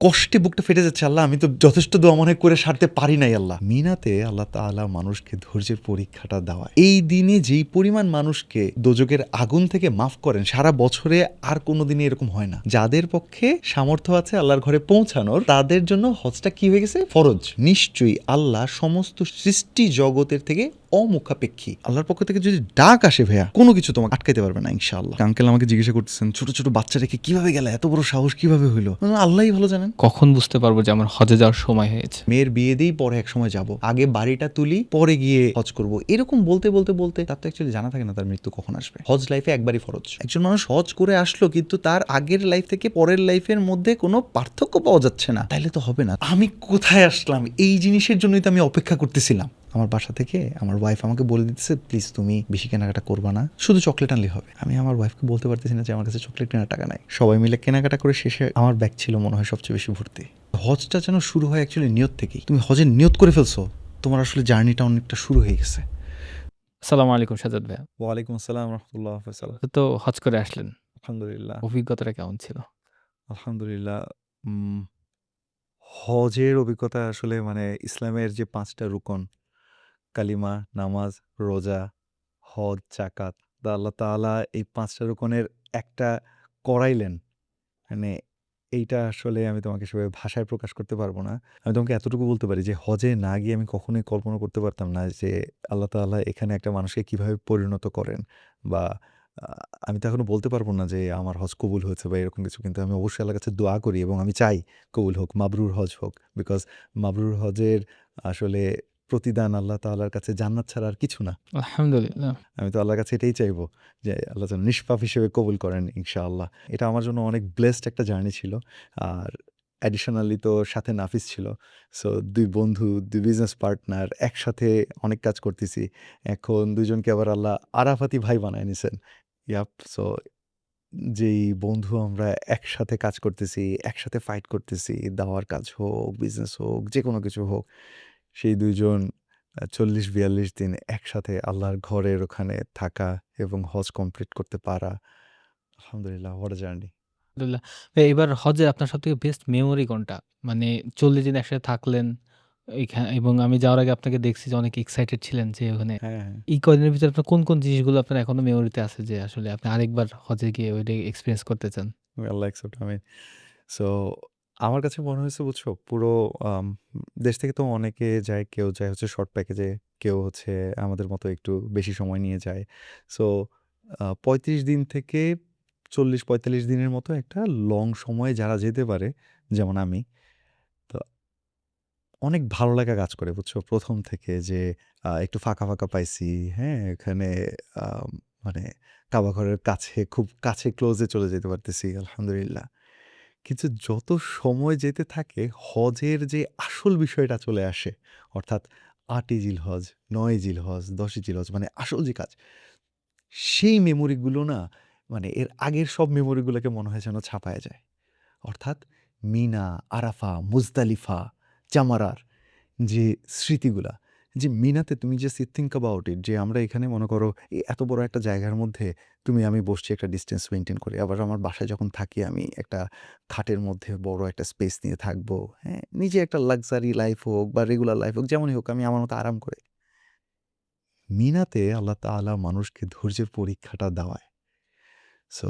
কষ্টে বুকটা ফেটে যাচ্ছে। আল্লাহ, আমি তো যথেষ্ট দোয়া মনে করে সারতে পারি নাই। আল্লাহ, মিনাতে আল্লাহ তাআলা মানুষকে ধৈর্যের পরীক্ষাটা দেওয়ায়। এই দিনে যেই পরিমাণ মানুষকে দোজখের আগুন থেকে মাফ করেন, সারা বছরে আর কোনো দিনে এরকম হয় না। যাদের পক্ষে সামর্থ্য আছে আল্লাহর ঘরে পৌঁছানোর, তাদের জন্য হজটা কি হয়ে গেছে? ফরজ। নিশ্চয়ই আল্লাহ সমস্ত সৃষ্টি জগতের থেকে অমুখাপেক্ষী। আল্লাহর পক্ষ থেকে যদি ডাক আসে ভাইয়া, কোনো কিছু তোমাকে আটকাইতে পারবে না ইনশাআল্লাহ। আঙ্কেল আমাকে জিজ্ঞাসা করতেছেন, ছোট ছোট বাচ্চা রেখে কিভাবে গেলে, এত বড় সাহস কিভাবে হইলো? আল্লাহই ভালো জানেন। কখন বুঝতে পারবো যে আমার হজে যাওয়ার সময় হয়েছে? মেয়ের বিয়ে দিয়েই পরে এক সময় যাব, আগে বাড়িটা তুলি পরে গিয়ে হজ করব, এরকম বলতে বলতে বলতে তার তো অ্যাকচুয়ালি জানা থাকে না তার মৃত্যু কখন আসবে। হজ লাইফে একবারই ফরজ। একজন মানুষ হজ করে আসলো কিন্তু তার আগের লাইফ থেকে পরের লাইফের মধ্যে কোনো পার্থক্য পাওয়া যাচ্ছে না, তাইলে তো হবে না। আমি কোথায় আসলাম? এই জিনিসের জন্যই তো আমি অপেক্ষা করতেছিলাম। আমার বাসা থেকে আমার ওয়াইফ আমাকে বলে দিতেছে, প্লিজ তুমি বেশি কেনাকাটা করবা না, শুধু চকলেট আনলেই হবে। আমি আমার ওয়াইফকে বলতে পারতেছি না যে আমার কাছে চকলেট কেনার টাকা নাই। সবাই মিলে কেনাকাটা করে শেষে আমার ব্যাগ ছিল মনে হয় সবচেয়ে বেশি ভর্তি। হজটা যেন শুরু হয় অ্যাকচুয়ালি নিয়ত থেকেই। তুমি হজের নিয়ত করে ফেলছো, তোমার আসলে জার্নিটা অনেকটা শুরু হয়ে গেছে। আসসালামু আলাইকুম সাজ্জাদ ভাইয়া। ওয়ালাইকুম আসসালাম রহমতুল্লাহ ফয়সাল। তো হজ করে আসলেন। আলহামদুলিল্লাহ। অভিজ্ঞতাটা কেমন ছিল? আলহামদুলিল্লাহ। উম, হজের অভিজ্ঞতা আসলে মানে ইসলামের যে ৫টা রুকন, কালিমা, নামাজ, রোজা, হজ, জাকাত, আল্লাহ তাআলা এই ৫টা রুকনের একটা করাইলেন। মানে এইটা আসলে আমি তোমাকে সেভাবে ভাষায় প্রকাশ করতে পারবো না। আমি তোমাকে এতটুকু বলতে পারি যে হজে না গিয়ে আমি কখনোই কল্পনা করতে পারতাম না যে আল্লাহ তাআলা এখানে একটা মানুষকে কিভাবে পরিণত করেন, বা আ আমি তো এখনো বলতে পারবো না যে আমার হজ কবুল হয়েছে বা এরকম কিছু। কিন্তু আমি অবশ্যই আল্লাহর কাছে দোয়া করি এবং আমি চাই কবুল হোক, মাবরুর হজ হোক। বিকজ মাবরুর হজের আসলে প্রতিদান আল্লাহ তাআলার কাছে জান্নাত ছাড়া আর কিছু না। আলহামদুলিল্লাহ। আমি তো আল্লাহর কাছে এটাই চাইবো যে আল্লাহ যেন নিষ্পাপ হিসেবে কবুল করেন ইনশাআল্লাহ। এটা আমার জন্য অনেক ব্লেসড একটা জার্নি ছিল। আর অ্যাডিশনালি তো সাথে নাফিস ছিল। সো ২ বন্ধু, ২ বিজনেস পার্টনার একসাথে অনেক কাজ করতেছি। এখন ২ জনকে আবার আল্লাহ আরাফাতি ভাই বানায় নিছেন। ইয়াপ! সো যেই বন্ধু আমরা একসাথে কাজ করতেছি, একসাথে ফাইট করতেছি, দাওয়ার কাজ হোক, বিজনেস হোক, যেকোনো কিছু হোক। সেই ২ জন ৪০-৪২ দিন একসাথে আল্লাহর ঘরের ওখানে থাকা এবং হজ কমপ্লিট করতে পারা। আলহামদুলিল্লাহ, হোয়াট আ জার্নি! আলহামদুলিল্লাহ। এবার হজে আপনার সবথেকে বেস্ট মেমোরি কোনটা? মানে ৪০ দিন একসাথে থাকলেন এবং আমি যাওয়ার আগে আপনাকে দেখছি যে অনেক এক্সাইটেড ছিলেন যে ওখানে হ্যাঁ, হ্যাঁ। এই কয়দিনের ভিতরে আপনার কোন জিনিসগুলো আপনার এখনো মেমোরিতে আছে যে আসলে আপনি আরেকবার হজে গিয়ে ওইটা এক্সপেরিয়েন্স করতে চান? আল্লাহ অ্যাকসেপ্ট, আমিন। সো আমার কাছে মনে হয়েছে বুঝছো পুরো আম দেশ থেকে তো অনেকে যায়, কেউ যায় হচ্ছে শর্ট প্যাকেজে, কেউ হচ্ছে আমাদের মতো একটু বেশি সময় নিয়ে যায়। সো ৩৫ দিন থেকে ৪০-৪৫ দিনের মতো একটা লং সময়ে যারা যেতে পারে, যেমন আমি, তো অনেক ভালো লাগা কাজ করে বুঝছো? ১ম থেকে যে একটু ফাঁকা, ফাঁকা পাইছি, হ্যাঁ? এখানে আম মানে কাবা ঘরের কাছে, খুব কাছে ক্লোজে চলে যেতে পারতেছি, আলহামদুলিল্লাহ। কিন্তু যত সময় যেতে থাকে হজের যে আসল বিষয়টা চলে আসে, অর্থাৎ ৮ই জিলহজ, ৯ই জিলহজ, ১০ই জিলহজ, মানে আসল যে কাজ, সেই মেমোরিগুলো না, মানে এর আগের সব মেমোরিগুলোকে মনে হয় যেন ছাপায়া যায়। অর্থাৎ মিনা, আরাফা, মুজদালিফা, জামারার যে স্মৃতিগুলা, যে মিনাতে তুমি জাস্ট থিংক অ্যাবাউট ইট, যে আমরা এখানে মনে করো এত বড় একটা জায়গার মধ্যে আমি বসছি একটা ডিসটেন্স মেইনটেইন করে। আবার আমার বাসায় যখন থাকি আমি একটা খাটের মধ্যে বড় একটা স্পেস নিয়ে থাকবো। হ্যাঁ? নিজে একটা লাক্সারি লাইফ হোক বা রেগুলার লাইফ হোক, যেমনই হোক আমি আমার মতো আরাম করে। মিনাতে আল্লাহ তাআলা মানুষকে ধৈর্যের পরীক্ষাটা দেওয়ায়। সো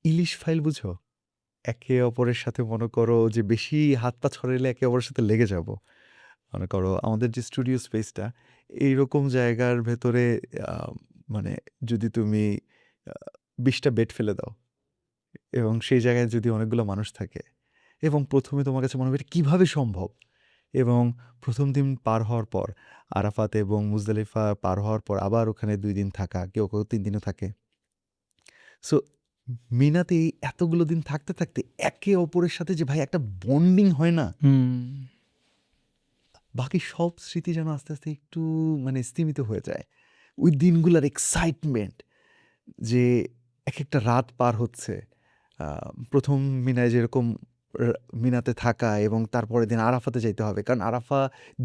ইলিশ ফাইল বুঝো? একে অপরের সাথে মনে করো যে বেশি হাত পা ছড়াইলে একে অপরের সাথে লেগে যাবো। মনে করো আমাদের যে স্টুডিও স্পেসটা, এইরকম জায়গার ভেতরে আ মানে যদি তুমি আ ২০ টা বেড ফেলে দাও এবং সেই জায়গায় যদি অনেকগুলো মানুষ থাকে এবং ১ম এ তোমার কাছে মনে হবে এটা কিভাবে সম্ভব? এবং ১ম দিন পার হওয়ার পর আরাফাত এবং মুজদালিফা পার হওয়ার পর আবার ওখানে ২ দিন থাকা, কেউ, কেউ ৩ দিনও থাকে। সো মিনাতে এই এতগুলো দিন থাকতে, থাকতে একে অপরের সাথে যে ভাই একটা বন্ডিং হয় না? হুম। বাকি সব স্মৃতি যেন আস্তে, আস্তে একটু মানে স্তিমিত হয়ে যায়। ওই দিনগুলার এক্সাইটমেন্ট, যে একেকটা রাত পার হচ্ছে। আ ১ম মিনায় যেরকম রা মিনাতে থাকা এবং তারপরের দিন আরাফাতে যাইতে হবে। কারণ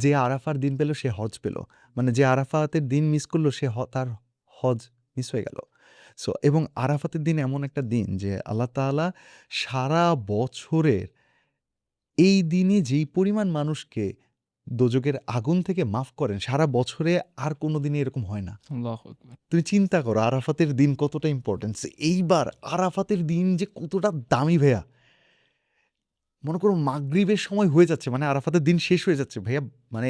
যে আরাফার দিন পেল সে হজ পেল। মানে যে আরাফাতের দিন মিস করল সে তার হজ মিস হয়ে গেল। সো এবং আরাফাতের দিন এমন একটা দিন যে আল্লাহ তাআলা সারা বছরের এই দিনে যেই পরিমাণ মানুষকে দোজখের আগুন থেকে মাফ করেন, সারা বছরে আর কোনো দিনে এরকম হয় না। আল্লাহু আকবার। তুমি চিন্তা করো আরাফাতের দিন কতটা ইম্পর্টেন্স। এইবার আরাফাতের দিন যে কতটা দামি ভাইয়া। মনে করো মাগরিবের সময় হয়ে যাচ্ছে, মানে আরাফাতের দিন শেষ হয়ে যাচ্ছে ভাইয়া, মানে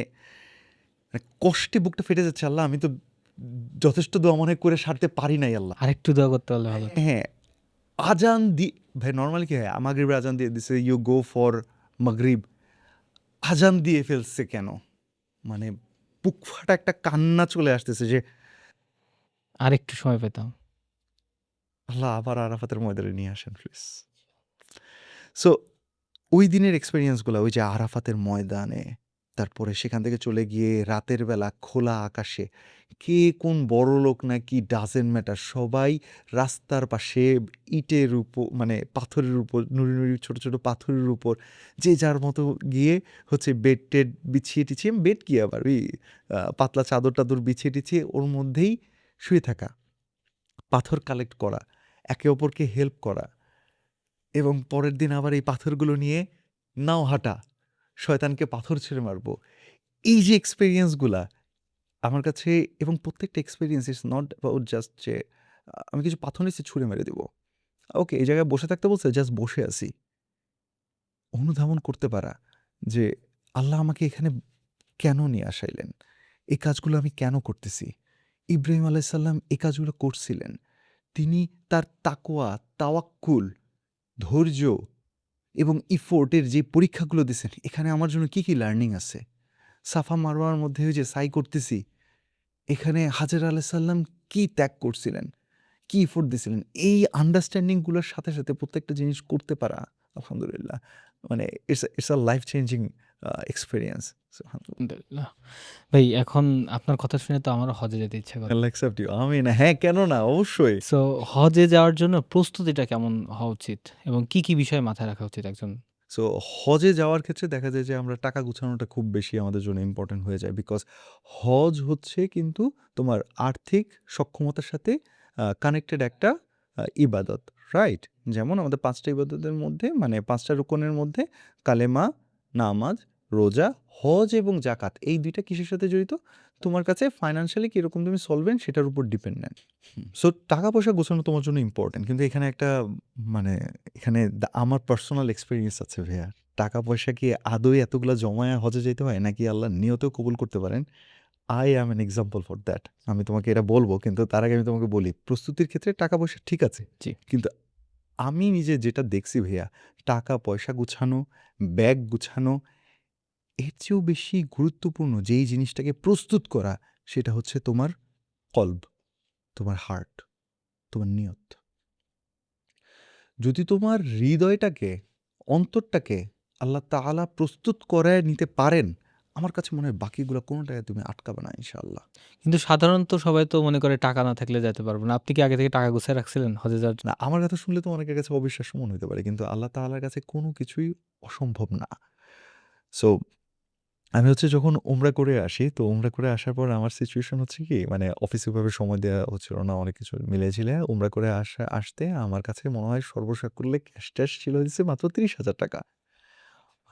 কষ্টে বুকটা ফেটে যাচ্ছে। আল্লাহ আমি তো যথেষ্ট দোয়া মনে হয় করে সারতে পারি নাই আল্লাহ। আরেকটু দোয়া করতে পারলে ভালো হতো। হ্যাঁ, আজান ভাই নরমালি কি হয়, মাগরিবের আজান দিয়ে দিছে, ইউ গো ফর মাগরিব, আজান দিয়ে ফেলছে কেন, মানে বুক ফাটা একটা কান্না চলে আসতেছে যে আরেকটু সময় পেতাম। আল্লাহ আবার আরাফাতের ময়দানে নিয়ে আসেন প্লিজ। সো ওই দিনের এক্সপেরিয়েন্সগুলো, ওই যে আরাফাতের ময়দানে, তারপরে সেখান থেকে চলে গিয়ে রাতের বেলা খোলা আকাশে, কে কোন বড় লোক নাকি ডাজেন্ট ম্যাটার, সবাই রাস্তার পাশে ইটের উপর, মানে পাথরের উপর, নুড়ি নুড়ি ছোটো ছোটো পাথরের উপর যে যার মতো গিয়ে হচ্ছে বেড টেড বিছিয়ে টিছিয়ে, বেড কি আবার ওই পাতলা চাদর টাদর বিছিয়ে টিছিয়ে ওর মধ্যেই শুয়ে থাকা, পাথর কালেক্ট করা, একে অপরকে হেল্প করা, এবং পরের দিন আবার এই পাথরগুলো নিয়ে নাও হাঁটা, শয়তানকে পাথর ছেড়ে মারবো। এই যে এক্সপেরিয়েন্সগুলা আমার কাছে, এবং প্রত্যেকটা experience is not about just যে আমি কিছু পাথর নিচে ছুঁড়ে মেরে দেবো, ওকে এই জায়গায় বসে থাকতে বলছে, জাস্ট বসে আছি, অনুধাবন করতে পারা যে আল্লাহ আমাকে এখানে কেন নিয়ে আসাইলেন, এই কাজগুলো আমি কেন করতেছি। ইব্রাহিম আলাইসাল্লাম এই কাজগুলো করছিলেন, তিনি তার তাকওয়া, তাওয়াক্কুল, ধৈর্য এবং ইফোর্টের যে পরীক্ষাগুলো দিছেন, এখানে আমার জন্য কি কি লার্নিং আছে। সাফা মারওয়ার মধ্যে ওই যে সাই করতেছি, এখানে হাজের আলাইসাল্লাম কি ত্যাগ করছিলেন, কি ইফোর্ট দিছিলেন, এই আন্ডারস্ট্যান্ডিংগুলোর সাথে সাথে প্রত্যেকটা জিনিস করতে পারা, আলহামদুলিল্লাহ, মানে it's a life changing experience. আলহামদুলিল্লাহ। ভাই এখন আপনার কথা শুনে তো আমারও হজে যেতে ইচ্ছা করে। আল্লাহ অ্যাকসেপ্ট ইউ। আমিন। হ্যাঁ, কেন না? অবশ্যই। সো হজে যাওয়ার জন্য প্রস্তুতিটা কেমন হওয়া উচিত? এবং কি, কি বিষয় মাথায় রাখা উচিত একজন? সো হজে যাওয়ার ক্ষেত্রে দেখা যায় যে আমরা টাকা গুছানোটা খুব বেশি আমাদের জন্য ইম্পর্টেন্ট হয়ে যায়। বিকজ হজ হচ্ছে কিন্তু তোমার আর্থিক সক্ষমতার সাথে কানেক্টেড একটা ইবাদত, রাইট? যেমন আমাদের ৫ টা ইবাদতের মধ্যে, মানে ৫ টা রুকনের মধ্যে কালেমা, নামাজ, রোজা, হজ এবং জাকাত, এই ২ টা কিসের সাথে জড়িত? তোমার কাছে ফাইন্যান্সিয়ালি কিরকম তুমি সলভেন্ট সেটার উপর ডিপেন্ডেন্ট। সো টাকা-পয়সা গোছানো তোমার জন্য ইম্পোর্টেন্ট। কিন্তু এখানে একটা, মানে এখানে আমার পার্সোনাল এক্সপেরিয়েন্স আছে ভাইয়া। টাকা-পয়সা কি আদৌ এতগুলা জমায়া হজে যাইতে হয়? নাকি আল্লাহর নিয়তেও কবুল করতে পারেন? I am an example for that. আমি তোমাকে এটা বলব, কিন্তু তার আগে আমি তোমাকে বলি, প্রস্তুতির ক্ষেত্রে টাকা-পয়সা ঠিক আছে। জি। কিন্তু আমি নিজে যেটা দেখছি ভাইয়া, টাকা-পয়সা গুছানো, ব্যাগ গুছানো, এর চেয়েও বেশি গুরুত্বপূর্ণ যেই জিনিসটাকে প্রস্তুত করা, সেটা হচ্ছে তোমার কলব, তোমার হার্ট, তোমার নিয়ত। যদি তোমার হৃদয়টাকে, অন্তরটাকে আল্লাহ তাআলা প্রস্তুত করায় নিতে পারেন, আমার কাছে মনে হয় বাকিগুলো কোনোটায় তুমি আটকাবে না ইনশাআল্লাহ। কিন্তু সাধারণত সবাই তো মনে করে টাকা না থাকলে যাইতে পারব না। আপনি কি আগে থেকে টাকা গুছায় রাখছিলেন হজে যাওয়ার জন্য? না, আমার কথা শুনলে তো অনেকের কাছে অবিশ্বাস্য মনে হতে পারে, কিন্তু আল্লাহ তাআলার কাছে কোনো কিছুই অসম্ভব না। সো আমি হচ্ছে যখন উমরা করে আসি, তো উমরা করে আসার পর আমার সিচুয়েশন হচ্ছে কি, মানে অফিসে ওইভাবে সময় দেওয়া হচ্ছিল না, অনেক কিছু মিলে-ঝিলে উমরা করে আসতে আমার কাছে মনে হয় সর্বসাকুল্যে ক্যাশ-ট্যাশ ছিল হইছে মাত্র ৳৩০,০০০।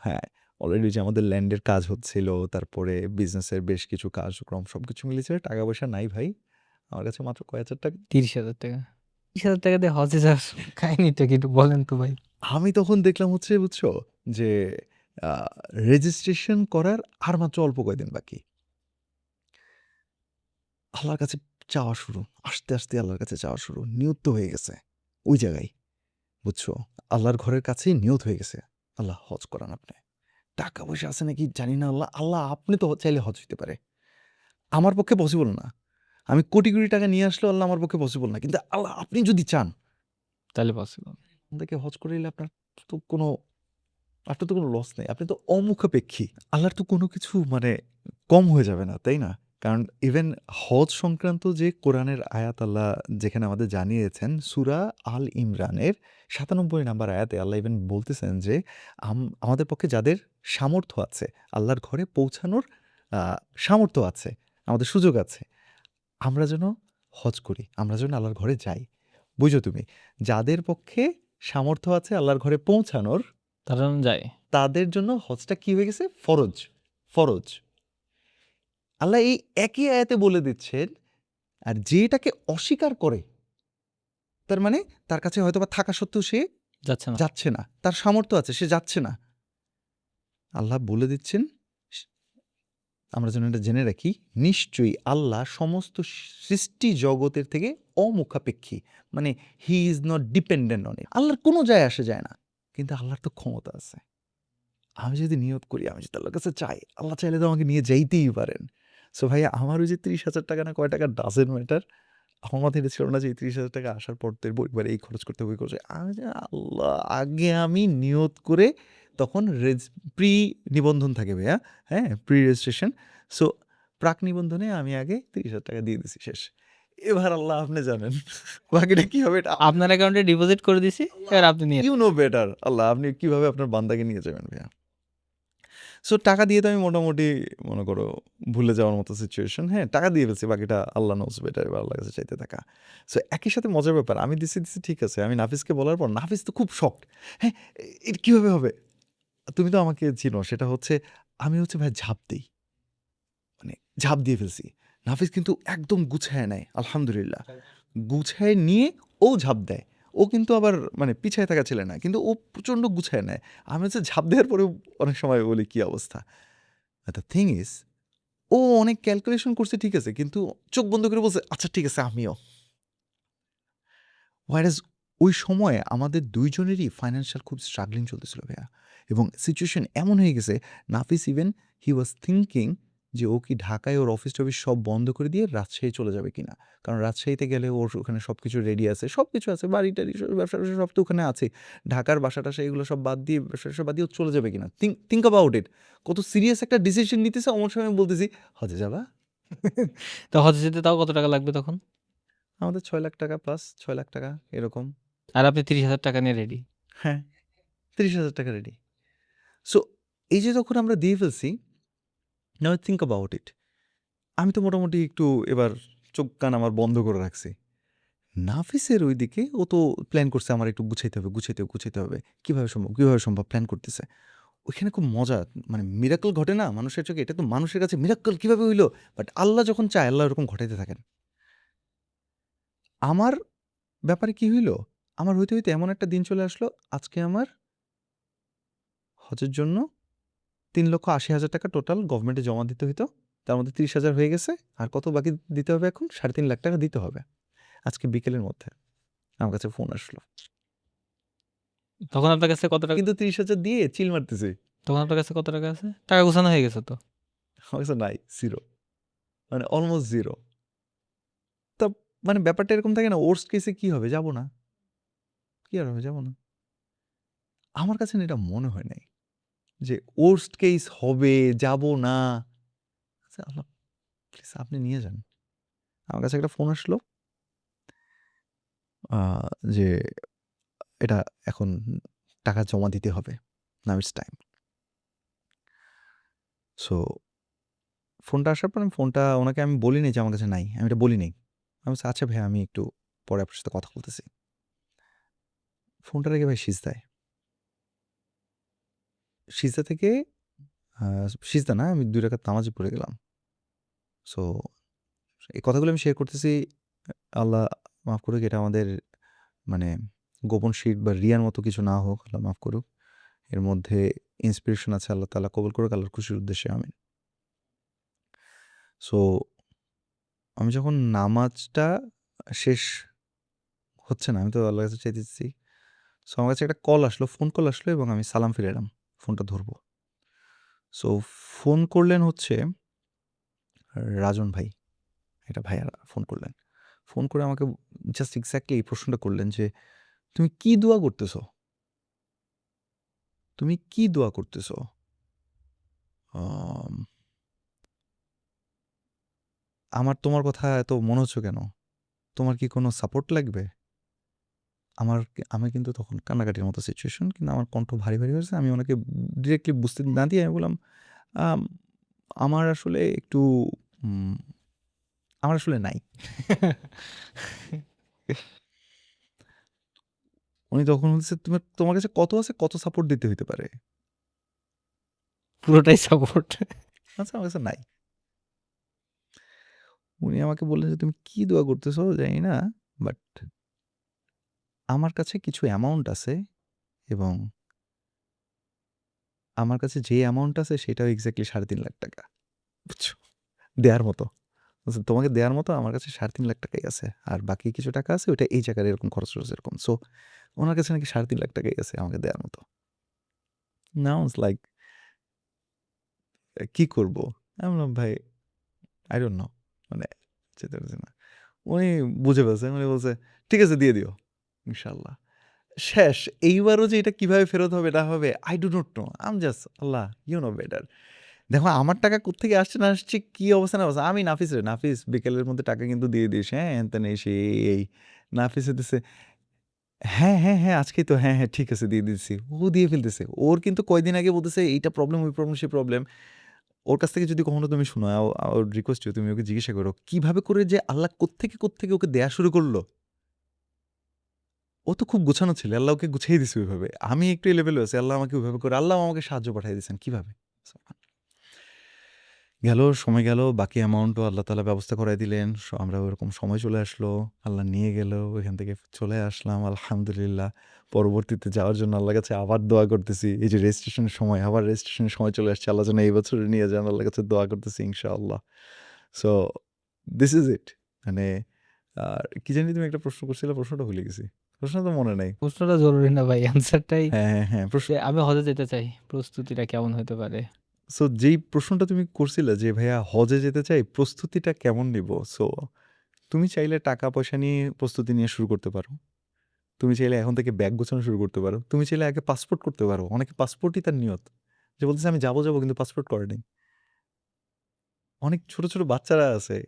হ্যাঁ, অলরেডি যে আমাদের ল্যান্ডের কাজ হচ্ছিল, তারপরে বিজনেসের বেশ কিছু কার্যক্রম সবকিছু মিলিয়ে টাকা-পয়সা নাই ভাই। আমার কাছে মাত্র কয় হাজার টাকা। ৳৩০,০০০ ৳৩০,০০০ দিয়ে হজে যাওয়ার কাহিনীটা কি একটু বলেন তো ভাই? আমি তখন দেখলাম হচ্ছে বুঝছো? যে আ রেজিস্ট্রেশন করার আর মাত্র অল্প কয়দিন বাকি। আল্লাহর কাছে চাওয়া শুরু। আস্তে, আস্তে আল্লাহর কাছে চাওয়া শুরু। নিয়ত তো হয়ে গেছে ওই জায়গায়, বুঝছো? আল্লাহর ঘরের কাছেই নিয়ত হয়ে গেছে। আল্লাহ হজ করান আপনি। টাকা-পয়সা আছে নাকি জানি না আল্লাহ। আল্লাহ আপনি তো চাইলে হজ হইতে পারে। আমার পক্ষে পসিবল না। আমি কোটি, কোটি টাকা নিয়ে আসলেও আল্লাহ আমার পক্ষে পসিবল না। কিন্তু আল্লাহ আপনি যদি চান, তাহলে পসিবল। আপনাকে হজ করাইলে তো কোনো আপনার তো কোনো লস নেই। আপনি তো অমুখাপেক্ষী। আল্লাহর তো কোনো কিছু মানে কম হয়ে যাবে না, তাই না? কারণ ইভেন হজ সংক্রান্ত যে কোরআনের আয়াত আল্লাহ যেখানে আমাদের জানিয়েছেন, সূরা আল ইমরানের ৯৭ নাম্বার আয়াতে আল্লাহ ইভেন বলতেছেন যে, আমাদের পক্ষে যাদের সামর্থ্য আছে, আল্লাহর ঘরে পৌঁছানোর আ সামর্থ্য আছে, আমাদের সুযোগ আছে, আমরা যেন হজ করি, আমরা যেন আল্লাহর ঘরে যাই। বুঝো তুমি? যাদের পক্ষে সামর্থ্য আছে আল্লাহর ঘরে পৌঁছানোর, তারা যেন যায়। তাদের জন্য হজটা কি হয়ে গেছে? ফরজ। ফরজ। আল্লাহ এই একই আয়াতে বলে দিচ্ছেন, আর যে এটাকে অস্বীকার করে, তার মানে তার কাছে হয়তোবা থাকা সত্ত্বেও সে যাচ্ছে না। যাচ্ছে না। তার সামর্থ্য আছে, সে যাচ্ছে না। আল্লাহ বলে দিচ্ছেন, আমরা যেন এটা জেনে রাখি, নিশ্চয়ই আল্লাহ সমস্ত সৃষ্টি জগতের থেকে অমুখাপেক্ষী। মানে he is not dependent on it. আল্লাহর কোনো যায় আসে যায় না। কিন্তু আল্লাহর তো ক্ষমতা আছে। আমি যদি নিয়ত করি, আমি যদি আল্লাহর কাছে চাই, আল্লাহ চাইলে তো আমাকে নিয়ে যাইতেই পারেন। সো ভাইয়া, আমার ওই যে 30,000 টাকা না কয় টাকা ডাজেন্ট ম্যাটার। আমার মাথায় এটা ছিল না যে এই 30,000 টাকা আসার পর তো এবার এই খরচ করতে হবে, ওই খরচ। আমি যে আল্লাহ, আগে আমি নিয়ত করে তখন প্রি নিবন্ধন থাকে ভাইয়া, হ্যাঁ, প্রি রেজিস্ট্রেশন। সো প্রাক নিবন্ধনে আমি আগে 30,000 টাকা দিয়ে দিছি, শেষ। এবার আল্লাহ আপনি জানেন বাকিটা কি হবে, এটা আপনার অ্যাকাউন্টে ডিপোজিট করে দিছি, এবার আপনি নিয়ে ইউ নো বেটার। আল্লাহ, আপনি কিভাবে আপনার বান্দাকে নিয়ে যাবেন ভাইয়া। সো টাকা দিয়ে তো আমি মোটামুটি, মনে করো, ভুলে যাওয়ার মতো সিচুয়েশন। হ্যাঁ, টাকা দিয়ে ফেলছি, বাকিটা আল্লাহ নোজ বেটার, এবার আল্লাহর কাছে চাইতে থাকা। সো একই সাথে মজার ব্যাপার, আমি দিছি ঠিক আছে। আমি নাফিসকে বলার পর নাফিস তো খুব শকড। হ্যাঁ, এটা কীভাবে হবে? তুমি তো আমাকে চিনো, সেটা হচ্ছে আমি হচ্ছে ভাই ঝাঁপ দিই, মানে ঝাঁপ দিয়ে ফেলছি। নাফিস কিন্তু একদম গুছায় নেয়, আলহামদুলিল্লাহ। গুছায় নিয়ে ও ঝাঁপ দেয়। ও কিন্তু আবার মানে পিছায় থাকা ছেলে না, কিন্তু ও প্রচণ্ড গুছায় নেয়। আমি হচ্ছে ঝাঁপ দেওয়ার পরেও অনেক সময় বলি কী অবস্থা। দ্য থিং ইজ, ও অনেক ক্যালকুলেশন করছে ঠিক আছে, কিন্তু চোখ বন্ধ করে বলছে আচ্ছা ঠিক আছে আমিও। হোয়ারাজ ওই সময়ে আমাদের দুইজনেরই ফাইন্যান্সিয়াল খুব স্ট্রাগলিং চলতেছিল ভাইয়া, এবং সিচুয়েশন এমন হয়ে গেছে, নাফিস ইভেন হি ওয়াজ থিঙ্কিং যে ও কি ঢাকায় ওর অফিস টফিস সব বন্ধ করে দিয়ে রাজশাহী চলে যাবে কিনা। কারণ রাজশাহীতে গেলে ওর ওখানে সব কিছু রেডি আছে, সব কিছু আছে, বাড়ি টাড়ি ব্যবসা ট্যাবসা সব তো ওখানে আছে। ঢাকার বাসা টাসা এগুলো সব বাদ দিয়ে, ব্যবসা ট্যাবসা বাদ দিয়ে ও চলে যাবে কিনা। Think about it. কত সিরিয়াস একটা ডিসিশন নিতেছে। অমন সময় আমি বলতেছি হজে যাবা। তো হজে যেতে তাও কত টাকা লাগবে তখন? আমাদের 6 লাখ টাকা প্লাস 6 লাখ টাকা এরকম। আর আপনি 30,000 টাকা নিয়ে রেডি। হ্যাঁ, 30,000 টাকা রেডি। সো এই যে যখন আমরা দিয়ে ফেলছি, নাও থিঙ্ক অ্যাবাউট ইট। আমি তো মোটামুটি একটু এবার চোখ কান আমার বন্ধ করে রাখছি। নাফিসের ওইদিকে ও তো প্ল্যান করছে আমার একটু গুছাইতে হবে, গুছাইতে হবে। কিভাবে সম্ভব প্ল্যান করতেছে। ওইখানে খুব মজা, মানে মিরাকল ঘটে না মানুষের চোখে, এটা তো মানুষের কাছে মিরাকল কিভাবে হইলো? বাট আল্লাহ যখন চায়, আল্লাহ এরকম ঘটাইতে থাকেন। আমার ব্যাপারে কি হইল? আমার হইতে এমন একটা দিন চলে আসলো, আজকে আমার হজের জন্য ৩,৮০,০০০ টাকা টোটাল গভর্নমেন্টে জমা দিতে হইতো। তার মধ্যে ৩০,০০০ হয়ে গেছে। আর কত বাকি দিতে হবে এখন? ৩.৫ লাখ টাকা দিতে হবে। আজকে বিকেলের মধ্যে আমার কাছে ফোন আসলো। তখন আপনার কাছে কত টাকা? কিন্তু ৩০,০০০ দিয়ে চিল মারতেছি। তখন আপনার কাছে কত টাকা আছে? টাকা গোছানো হয়ে গেছে তো। আমার কাছে নাই, 0, মানে অলমোস্ট 0। তা মানে ব্যাপারটা এরকম থাকে না, worst case এ কি হবে? যাব না। কি আর হবে? যাব না। আমার কাছে না এটা মনে হয় নাই যে worst case হবে, যাব না। আচ্ছা আল্লাহ, প্লিজ আপনি নিয়ে যান। আমার কাছে একটা ফোন আসলো, আ যে এটা এখন টাকা জমা দিতে হবে। Now it's time. সো ফোনটা আসার পর আমি ফোনটা ওনাকে আমি বলি নাই যে আমার কাছে নাই। আমি এটা বলি নাই। আমি বলছি, "আচ্ছা ভাইয়া, আমি একটু পরে আপনার সাথে কথা বলতেছি।" ফোনটা রেখে ভাই সিজদায়। সিজদা থেকে আ সিজদা না, আমি ২ রাকাত নামাজে পড়ে গেলাম। সো এই কথাগুলো আমি শেয়ার করতেছি, আল্লাহ মাফ করুক, এটা আমাদের মানে গোপন শিট বা রিয়ার মতো কিছু না হোক, আল্লাহ মাফ করুক। এর মধ্যে ইন্সপিরেশন আছে, আল্লাহ তাআলা কবুল করুক আল্লাহর খুশির উদ্দেশ্যে, আমিন। সো আমি যখন নামাজটা শেষ হচ্ছে না, আমি তো আল্লাহর কাছে চাইতেছি। সো আমার কাছে একটা কল আসলো, ফোন কল আসলো, এবং আমি সালাম ফিরালাম। ফোনটা ধরবো। সো ফোন করলেন হচ্ছে রাজন ভাই। একটা ভাইয়া ফোন করলেন। ফোন করে আমাকে জাস্ট এক্সাক্টলি এই প্রশ্নটা করলেন যে, "তুমি কি দোয়া করতেছো? তুমি কি দোয়া করতেছো? আম আমার তোমার কথা এত মনে হচ্ছে কেন? তোমার কি কোনো সাপোর্ট লাগবে?" আমি কিন্তু তখন কান্নাকাটির মতো সিচুয়েশন। কিন্তু আমার কণ্ঠ ভারী হয়েছে। আমি ওনাকে ডিরেক্টলি বুঝতে না দিয়ে আমি বললাম, আম "আমার আসলে একটু উম আমার আসলে নাই।" উনি তখন বলছে, তোমার কাছে কত আছে? কত সাপোর্ট দিতে হইতে পারে?" পুরোটাই সাপোর্ট। আচ্ছা আমার কাছে নাই। উনি আমাকে বললেন যে, "তুমি কি দোয়া করতেছো জানি না। বাট আমার কাছে কিছু অ্যামাউন্ট আছে এবং আমার কাছে যে অ্যামাউন্ট আছে সেটাও এক্সাক্টলি ৳৩.৫ লাখ। বুঝছো? দেয়ার মতো। বলছে, "তোমাকে দেয়ার মতো আমার কাছে ৳৩.৫ লাখ আছে। আর বাকি কিছু টাকা আছে ওইটা এই জায়গার এরকম খরচ-টরচ এরকম।" সো উনার কাছে নাকি ৳৩.৫ লাখ আছে আমাকে দেয়ার মতো। নাও I was লাইক কি করব? আমি বললাম, "ভাই I don't know" মানে যেতে পারছি না। উনি বুঝে ফেলছে। উনি বলছে, "ঠিক আছে দিয়ে দিও। ইনশাআল্লাহ।" শেষ। এইবারও যে এটা কিভাবে ফেরত হবে না হবে I do not know. I'm just Allah you know better. দেখো আমার টাকা কোত্থেকে আসছে না আসছে, কি অবস্থা না অবস্থা। আমি নাফিসরে, "নাফিস বিকেলের মধ্যে টাকা কিন্তু দিয়ে দিস, হ্যাঁ? হ্যান-ত্যান এই সেই এই।" নাফিস হইতেছে, "হ্যাঁ, হ্যাঁ, হ্যাঁ, আজকেই তো। হ্যাঁ, হ্যাঁ, ঠিক আছে দিয়ে দিচ্ছি।" ও দিয়ে ফেলতেছে। ওর কিন্তু কয়দিন আগে বলতেছে এইটা প্রবলেম, ওই প্রবলেম, সেই প্রবলেম। ওর কাছ থেকে যদি কখনো তুমি শোনো, I would request you তুমি ওকে জিজ্ঞাসা করো, কিভাবে করে যে আল্লাহ কোত্থেকে ওকে দেয়া শুরু করল? ও তো খুব গোছানো ছেলে। আল্লাহ ওকে গুছিয়ে দিছে ওইভাবে। আমি একটু এলোমেলো আছি। আল্লাহ আমাকে ওইভাবে করে আল্লাহ আমাকে সাহায্য পাঠায় দিয়েছেন। কিভাবে? গেল, সময় গেল, বাকি অ্যামাউন্টও আল্লাহ তাআলা ব্যবস্থা করায় দিলেন। আমরা ওরকম সময় চলে আসলো। আল্লাহ নিয়ে গেল। ওইখান থেকে চলে আসলাম আলহামদুলিল্লাহ। পরবর্তীতে যাওয়ার জন্য আল্লাহর কাছে আবার দোয়া করতেছি। এই যে রেজিস্ট্রেশনের সময়, আবার রেজিস্ট্রেশনের সময় চলে আসছে। আল্লাহ যেন এই বছরে নিয়ে যান। আল্লাহর কাছে দোয়া করতেছি ইনশাআল্লাহ। So this is it. মানে কি জানি তুমি একটা প্রশ্ন করছিলা? প্রশ্নটা ভুলে গেছি। প্রশ্ন তো মনে নাই। প্রশ্নটা জরুরি না ভাই। অ্যান্সারটাই হ্যাঁ, হ্যাঁ, হ্যাঁ। যে আমি হজে যেতে চাই। প্রস্তুতিটা কেমন হইতে পারে? সো যেই প্রশ্নটা তুমি করছিলা যে, "ভাইয়া হজে যেতে চাই, প্রস্তুতিটা কেমন নিবো?" সো তুমি চাইলে টাকা-পয়সা নিয়ে প্রস্তুতি নিয়ে শুরু করতে পারো। তুমি চাইলে এখন থেকে ব্যাগ গোছানো শুরু করতে পারো। তুমি চাইলে আগে পাসপোর্ট করতে পারো। অনেকে পাসপোর্টই তার নিয়ত। যে বলতেছে, "আমি যাবো কিন্তু পাসপোর্ট করে নাই।" অনেক ছোট বাচ্চারা আছে।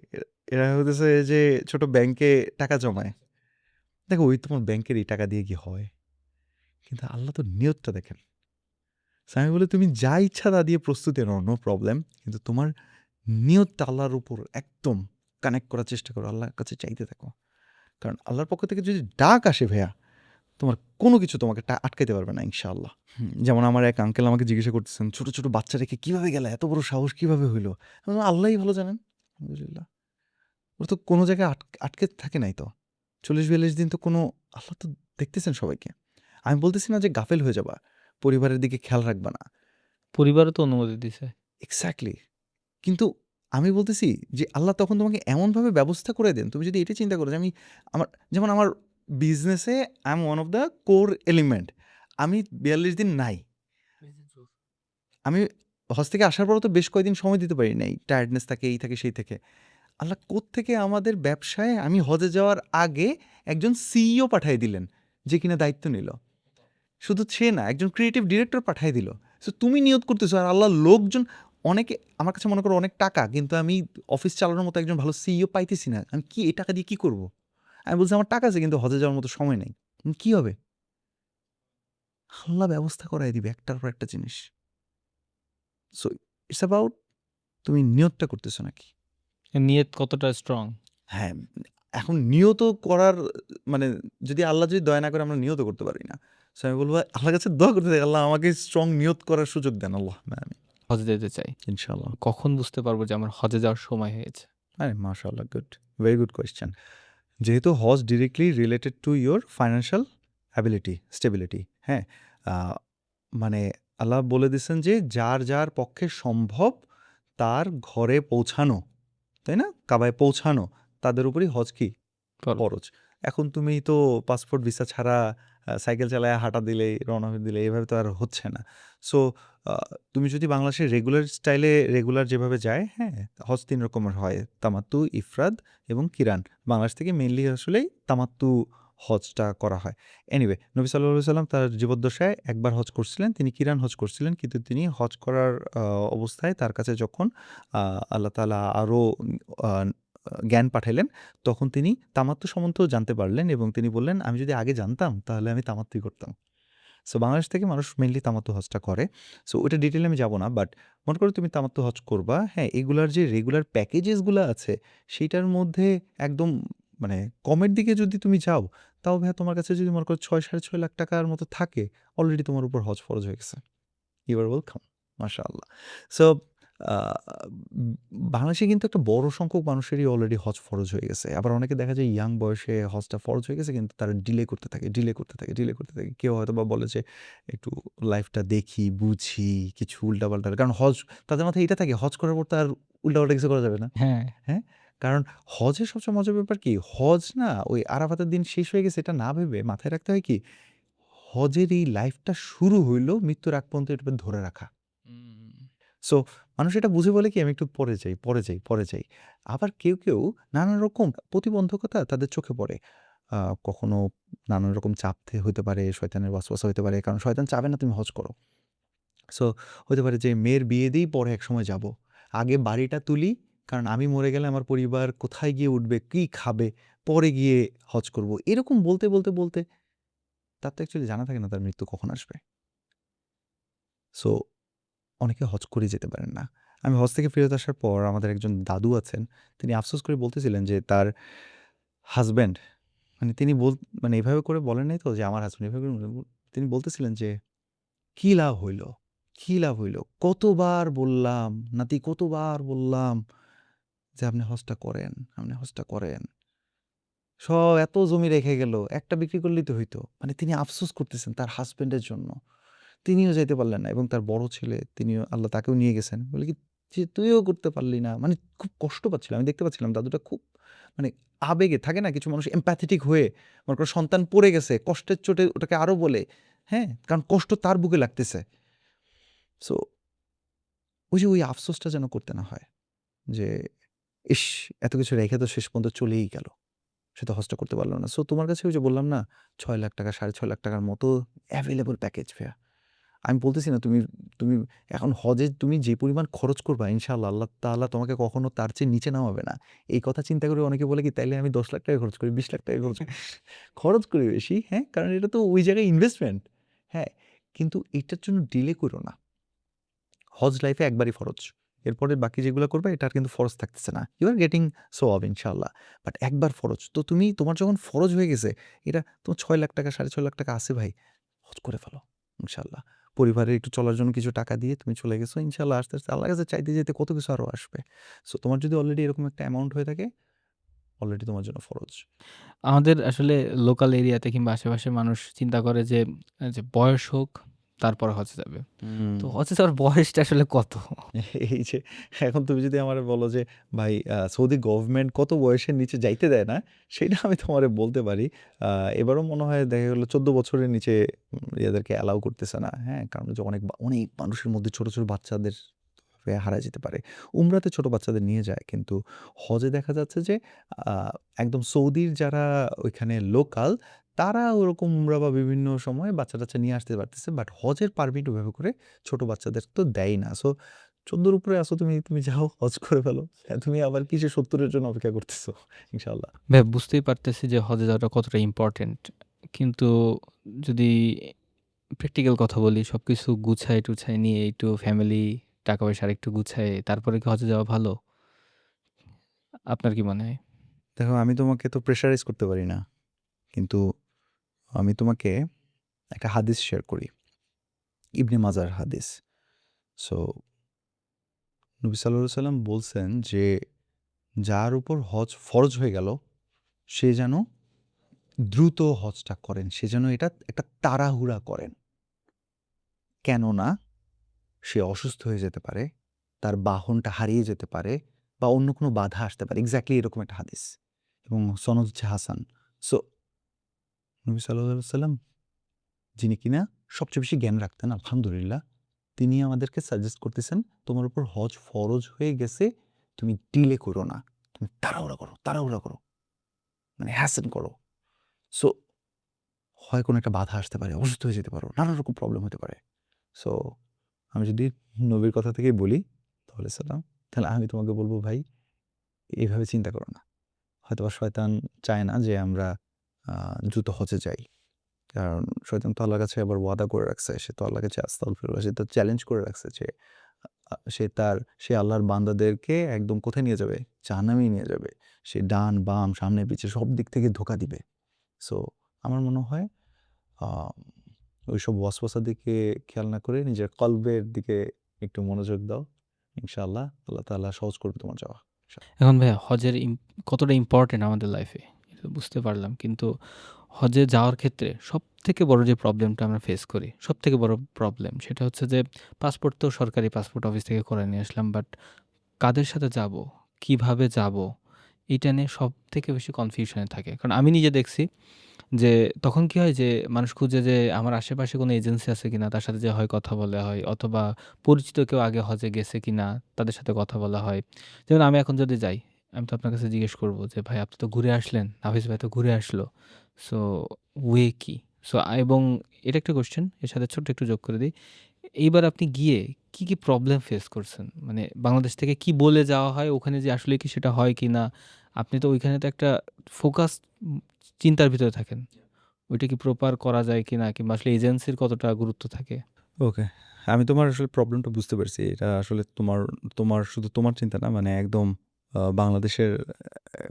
এরা হইতেছে যে ছোট ব্যাংকে টাকা জমায়। দেখো ওই তোমার ব্যাংকের এই টাকা দিয়ে কি হয়? কিন্তু আল্লাহ তো নিয়তটা দেখেন। সো আমি বলি তুমি যা ইচ্ছা তা দিয়ে প্রস্তুতি নাও, নো প্রবলেম। কিন্তু তোমার নিয়তটা আল্লাহর উপর একদম কানেক্ট করার চেষ্টা করো। আল্লাহর কাছে চাইতে থাকো। কারণ আল্লাহর পক্ষ থেকে যদি ডাক আসে ভাইয়া, তোমার কোনো কিছু তোমাকে আটকাইতে পারবে না ইনশাআল্লাহ। যেমন আমার এক আঙ্কেল আমাকে জিজ্ঞাসা করতেছেন, "ছোট বাচ্চা রেখে কিভাবে গেলা? এত বড় সাহস কিভাবে হইল?" আমি বললাম, "আল্লাহই ভালো জানেন। আলহামদুলিল্লাহ। ওরা তো কোনো জায়গায় আটকে থাকে নাই তো। ৪০-৪২ দিন তো কোনো আল্লাহ তো দেখতেছেন সবাইকে।" আমি বলতেছি না যে গাফেল হয়ে যাবা। পরিবারের দিকে খেয়াল রাখবা না। পরিবারও তো অনুমতি দিছে। এক্সাক্টলি। কিন্তু আমি বলতেছি যে আল্লাহ তখন তোমাকে এমনভাবে ব্যবস্থা করে দেন, তুমি যদি এটা চিন্তা করো যে যেমন আমার বিজনেসে I am one of the core element. আমি ৪২ দিন নাই। আমি হজ থেকে আসার পরও তো বেশ কয়েকদিন সময় দিতে পারি নাই। টায়ার্ডনেস থাকে, এই থাকে, সেই থাকে। আল্লাহ কোত্থেকে আমাদের ব্যবসায় আমি হজে যাওয়ার আগে একজন সিইও পাঠায় দিলেন, যে কিনা দায়িত্ব নিল। শুধু সে না, একজন ক্রিয়েটিভ ডিরেক্টর পাঠায় দিল। সো তুমি নিয়ত করতেছো আর আল্লাহর লোকজন অনেকে আমার কাছে মনে করো অনেক টাকা, কিন্তু আমি অফিস চালানোর মতো একজন ভালো সিইও পাইতেছি না। আমি কি এই টাকা দিয়ে কি করব? আমি বলছি আমার টাকা আছে কিন্তু হজে যাওয়ার মতো সময় নাই। কি হবে? আল্লাহ ব্যবস্থা করায় দিবে একটার পর একটা জিনিস। সো ইটস অ্যাবাউট তুমি নিয়তটা করতেছো নাকি? নিয়ত কতটা স্ট্রং? হ্যাঁ, এখন নিয়ত করার মানে যদি দয়া না করে আমরা নিয়ত করতে পারি না। সো আমি বলব আল্লাহর কাছে দোয়া করতে থাকি, আল্লাহ আমাকে স্ট্রং নিয়ত করার সুযোগ দেন আল্লাহ। আমিন। হজে যেতে চাই। ইনশাআল্লাহ। কখন বুঝতে পারবো যে আমার হজে যাওয়ার সময় হয়েছে? আরে মাশাআল্লাহ গুড। Very good question. যেহেতু হজ directly related to your financial stability, হ্যাঁ? আ মানে আল্লাহ বলে দিছেন যে যার পক্ষে সম্ভব তার ঘরে পৌঁছানো, তাই না? কাবায় পৌঁছানো তাদের উপরই হজ কি? ফরজ। ফরজ। এখন তুমি তো পাসপোর্ট ভিসা ছাড়া সাইকেল চালায়া হাঁটা দিলেই, রওনা হয়ে দিলে এভাবে তো আর হচ্ছে না। সো আ তুমি যদি বাংলাদেশের রেগুলার স্টাইলে রেগুলার যেভাবে যায়, হ্যাঁ? হজ ৩ রকমের হয়। তামাত্তু, ইফরাদ এবং কিরান। বাংলাদেশ থেকে মেইনলি আসলেই তামাত্তু হজটা করা হয়। এনিওয়ে নবী সাল্লাল্লাহু আলাইহি ওয়াসাল্লাম তার জীবদ্দশায় একবার হজ করছিলেন। তিনি কিরান হজ করছিলেন। কিন্তু তিনি হজ করার অবস্থায় তার কাছে যখন আল্লাহ তাআলা আরো আ জ্ঞান পাঠাইলেন, তখন তিনি তামাত্তু সম্বন্ধেও জানতে পারলেন এবং তিনি বললেন, "আমি যদি আগে জানতাম তাহলে আমি তামাত্তুই করতাম।" সো বাংলাদেশ থেকে মানুষ মেইনলি তামাত্তু হজটা করে। সো ওইটা ডিটেইলে আমি যাব না। বাট মনে করো তুমি তামাত্তু হজ করবা। হ্যাঁ, এগুলার যে রেগুলার প্যাকেজেস গুলা আছে, সেইটার মধ্যে একদম মানে কমের দিকে যদি তুমি যাও, তাও ভাইয়া তোমার কাছে যদি মনে করো ৬ ৳৬.৫ লাখ টাকার মতো থাকে, অলরেডি তোমার উপর হজ ফরজ হয়ে গেছে। You are welcome. মাশাআল্লাহ। সো আ উম বাংলাদেশে কিন্তু একটা বড় সংখ্যক মানুষেরই অলরেডি হজ ফরজ হয়ে গেছে। আবার অনেকে দেখা যায় ইয়াং বয়সে হজটা ফরজ হয়ে গেছে কিন্তু তারা ডিলে করতে থাকে, ডিলে করতে থাকে, ডিলে করতে থাকে। কেউ হয়তোবা বলে যে একটু লাইফটা দেখি, বুঝি, কিছু উল্টাপাল্টা কারণ হজ তাদের মাথায় এটা থাকে হজ করার পর তো আর উল্টাপাল্টা কিছু করা যাবে না। হ্যাঁ। হ্যাঁ? কারণ হজের সবচেয়ে মজার ব্যাপার কি? হজ না ওই আরাফাতের দিন শেষ হয়ে গেছে এটা না ভেবে মাথায় রাখতে হয় কি? হজের এই লাইফটা শুরু হইল মৃত্যুর আগ পর্যন্ত এটাকে ধরে রাখা। হুম। সো মানুষ এটা বুঝে বলে কি আমি একটু পরে যাই, পরে যাই, পরে যাই। আবার কেউ নানান রকম প্রতিবন্ধকতা তাদের চোখে পড়ে। আ কখনো নানান রকম চাপ হইতে পারে, শয়তানের ওয়াসওয়াসা হইতে পারে। কারণ শয়তান চাবে না তুমি হজ করো। সো হইতে পারে যে মেয়ের বিয়ে দিই পরে একসময় যাবো। আগে বাড়িটা তুলি কারণ আমি মরে গেলে আমার পরিবার কোথায় গিয়ে উঠবে, কি খাবে, পরে গিয়ে হজ করব। এরকম বলতে তার তো অ্যাকচুয়ালি জানা থাকে না তার মৃত্যু কখন আসবে। সো অনেকে হজ করে যেতে পারেন না। আমি হজ থেকে ফেরত আসার পর আমাদের একজন দাদু আছেন। তিনি আফসোস করে বলতেছিলেন যে তার হাসব্যান্ড মানে তিনি মানে এভাবে করে বলেন নাই তো যে আমার হাসব্যান্ড এভাবে করে তিনি বলতেছিলেন যে, "কি লাভ হইল? কি লাভ হইল? কতবার বললাম, নাতি কতবার বললাম যে আপনি হজটা করেন, আপনি হজটা করেন। এত জমি রেখে গেল। একটা বিক্রি করলেই তো হইতো।" মানে তিনি আফসোস করতেছেন তার হাসব্যান্ডের জন্য। তিনিও যাইতে পারলেন না এবং তার বড় ছেলে তিনিও আল্লাহ তাকেও নিয়ে গেছেন। বলে কি যে, "তুইও করতে পারলি না।" মানে খুব কষ্ট পাচ্ছিলাম। আমি দেখতে পাচ্ছিলাম দাদুটা খুব মানে আবেগে থাকে না কিছু মানুষ empathetic হয়ে মনে করো সন্তান পড়ে গেছে, কষ্টের চোটে ওটাকে আরো বলে, হ্যাঁ? কারণ কষ্ট তার বুকে লাগতেছে। সো ওই আফসোসটা যেন করতে না হয় যে, ইস! এত কিছু রেখে তো শেষ পর্যন্ত চলেই গেল। সে তো হজটা করতে পারল না। সো তোমার কাছে ওই যে বললাম না ৳৬,০০,০০০ ৳৬,৫০,০০০ র মতো এভেইলেবল প্যাকেজ ফেয়ার। আমি বলতেছি না তুমি এখন হজে তুমি যে পরিমাণ খরচ করবা ইনশাআল্লাহ আল্লাহ তাআলা তোমাকে কখনো তার চেয়ে নিচে নামাবে না। এই কথা চিন্তা করে অনেকে বলে কি তাইলে আমি ৳১০,০০,০০০ খরচ করি, ৳২০,০০,০০০ খরচ করি। খরচ করি বেশি, হ্যাঁ? কারণ এটা তো ওই জায়গায় ইনভেস্টমেন্ট। হ্যাঁ? কিন্তু এটার জন্য ডিলে করো না। হজ লাইফে একবারই ফরজ। এরপরে বাকি যেগুলা করবা এটা আর কিন্তু ফরজ থাকতেছে না। ইউ আর গেটিং সওয়াব ইনশাআল্লাহ। বাট একবার ফরজ। তো তোমার যখন ফরজ হয়ে গেছে, এটা তোমার ৳৬,০০,০০০ ৳৬,৫০,০০০ আছে ভাই। হজ করে ফেলো ইনশাআল্লাহ। পরিবারের একটু চলার জন্য কিছু টাকা দিয়ে তুমি চলে গেছো। ইনশাআল্লাহ আস্তে আল্লাহর কাছে চাইতে যেতে কত কিছু আরো আসবে। সো তোমার যদি অলরেডি এরকম একটা অ্যামাউন্ট হয়ে থাকে, অলরেডি তোমার জন্য ফরজ। আমাদের আসলে লোকাল এরিয়াতে কিংবা আশেপাশের মানুষ চিন্তা করে যে বয়স হোক তারপর হজে যাবে। হুম। তো হজে যাওয়ার বয়সটা আসলে কত? এই যে এখন তুমি যদি আমারে বলো যে ভাই সৌদি গভর্নমেন্ট কত বয়সের নিচে যাইতে দেয় না, সেইটা আমি তোমারে বলতে পারি। আ এবারও মনে হয় দেখা গেল ১৪ বছরের নিচে ইয়েদেরকে অ্যালাউ করতেছে না। হ্যাঁ? কারণ যে অনেক মানুষের মধ্যে ছোট বাচ্চাদের হারায় যেতে পারে। উমরাতে ছোট বাচ্চাদের নিয়ে যায়। কিন্তু হজে দেখা যাচ্ছে যে আ একদম সৌদির যারা ওইখানে লোকাল তারা ওরকম উমরা বা বিভিন্ন সময় বাচ্চা-টাচ্চা নিয়ে আসতে পারতেছে। বাট হজের পারমিট ওভাবে করে ছোট বাচ্চাদের তো দেয়ই না। সো ১৪ র উপরে আছো তুমি যাও হজ করে ফেলো। তুমি আবার কিসের ৭০ এর জন্য অপেক্ষা করতেছো? ইনশাআল্লাহ। ভাই বুঝতেই পারতেছি যে হজে যাওয়াটা কতটা ইম্পোর্টেন্ট। কিন্তু যদি প্র্যাকটিক্যাল কথা বলি, সবকিছু গুছায়-টুছায় নিয়ে একটু ফ্যামিলি, টাকা-পয়সা আরেকটু গুছায়ে তারপরে কি হজে যাওয়া ভালো? আপনার কি মনে হয়? দেখো আমি তোমাকে তো প্রেশারাইজ করতে পারি না। কিন্তু আমি তোমাকে একটা হাদিস শেয়ার করি। ইবনে মাজার হাদিস। সো নবী সাল্লাল্লাহু আলাইহি সাল্লাম বলছেন যে, যার উপর হজ ফরজ হয়ে গেল, সে যেন দ্রুত হজটা করেন। সে যেন এটা একটা তাড়াহুড়া করেন। কেননা সে অসুস্থ হয়ে যেতে পারে, তার বাহনটা হারিয়ে যেতে পারে বা অন্য কোনো বাধা আসতে পারে। এক্সাক্টলি এরকম একটা হাদিস এবং সনদ হচ্ছে হাসান। সো নবী সাল্লাল্লাহু আলাইহি সাল্লাম যিনি কিনা সবচেয়ে বেশি জ্ঞান রাখতেন আলহামদুলিল্লাহ, তিনি আমাদেরকে সাজেস্ট করতেছেন, তোমার উপর হজ ফরজ হয়ে গেছে, তুমি ডিলে করো না। তুমি তাড়াহুড়া করো, তাড়াহুড়া করো। মানে হ্যাসেল করো। সো হয় কোনো একটা বাধা আসতে পারে, অসুস্থ হয়ে যেতে পারো, নানান রকম প্রবলেম হতে পারে। সো আমি যদি নবীর কথা থেকেই বলি তাহলে সাল্লাম, তাহলে আমি তোমাকে বলব ভাই এভাবে চিন্তা করো না। হয়তোবা শয়তান চায় না যে আমরা আ দ্রুত হজে যাই। কারণ শয়তান তো আল্লাহর কাছে আবার ওয়াদা করে রাখছে। সে তো আল্লাহর কাছে আস্তাগফিরুল্লাহ সে তো চ্যালেঞ্জ করে রাখছে যে সে আল্লাহর বান্দাদেরকে একদম কোথায় নিয়ে যাবে? জাহান্নামেই নিয়ে যাবে। সে ডান, বাম, সামনে পিছে সব দিক থেকে ধোঁকা দিবে। সো আমার মনে হয় আ ওইসব ওয়াসওয়াসার দিকে খেয়াল না করে নিজের কলবের দিকে একটু মনোযোগ দাও। ইনশাআল্লাহ আল্লাহ তাআলা সহজ করবে তোমার যাওয়া। এখন ভাইয়া হজের কতটা ইম্পোর্টেন্ট আমাদের লাইফে এটা বুঝতে পারলাম। কিন্তু হজে যাওয়ার ক্ষেত্রে সবথেকে বড় যে প্রবলেমটা আমরা ফেস করি, সবথেকে বড় প্রবলেম সেটা হচ্ছে যে পাসপোর্ট তো সরকারি পাসপোর্ট অফিস থেকে করে নিয়ে আসলাম। বাট কাদের সাথে যাবো? কিভাবে যাবো? এইটা নিয়ে সবথেকে বেশি কনফিউশন এ থাকে। কারণ আমি নিজে দেখছি যে তখন কি হয় যে মানুষ খুঁজে যে আমার আশেপাশে কোনো এজেন্সি আছে কিনা তার সাথে যে হয় কথা বলা হয় অথবা পরিচিত কেউ আগে হজে গেছে কিনা তাদের সাথে কথা বলা হয়। যেমন আমি এখন যদি যাই, আমি তো আপনার কাছে জিজ্ঞেস করব যে, "ভাই আপনি তো ঘুরে আসলেন, হাফিজ ভাই তো ঘুরে আসলো। সো ওয়ে কি?" সো এবং এটা একটা কোয়েশ্চেন এর সাথে ছোট্ট একটু যোগ করে দেই। এইবার আপনি গিয়ে কি প্রবলেম ফেস করছেন? মানে বাংলাদেশ থেকে কি বলে যাওয়া হয় ওখানে যে আসলে কি সেটা হয় কিনা? আপনি তো ওইখানে তো একটা ফোকাস চিন্তার ভিতরে থাকেন। ওইটা কি প্রপার করা যায় কিনা কিংবা আসলে এজেন্সির কতটা গুরুত্ব থাকে? ওকে। আমি তোমার আসলে প্রবলেমটা বুঝতে পারছি। এটা আসলে তোমার তোমার শুধু তোমার চিন্তা না, মানে একদম বাংলাদেশের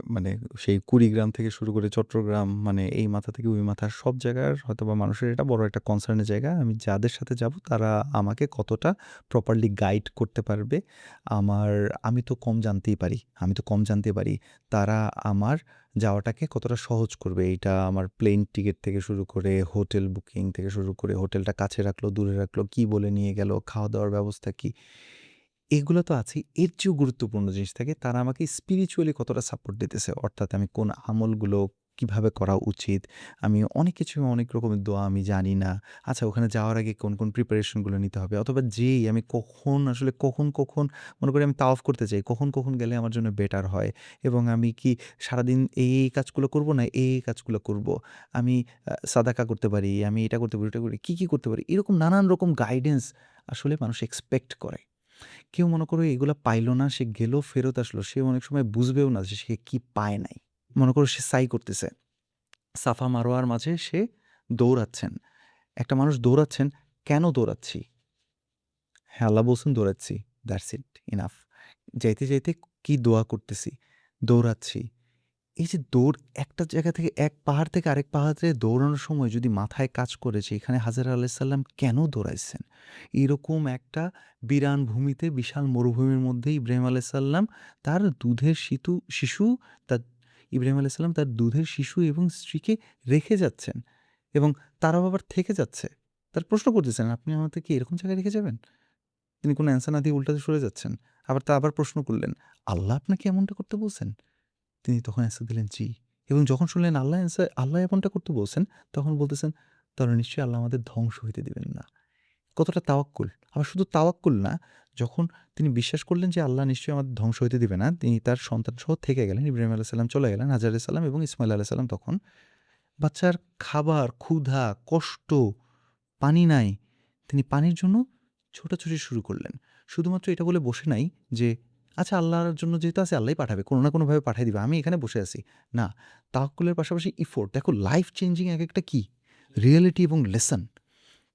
মানে সেই কুড়িগ্রাম থেকে শুরু করে চট্টগ্রাম, মানে এই মাথা থেকে ওই মাথা সব জায়গার হয়তোবা মানুষের এটা বড় একটা কনসার্নের জায়গা। আমি যাদের সাথে যাব তারা আমাকে কতটা প্রপারলি গাইড করতে পারবে। আমার আমি তো কম জানতেই পারি। আমি তো কম জানতে পারি। তারা আমার যাওয়াটাকে কতটা সহজ করবে। এইটা আমার প্লেন টিকেট থেকে শুরু করে হোটেল বুকিং থেকে শুরু করে হোটেলটা কাছে রাখলো, দূরে রাখলো, কি বলে নিয়ে গেল, খাওয়া-দাওয়ার ব্যবস্থা কি? এগুলো তো আছেই। এর চেয়েও গুরুত্বপূর্ণ জিনিস থাকে তারা আমাকে স্পিরিচুয়ালি কতটা সাপোর্ট দিতেছে। অর্থাৎ আমি কোন আমলগুলো কিভাবে করা উচিত। আমি অনেক কিছু অনেক রকমের দোয়া আমি জানি না। আচ্ছা ওখানে যাওয়ার আগে কোন প্রিপারেশন গুলো নিতে হবে অথবা যেই আমি কখন আসলে কখন মনে করি আমি তাওয়াফ করতে চাই। কখন গেলে আমার জন্য বেটার হয় এবং আমি কি সারাদিন এই কাজগুলো করব না এই কাজগুলো করব। আমি সাদাকা করতে পারি, আমি এটা করতে পারি, ওটা করি। কি করতে পারি? এরকম নানান রকম গাইডেন্স আসলে মানুষ এক্সপেক্ট করে। কেউ মনে করো এগুলা পাইল না, সে গেল ফেরত আসলো। সে অনেক সময় বুঝবেও না যে সে কি পায় নাই। মনে করো সে সাই করতেছে। সাফা মারোয়ার মাঝে সে দৌড়াচ্ছেন। একটা মানুষ দৌড়াচ্ছেন, কেন দৌড়াচ্ছি? হ্যাঁ, আল্লাহ বলছেন দৌড়াচ্ছি। That's it, enough. যাইতে কি দোয়া করতেছি? দৌড়াচ্ছি। এই যে দৌড় একটা জায়গা থেকে এক পাহাড় থেকে আরেক পাহাড়ে দৌড়ানোর সময় যদি মাথায় কাজ করে যে এখানে হাজরা আলাইহিস সাল্লাম কেন দৌড়াইছেন? এরকম একটা বিরান ভূমিতে বিশাল মরুভূমির মধ্যে ইব্রাহিম আলাইহিস সাল্লাম তার দুধের শিশু তার ইব্রাহিম আলাইহিস সাল্লাম তার দুধের শিশু এবং স্ত্রীকে রেখে যাচ্ছেন এবং তারাও আবার থেকে যাচ্ছে। তার প্রশ্ন করতেছেন, "আপনি আমাকে কি এরকম জায়গায় রেখে যাবেন?" তিনি কোনো অ্যান্সার না দিয়ে উল্টাতে সরে যাচ্ছেন। আবার প্রশ্ন করলেন, "আল্লাহ আপনাকে এমনটা করতে বলছেন?" তিনি তখন অ্যান্সার দিলেন, "জি।" এবং যখন শুনলেন আল্লাহ এমনটা করতে বলছেন, তখন বলতেছেন, "তাহলে নিশ্চয়ই আল্লাহ আমাদের ধ্বংস হইতে দিবেন না।" কতটা তাওয়াক্কুল! আবার শুধু তাওয়াক্কুল না, যখন তিনি বিশ্বাস করলেন যে আল্লাহ নিশ্চয়ই আমাদের ধ্বংস হইতে দিবে না, তিনি তার সন্তানসহ থেকে গেলেন। ইব্রাহিম আলাইহিস সালাম চলে গেলেন। হাজার আলাইহিস সালাম এবং ইসমাইল আলাইহিস সালাম তখন বাচ্চার খাবার, ক্ষুধা, কষ্ট, পানি নাই। তিনি পানির জন্য ছোটাছুটি শুরু করলেন। শুধুমাত্র এটা বলে বসে নাই যে, "আচ্ছা আল্লাহর জন্য যেহেতু আছে আল্লাহই পাঠাবে। কোনো না কোনোভাবে পাঠায় দিবে। আমি এখানে বসে আছি।" না, তাওয়াক্কুলের পাশাপাশি এফোর্ট। দেখো লাইফ চেঞ্জিং একেকটা কি? রিয়ালিটি এবং লেসন।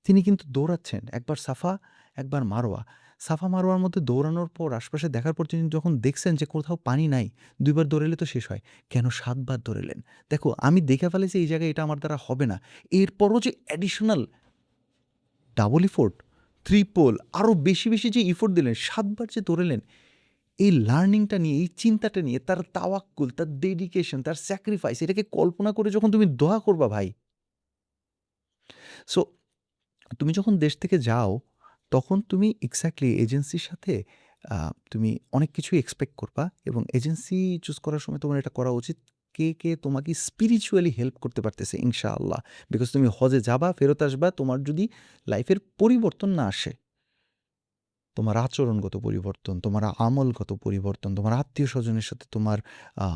তিনি কিন্তু দৌড়াচ্ছেন। একবার সাফা, একবার মারোয়া। সাফা মারোয়ার মধ্যে দৌড়ানোর পর আশপাশে দেখার পর তিনি যখন দেখছেন যে কোথাও পানি নাই, ২ বার দৌড়াইলে তো শেষ হয়। কেন ৭ বার দৌড়াইলেন? দেখো আমি দেখে ফেলেছি এই জায়গায় এটা আমার দ্বারা হবে না। এরপরও যে অ্যাডিশনাল ডাবল এফোর্ট, ট্রিপল আরও বেশি যে এফোর্ট দিলেন, ৭ বার যে দৌড়ালেন, এই লার্নিংটা নিয়ে, এই চিন্তাটা নিয়ে তার তাওয়াক্কুল, তার ডেডিকেশন, তার স্যাক্রিফাইস এটাকে কল্পনা করে যখন তুমি দোয়া করবা ভাই, সো তুমি যখন দেশ থেকে যাও, তখন তুমি এক্সাক্টলি এজেন্সির সাথে তুমি অনেক কিছুই এক্সপেক্ট করবা এবং এজেন্সি চুজ করার সময় তোমার এটা করা উচিত, কে তোমাকে স্পিরিচুয়ালি হেল্প করতে পারতেছে ইনশাআল্লাহ। বিকজ তুমি হজে যাবা, ফেরত আসবা, তোমার যদি লাইফের পরিবর্তন না আসে, তোমার আচরণগত পরিবর্তন, তোমার আমলগত পরিবর্তন, তোমার আত্মীয়স্বজনের সাথে তোমার আ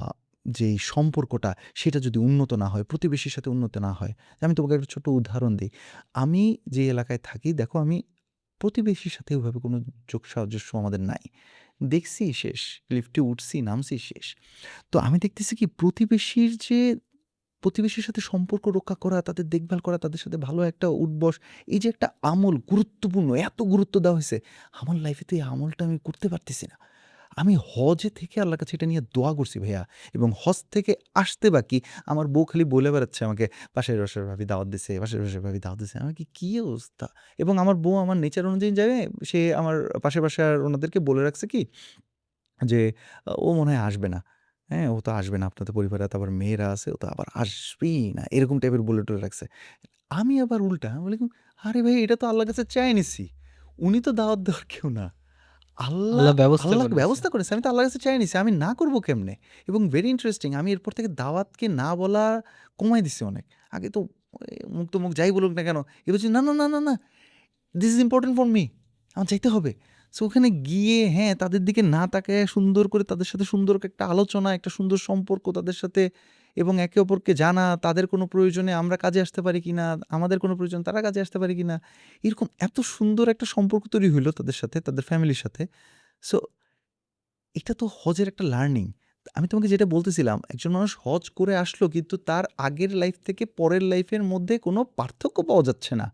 যেই সম্পর্কটা সেটা যদি উন্নত না হয়, প্রতিবেশীর সাথে উন্নত না হয়। আমি তোমাকে একটা ছোট্ট উদাহরণ দেই। আমি যে এলাকায় থাকি দেখো আমি প্রতিবেশীর সাথে ওইভাবে কোনো যোগ সাজস্য আমাদের নাই। দেখছি শেষ। লিফটে উঠছি, নামছি শেষ। তো আমি দেখতেছি কি প্রতিবেশীর সাথে সম্পর্ক রক্ষা করা, তাদের দেখভাল করা, তাদের সাথে ভালো একটা উঠবস, এই যে একটা আমল গুরুত্বপূর্ণ, এত গুরুত্ব দেওয়া হয়েছে। আমার লাইফে তো এই আমলটা আমি করতে পারতেছি না। আমি হজে থেকে আল্লাহর কাছে এটা নিয়ে দোয়া করছি ভাইয়া, এবং হজ থেকে আসতে বাকি আমার বউ খালি বলে বেড়াচ্ছে আমাকে, "পাশের বাসার ভাবি দাওয়াত দিছে, পাশের বাসার ভাবি দাওয়াত দিছে।" আমি কি অবস্থা? এবং আমার বউ আমার নেচার অনুযায়ী যায়, সে আমার পাশের বাসার ওনাদেরকে বলে রাখছে কি যে, "ও মনে হয় আসবে না। হ্যাঁ, ও তো আসবে না। আপনাদের পরিবারে তো আবার মেয়েরা আছে, ও তো আবার আসবেই না।" এরকম টাইপের বলে টলে রাখছে। আমি আবার উল্টা আমি বলি, "আরে ভাই, এটা তো আল্লাহর কাছে চেয়ে নিছি। উনি তো দাওয়াত দেওয়ার কেউ না। আল্লাহ, আল্লাহ ব্যবস্থা আল্লাহ করে দিছে। ব্যবস্থা করেছে। আমি তো আল্লাহর কাছে চেয়ে নিছি। আমি না করব কেমনে?" এবং ভেরি ইন্টারেস্টিং, আমি এরপর থেকে দাওয়াতকে না বলা কমায় দিছি অনেক। আগে তো মুখ তো মুখ যাই বলুক না কেন, এবার বলছি, "না, না, না, না, না। This is important for me. আমার যাইতে হবে।" সো ওখানে গিয়ে হ্যাঁ, তাদের দিকে না তাকায়া সুন্দর করে তাদের সাথে সুন্দর একটা আলোচনা, একটা সুন্দর সম্পর্ক তাদের সাথে, এবং একে অপরকে জানা, তাদের কোনো প্রয়োজনে আমরা কাজে আসতে পারি কিনা, আমাদের কোনো প্রয়োজন তারা কাজে আসতে পারে কিনা। এরকম এত সুন্দর একটা সম্পর্ক তৈরি হইলো তাদের সাথে, তাদের ফ্যামিলির সাথে। সো এটা তো হজের একটা লার্নিং। আমি তোমাকে যেটা বলতেছিলাম, একজন মানুষ হজ করে আসলো কিন্তু তার আগের লাইফ থেকে পরের লাইফের মধ্যে কোনো পার্থক্য পাওয়া যাচ্ছে না।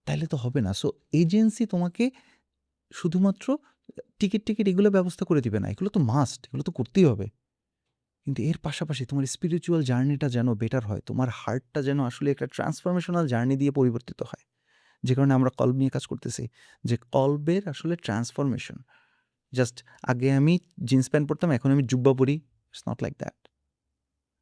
তাইলে তো হবে না। সো এজেন্সি তোমাকে শুধুমাত্র টিকিট এগুলো ব্যবস্থা করে দিবে না। এগুলো তো মাস্ট, এগুলো তো করতেই হবে। কিন্তু এর পাশাপাশি তোমার স্পিরিচুয়াল জার্নিটা যেন বেটার হয়। তোমার হার্টটা যেন আসলে একটা ট্রান্সফরমেশনাল জার্নি দিয়ে পরিবর্তিত হয়। যে কারণে আমরা কল্ব নিয়ে কাজ করতেছি। যে কল্বের আসলে ট্রান্সফরমেশন। জাস্ট আগে আমি জিন্স প্যান্ট পরতাম, এখন আমি জুব্বা পরি। It's not like that.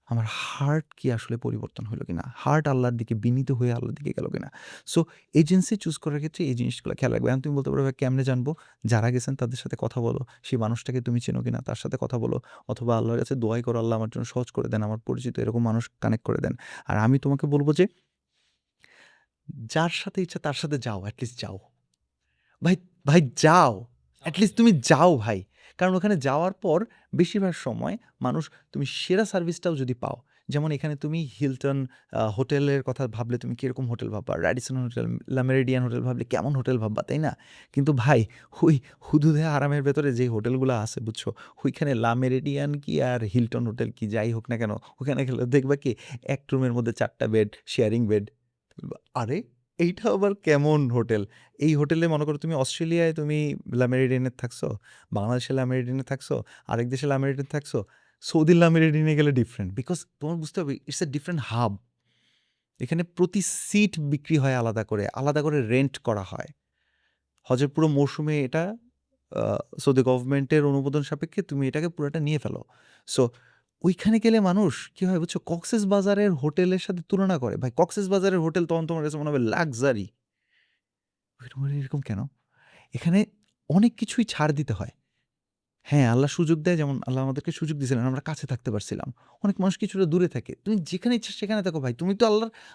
আমার হার্ট কি আসলে পরিবর্তন হলো কিনা? হার্ট আল্লাহর দিকে বিনীত হয়ে আল্লাহর দিকে গেল কিনা? সো এজেন্সি চুজ করার ক্ষেত্রে এই জিনিসগুলো খেয়াল রাখবে। এখন তুমি বলতে পারো, "ভাই কেমনে জানবো?" যারা গেছেন তাদের সাথে কথা বলো। সেই মানুষটাকে তুমি চেনো কিনা তার সাথে কথা বলো। অথবা আল্লাহর কাছে দোয়াই করো, "আল্লাহ আমার জন্য সহজ করে দেন। আমার পরিচিত এরকম মানুষ কানেক্ট করে দেন।" আর আমি তোমাকে বলব যে, যার সাথে ইচ্ছা তার সাথে যাও, এট লিস্ট যাও। ভাই, ভাই যাও। এট লিস্ট তুমি যাও ভাই। কারণ ওখানে যাওয়ার পর বেশিরভাগ সময় মানুষ, তুমি সেরা সার্ভিসটাও যদি পাও, যেমন এখানে তুমি হিলটন হোটেলের কথা ভাবলে তুমি কিরকম হোটেল ভাববা? র্যাডিসন হোটেল, লা মেরিডিয়ান হোটেল ভাবলে কেমন হোটেল ভাববা, তাই না? কিন্তু ভাই, ওই হুদুদে আরামের ভেতরে যে হোটেলগুলো আছে বুঝছো? ওইখানে লা মেরিডিয়ান কি আর হিলটন হোটেল কি যাই হোক না কেন, ওখানে গেলে দেখবা কি ১ রুমের মধ্যে ৪ টা বেড, শেয়ারিং বেড। আরে! এইটা আবার কেমন হোটেল? এই হোটেলে মনে করো তুমি অস্ট্রেলিয়ায় তুমি লা মেরিডিয়ানে থাকছো, বাংলাদেশে লা মেরিডিয়ানে থাকছো, আরেক দেশে লা মেরিডিয়ানে থাকছো। সৌদির লা মেরিডিয়ানে গেলে ডিফারেন্ট। বিকজ তোমার বুঝতে হবে ইটস আ ডিফারেন্ট হাব। এখানে প্রতি সিট বিক্রি হয় আলাদা করে রেন্ট করা হয়। হজের পুরো মৌসুমে এটা সৌদি গভর্নমেন্টের অনুমোদন সাপেক্ষে তুমি এটাকে পুরাটা নিয়ে ফেলো। সো ওইখানে গেলে মানুষ কি হয় বুঝছো? কক্সেস বাজারের হোটেলের সাথে তুলনা করে। ভাই, কক্সেস বাজারের হোটেল তখন তোমার কাছে মনে হবে লাক্সারি। এরকম কেন? এখানে অনেক কিছুই ছাড় দিতে হয়। হ্যাঁ, আল্লাহ সুযোগ দেয়, যেমন আল্লাহ আমাদেরকে সুযোগ দিয়েছিলেন, আমরা কাছে থাকতে পারছিলাম। অনেক মানুষ কিছুটা দূরে থাকে। তুমি যেখানে ইচ্ছা সেখানে থাকো ভাই। তুমি তো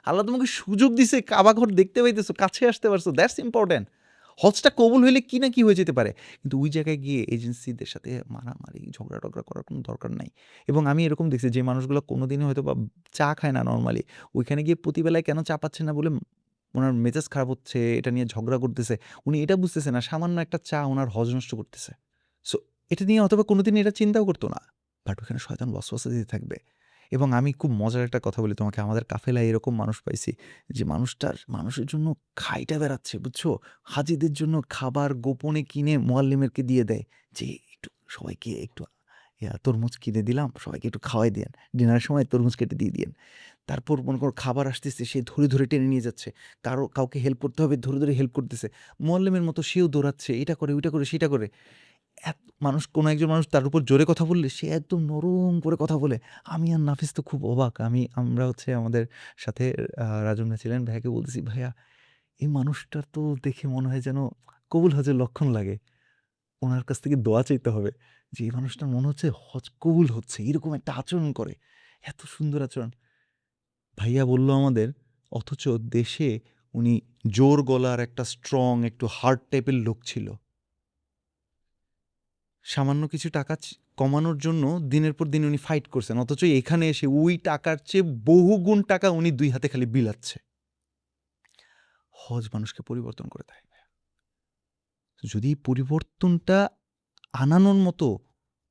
আল্লাহ তোমাকে সুযোগ দিছে, কাবা ঘর দেখতে পাইতেছো, কাছে আসতে পারছো। That's important. হজটা কবুল হইলে কি না কি হয়ে যেতে পারে। কিন্তু ওই জায়গায় গিয়ে এজেন্সিদের সাথে মারামারি, ঝগড়া-টগড়া করার কোনো দরকার নাই। এবং আমি এরকম দেখছি যে মানুষগুলো কোনোদিনও হয়তোবা চা খায় না নরমালি। ওইখানে গিয়ে প্রতিবেলায় কেন চা পাচ্ছে না বলে উনার মেজাজ খারাপ হচ্ছে, এটা নিয়ে ঝগড়া করতেছে। উনি এটা বুঝতেছে না সামান্য একটা চা উনার হজ নষ্ট করতেছে। সো এটা নিয়ে হয়তোবা কোনোদিন এটা চিন্তাও করতো না। বাট ওখানে শয়তান ওয়াসওয়াসা দিতে থাকবে। এবং আমি খুব মজার একটা কথা বলি তোমাকে, আমাদের কাফেলায় এরকম মানুষ পাইছি যে মানুষের জন্য খাইটা বেড়াচ্ছে, বুঝছো? হাজিদের জন্য খাবার গোপনে কিনে মুয়াল্লিমেরকে দিয়ে দেয় যে, "একটু সবাইকে একটু তরমুজ কিনে দিলাম, সবাইকে একটু খাওয়াই দিয়েন। ডিনারের সময় তরমুজ কেটে দিয়ে দিয়েন।" তারপর মনে করো খাবার আসতেছে, সে ধরে টেনে নিয়ে যাচ্ছে। কাউকে হেল্প করতে হবে, ধরে হেল্প করতেছে। মুয়াল্লিমের মতো সেও দৌড়াচ্ছে, এটা করে, ওইটা করে, সেটা করে। কোনো একজন মানুষ তার উপর জোরে কথা বললে সে একদম নরম করে কথা বলে। আমি আর নাফিস তো খুব অবাক। আমরা হচ্ছে আমাদের সাথে রাজু ভাই ছিলেন, ভাইয়াকে বলতেছি, "ভাইয়া, এই মানুষটার তো দেখে মনে হয় যেন কবুল হজের লক্ষণ লাগে। উনার কাছ থেকে দোয়া চাইতে হবে যে এই মানুষটার মনে হচ্ছে হজ কবুল হচ্ছে। এরকম একটা আচরণ করে। এত সুন্দর আচরণ।" ভাইয়া বলল আমাদের, অথচ দেশে উনি জোর গলার একটা স্ট্রং, একটু হার্ড টাইপের লোক ছিল। সামান্য কিছু টাকা কমানোর জন্য দিনের পর দিন উনি ফাইট করছেন। অথচ এখানে এসে ওই টাকার চেয়ে বহুগুণ টাকা উনি ২ হাতে খালি বিলাচ্ছে। হজ মানুষকে পরিবর্তন করে দেয়। যদি এই পরিবর্তনটা আনানোর মতো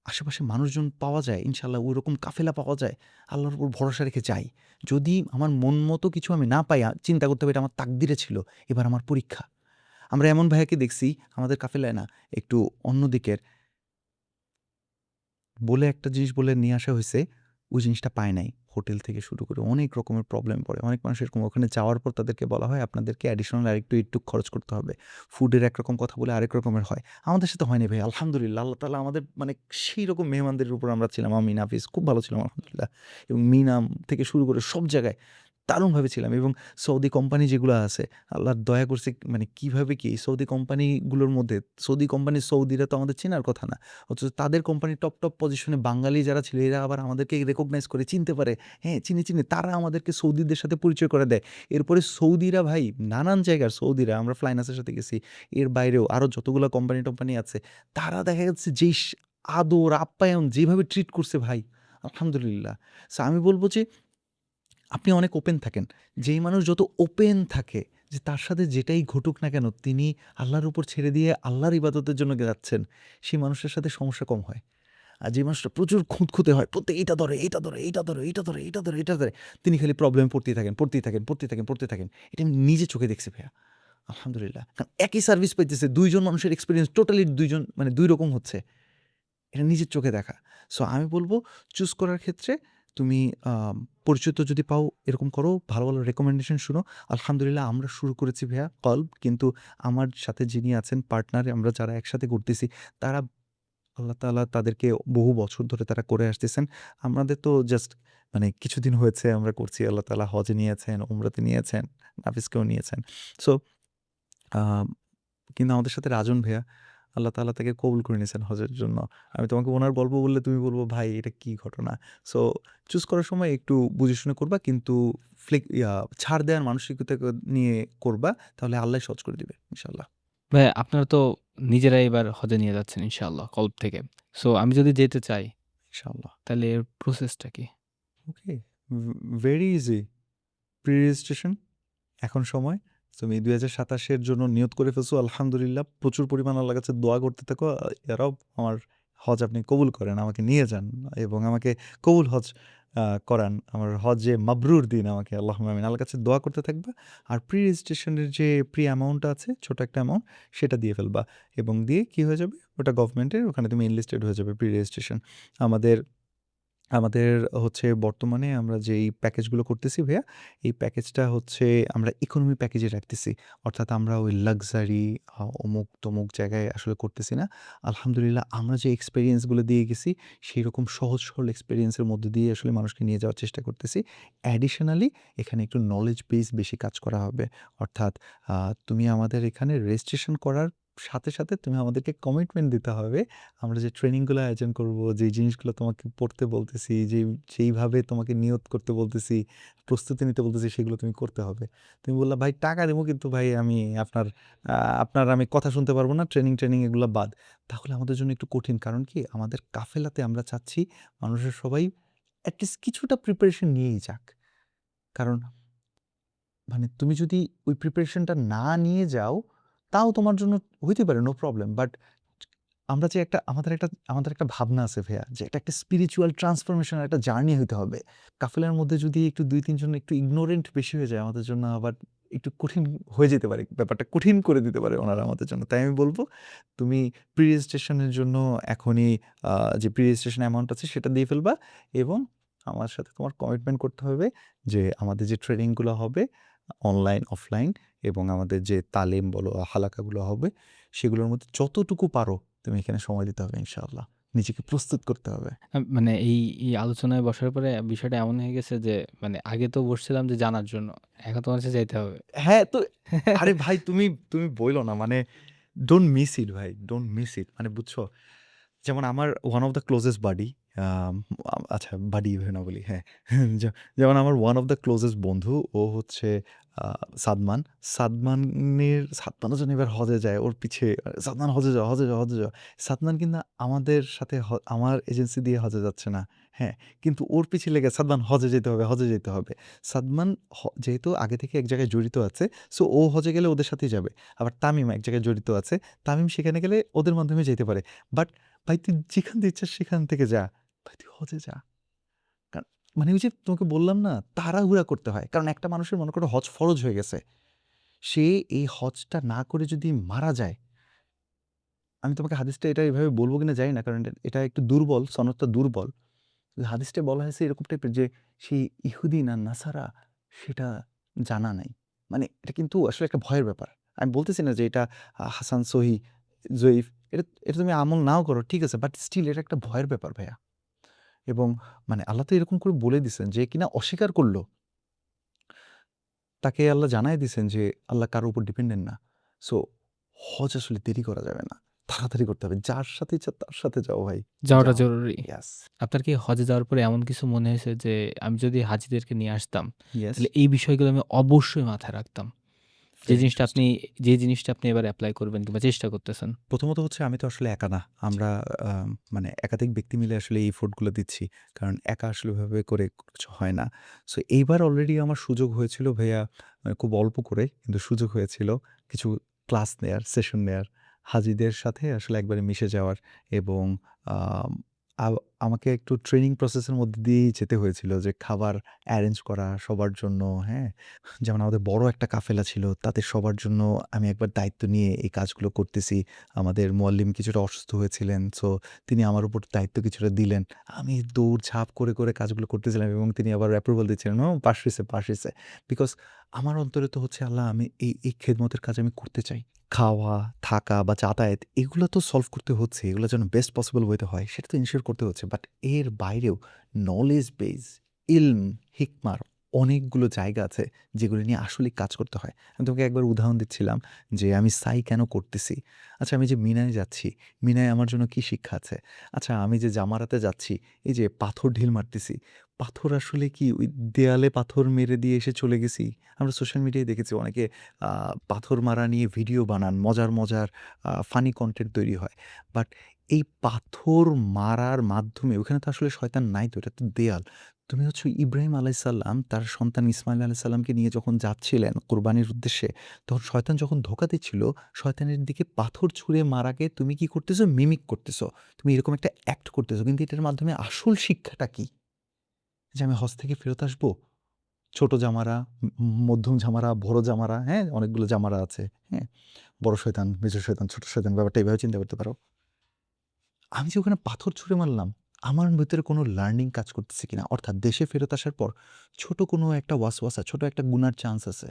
আশেপাশে মানুষজন পাওয়া যায়, ইনশাআল্লাহ ওইরকম কাফেলা পাওয়া যায়, আল্লাহর উপর ভরসা রেখে যাই। যদি আমার মন মতো কিছু আমি না পাই, চিন্তা করতে হবে এটা আমার তাকদিরে ছিল। এবার আমার পরীক্ষা। আমরা এমন ভাইয়াকে দেখছি আমাদের কাফেলায় না, একটু অন্য দিকের, বলে একটা জিনিস বলে নিয়ে আসা হইছে, ওই জিনিসটা পায় নাই। হোটেল থেকে শুরু করে অনেক রকমের প্রবলেম পড়ে। অনেক মানুষ এরকম ওখানে যাওয়ার পর তাদেরকে বলা হয় আপনাদেরকে অ্যাডিশনাল আরেকটু একটু খরচ করতে হবে। ফুডের একরকম কথা বলে আরেক রকমের হয়। আমাদের সাথে হয়নি ভাই আলহামদুলিল্লাহ। আল্লাহ তাআলা আমাদের মানে সেই রকম মেহমানদের উপর আমরা ছিলাম। আমি, নাফিস খুব ভালো ছিলাম আলহামদুলিল্লাহ। এবং মিনাম থেকে শুরু করে সব জায়গায় দারুণভাবে ছিলাম এবং সৌদি কোম্পানি যেগুলো আছে আল্লাহর দয়া করছে মানে কিভাবে কি সৌদি কোম্পানিগুলোর মধ্যে সৌদি কোম্পানি সৌদিরা তো আমাদের চেনার কথা না। অথচ তাদের কোম্পানির টপ পজিশনে বাঙালি যারা ছিল এরা আবার আমাদেরকে রেকগনাইজ করে চিনতে পারে। হ্যাঁ, চিনি তারা আমাদেরকে সৌদিদের সাথে পরিচয় করে দেয়। এরপরে সৌদিরা ভাই নানান জায়গার সৌদিরা আমরা ফ্লাইনাসের সাথে গেছি। এর বাইরেও আরও যতগুলো কোম্পানি-টম্পানি আছে তারা দেখা যাচ্ছে যেই আদর আপ্যায়ন যেভাবে ট্রিট করছে ভাই আলহামদুলিল্লাহ। সো আমি বলব যে আপনি অনেক ওপেন থাকেন। যেই মানুষ যত ওপেন থাকে যে তার সাথে যেটাই ঘটুক না কেন তিনি আল্লাহর উপর ছেড়ে দিয়ে আল্লাহর ইবাদতের জন্য যাচ্ছেন, সেই মানুষের সাথে সমস্যা কম হয়। আর যে মানুষটা প্রচুর খুঁতখুঁতে হয়, প্রত্যেক এইটা ধরে, এইটা ধরে, এইটা ধরে, এইটা ধরে, এইটা ধরে, এইটা ধরে, তিনি খালি প্রবলেমে পড়তেই থাকেন। এটা আমি নিজে চোখে দেখছি ভাইয়া। আলহামদুলিল্লাহ। কারণ একই সার্ভিস পাইতেছে ২ জন মানুষের এক্সপেরিয়েন্স টোটালি ২ জন মানে ২ রকম হচ্ছে। এটা নিজের চোখে দেখা। সো আমি বলব চুজ করার ক্ষেত্রে তুমি পরিচিত যদি পাও এরকম করো, ভালো রেকমেন্ডেশন শুনো। আলহামদুলিল্লাহ আমরা শুরু করেছি ভাইয়া কল্ব। কিন্তু আমার সাথে যিনি আছেন পার্টনার আমরা যারা একসাথে ঘুরতেছি তারা আল্লাহ তাআলা তাদেরকে বহু বছর ধরে তারা করে আসতেছেন। আমাদের তো জাস্ট মানে কিছুদিন হয়েছে আমরা করছি। আল্লাহ তাআলা হজে নিয়েছেন, উমরাতে নিয়েছেন, নাফিসকেও নিয়েছেন। সো আ কিন্তু আমাদের সাথে রাজন ভাইয়া, আল্লাহ তাআলা তাকে কবুল করে নিয়েছেন হজের জন্য। আমি তোমাকে উনার গল্প বললে তুমি বলব, "ভাই এটা কি ঘটনা?" সো চুজ করার সময় একটু বুঝে শুনে করবা কিন্তু ছাড় দেওয়ার মানসিকতা নিয়ে করবা। তাহলে আল্লাহ সহজ করে দিবে ইনশাআল্লাহ। ভাই আপনারা তো নিজেরাই এবার হজে নিয়ে যাচ্ছেন ইনশাআল্লাহ কল্ব থেকে। সো আমি যদি যেতে চাই ইনশাআল্লাহ। তাহলে এর প্রসেসটা কি? ওকে। Very easy. প্রি-রেজিস্ট্রেশন এখন সময়। তুমি ২০২৭ এর জন্য নিয়ত করে ফেলছো আলহামদুলিল্লাহ। প্রচুর পরিমাণ আল্লাহর কাছে দোয়া করতে থাকো। ইয়া রব আমার হজ আপনি কবুল করেন। আমাকে নিয়ে যান এবং আমাকে কবুল হজ করান। আমার হজে মাবরুর দিন আমাকে আল্লাহুম্মা আমিন। আল্লাহর কাছে দোয়া করতে থাকবা। আর প্রি-রেজিস্ট্রেশনের যে অ্যামাউন্ট আছে ছোট একটা অ্যামাউন্ট সেটা দিয়ে ফেলবা এবং দিয়ে কি হয়ে যাবে ওটা গভর্নমেন্টের ওখানে তুমি এনলিস্টেড হয়ে যাবে প্রি-রেজিস্ট্রেশন। আমাদের আমাদের হচ্ছে বর্তমানে আমরা যেই প্যাকেজগুলো করতেছি ভাইয়া, এই প্যাকেজটা হচ্ছে আমরা ইকোনমি প্যাকেজে রাখতেছি। অর্থাৎ আমরা ওই লাক্সারি অমুক-তমুক জায়গায় আসলে করতেছি না। আলহামদুলিল্লাহ আমরা যে এক্সপেরিয়েন্স গুলো দিয়ে গেছি, সেইরকম সহজ সরল এক্সপেরিয়েন্স এর মধ্য দিয়ে আসলে মানুষকে নিয়ে যাওয়ার চেষ্টা করতেছি। অ্যাডিশনালি এখানে একটু নলেজ বেস বেশি কাজ করা হবে। অর্থাৎ আ তুমি আমাদের এখানে রেজিস্ট্রেশন করার সাথে তুমি আমাদেরকে কমিটমেন্ট দিতে হবে আমরা যে ট্রেনিংগুলো আয়োজন করব, যেই জিনিসগুলো তোমাকে পড়তে বলতেছি, যেইভাবে তোমাকে নিয়ত করতে বলতেছি, প্রস্তুতি নিতে বলতেছি, সেগুলো তুমি করতে হবে। তুমি বললা, "ভাই টাকা দিবো কিন্তু ভাই আমি আপনার আমি কথা শুনতে পারব না। ট্রেনিং এগুলা বাদ।" তাহলে আমাদের জন্য একটু কঠিন। কারণ কি? আমাদের কাফেলাতে আমরা চাচ্ছি মানুষের সবাই এট লিস্ট কিছুটা প্রিপারেশন নিয়েই যাক। কারণ মানে তুমি যদি ওই প্রিপারেশনটা না নিয়ে যাও, তাও তোমার জন্য হইতে পারে নো প্রবলেম। বাট আমরা যে আমাদের একটা ভাবনা আছে ভাইয়া যে এটা একটা স্পিরিচুয়াল ট্রান্সফরমেশন এর একটা জার্নি হইতে হবে। কাফেলার মধ্যে যদি একটু ২-৩ জন একটু ইগনোরেন্ট বেশি হয়ে যায় আমাদের জন্য আবার একটু কঠিন হয়ে যেতে পারে। ব্যাপারটা কঠিন করে দিতে পারে ওনারা আমাদের জন্য। তাই আমি বলব তুমি প্রি-রেজিস্ট্রেশন এর জন্য এখনই আ যে প্রি-রেজিস্ট্রেশন অ্যামাউন্ট আছে সেটা দিয়ে ফেলবা এবং আমার সাথে তোমার কমিটমেন্ট করতে হবে যে আমাদের যে ট্রেনিং গুলো হবে অনলাইন, অফলাইন এবং আমাদের যে তালিম বলো, হালাকাগুলো হবে সেগুলোর মধ্যে যতটুকু পারো তুমি এখানে সময় দিতে হবে ইনশাআল্লাহ। নিজেকে প্রস্তুত করতে হবে। মানে এই আলোচনায় বসার পরে বিষয়টা এমন হয়ে গেছে যে মানে আগে তো বসছিলাম যে জানার জন্য। এখন তোমার কাছে যাইতে হবে। হ্যাঁ, তো আরে ভাই তুমি বইলো না মানে ডোন্ট মিস ইট ভাই, ডোন্ট মিস ইট। মানে বুঝছো? যেমন আমার ওয়ান অফ দ্য ক্লোজেস্ট বাডি আম আচ্ছা বাডি এভাবে না বলি, হ্যাঁ। যে যেমন আমার ওয়ান অফ দ্য ক্লোজেস্ট বন্ধু ও হচ্ছে আ সাদমান। সাদমানও যেন এবার হজে যায়। ওর পিছে সাদমান হজে যাও, হজে যাও, হজে যাও। সাদমান কিন্তু আমাদের সাথে আমার এজেন্সি দিয়ে হজে যাচ্ছে না। হ্যাঁ? কিন্তু ওর পিছে লেগে সাদমান হজে যেতে হবে, হজে যেতে হবে। সাদমান যেহেতু আগে থেকে এক জায়গায় জড়িত আছে, সো ও হজে গেলে ওদের সাথেই যাবে। আবার তামিম এক জায়গায় জড়িত আছে। তামিম সেখানে গেলে ওদের মাধ্যমে যেতে পারে। বাট ভাই তুই যেখান দিয়ে ইচ্ছা সেখান থেকে যা। ভাই তুই হজে যা। কারণ মানে ওই যে তোমাকে বললাম না তাড়াহুড়া করতে হয়। কারণ একটা মানুষের মনে করো হজ ফরজ হয়ে গেছে। সে এই হজটা না করে যদি মারা যায় আমি তোমাকে হাদিসটা এটা এভাবে বলব কিনা জানি না, কারণ এটা একটু দুর্বল, সনদটা দুর্বল। হাদিসটায় বলা হয়েছে এরকম টাইপের যে সেই ইহুদি না নাসারা সেটা জানা নাই। মানে এটা কিন্তু আসলে একটা ভয়ের ব্যাপার। আমি বলতেছি না যে এটা হাসান, সহিহ, জয়ীফ, এটা এটা তুমি আমল নাও করো, ঠিক আছে, বাট স্টিল এটা একটা ভয়ের ব্যাপার ভাইয়া। এবং মানে আল্লাহ তো এরকম করে বলে দিছেন যে কিনা অস্বীকার করলো, তাকে আল্লাহ জানায় দিছেন যে আল্লাহ কারো উপর ডিপেন্ডেন্ট না। সো হজ আসলে দেরি করা যাবে না, তাড়াতাড়ি করতে হবে। যার সাথে ইচ্ছা তার সাথে যাও ভাই, যাওয়াটা যাও। জরুরি। ইয়াস, আপনার কি হজে যাওয়ার পরে এমন কিছু মনে হয়েছে যে আমি যদি হাজিদেরকে নিয়ে আসতাম, ইয়েস, তাহলে এই বিষয়গুলো আমি অবশ্যই মাথায় রাখতাম? Very interesting. যে জিনিসটা আপনি এবার এপ্লাই করবেন কিংবা চেষ্টা করতেছেন? প্রথমত হচ্ছে আমি তো আসলে একা না। জি। আমরা মানে একাধিক ব্যক্তি মিলে আসলে এই এফোর্টগুলো দিচ্ছি। কারণ একা আসলে ওইভাবে করে কিছু হয় না। সো এইবার অলরেডি আমার সুযোগ হয়েছিল ভাইয়া, খুব অল্প করে কিন্তু সুযোগ হয়েছিল কিছু ক্লাস নেয়ার, সেশন নেয়ার, হাজিদের সাথে আসলে একবারে মিশে যাওয়ার এবং আম আমাকে একটু ট্রেনিং প্রসেস এর মধ্যে দিয়েই যেতে হয়েছিল যে খাবার এরেঞ্জ করা সবার জন্য, হ্যাঁ? যেমন আমাদের বড় একটা কাফেলা ছিল, তাদের সবার জন্য আমি একবার দায়িত্ব নিয়ে এই কাজগুলো করতেছি। আমাদের মুয়াল্লিম কিছুটা অসুস্থ হয়েছিলেন। সো তিনি আমার উপর দায়িত্ব কিছুটা দিলেন। আমি দৌড়ঝাঁপ করে কাজগুলো করতেছিলাম এবং তিনি আবার অ্যাপ্রুভাল দিচ্ছিলেন। পাস হইছে, পাস হইছে। বিকজ আমার অন্তরে তো হচ্ছে আল্লাহ আমি এই খেদমতের কাজ আমি করতে চাই। খাওয়া, থাকা বা যাতায়াত এগুলো তো সলভ করতে হচ্ছে। এগুলো যেন বেস্ট পসিবল ওয়েতে হয় সেটা তো এনশিওর করতে হচ্ছে। বাট এর বাইরেও নলেজ বেস, ইলম, হিকমার অনেকগুলো জায়গা আছে যেগুলো নিয়ে আসলেই কাজ করতে হয়। আমি তোমাকে একবার উদাহরণ দিচ্ছিলাম যে আমি সাই কেন করতেছি? আচ্ছা আমি যে মিনায় যাচ্ছি, মিনায় আমার জন্য কি শিক্ষা আছে? আচ্ছা আমি যে জামারাতে যাচ্ছি, এই যে পাথর ঢিল মারতেছি, পাথর আসলে কি ওই দেয়ালে পাথর মেরে দিয়ে এসে চলে গেছি? আমরা সোশ্যাল মিডিয়ায় দেখেছি অনেকে পাথর মারা নিয়ে ভিডিও বানান, মজার ফানি কনটেন্ট তৈরি হয়। বাট এই পাথর মারার মাধ্যমে ওখানে তো আসলে শয়তান নাই তো, এটা তো দেয়াল। তুমি হচ্ছে ইব্রাহিম আলাইসাল্লাম তার সন্তান ইসমাইল আলাইসাল্লামকে নিয়ে যখন যাচ্ছিলেন কোরবানির উদ্দেশ্যে, তখন শয়তান যখন ধোঁকা দিচ্ছিল, শয়তানের দিকে পাথর ছুঁড়ে মারাকে তুমি কি করতেছো? মিমিক করতেছো। তুমি এরকম একটা অ্যাক্ট করতেছো। কিন্তু এটার মাধ্যমে আসল শিক্ষাটা কি? যে আমি হজ থেকে ফেরত আসবো? ছোট জামারা, মধ্যম জামারা, বড় জামারা, হ্যাঁ? অনেকগুলো জামারা আছে, হ্যাঁ? বড় শয়তান, মেজো শয়তান, ছোট শয়তান, ব্যাপারটা এভাবে চিন্তা করতে পারো। আমি যে ওখানে পাথর ছুঁড়ে মারলাম, আমার ভেতরে কোনো লার্নিং কাজ করতেছে কিনা? অর্থাৎ দেশে ফেরত আসার পর ছোট কোনো একটা ওয়াসওয়াসা, ছোট একটা গুনার চান্স আছে।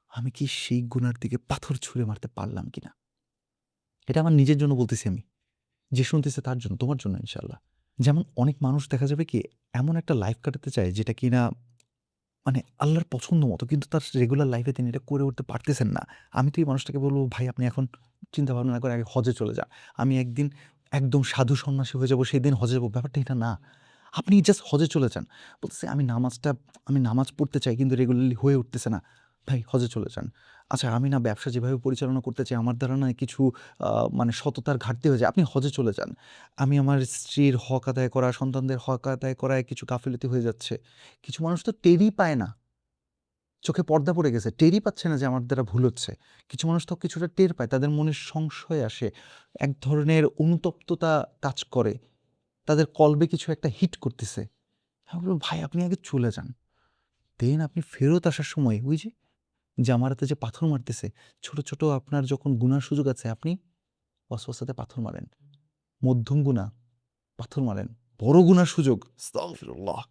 আমি কি সেই গুনার দিকে পাথর ছুঁড়ে মারতে পারলাম কিনা? এটা আমার নিজের জন্য বলতেছি আমি। যে শুনতেছে তার জন্য, তোমার জন্য ইনশাআল্লাহ। যেমন অনেক মানুষ দেখা যাবে কি এমন একটা লাইফ কাটাতে চায় যেটা কিনা মানে আল্লাহর পছন্দ মতো, কিন্তু তার রেগুলার লাইফে তিনি এটা করে উঠতে পারতেছেন না। আমি তো এই মানুষটাকে বলব, "ভাই আপনি এখন চিন্তা ভাবনা না করে আগে হজে চলে যান। আমি একদিন একদম সাধু সন্ন্যাসী হয়ে যাবো, সেদিন হজে যাবো।" ব্যাপারটা এটা না। আপনি জাস্ট হজে চলে যান। বলতেছে, "আমি নামাজ পড়তে চাই কিন্তু রেগুলারলি হয়ে উঠতেছে না।" ভাই হজে চলে যান। আচ্ছা আমি না ব্যবসা যেভাবে পরিচালনা করতে চাই আমার দ্বারা না কিছু আ মানে সততার ঘাটতি হয়ে যায়। আপনি হজে চলে যান। আমি আমার স্ত্রীর হক আদায় করা, সন্তানদের হক আদায় করায় কিছু গাফিলতি হয়ে যাচ্ছে। কিছু মানুষ তো টেরই পায় না। চোখে পর্দা পড়ে গেছে। টেরই পাচ্ছে না যে আমার দ্বারা ভুল হচ্ছে। কিছু মানুষ তো কিছুটা টের পায়। তাদের মনে সংশয় আসে। এক ধরনের অনুতপ্ততা কাজ করে। তাদের কলবে কিছু একটা হিট করতেছে। আমি বলব, "ভাই আপনি আগে চলে যান। দেন আপনি ফেরত আসার সময় ওই যে জামারাতে যে পাথর মারতেছে, ছোট আপনার যখন গুনার সুযোগ আছে আপনি ওয়াসওয়াসাতে পাথর মারেন। মধ্যম গুনাহ পাথর মারেন। বড় গুনার সুযোগ আস্তাগফিরুল্লাহ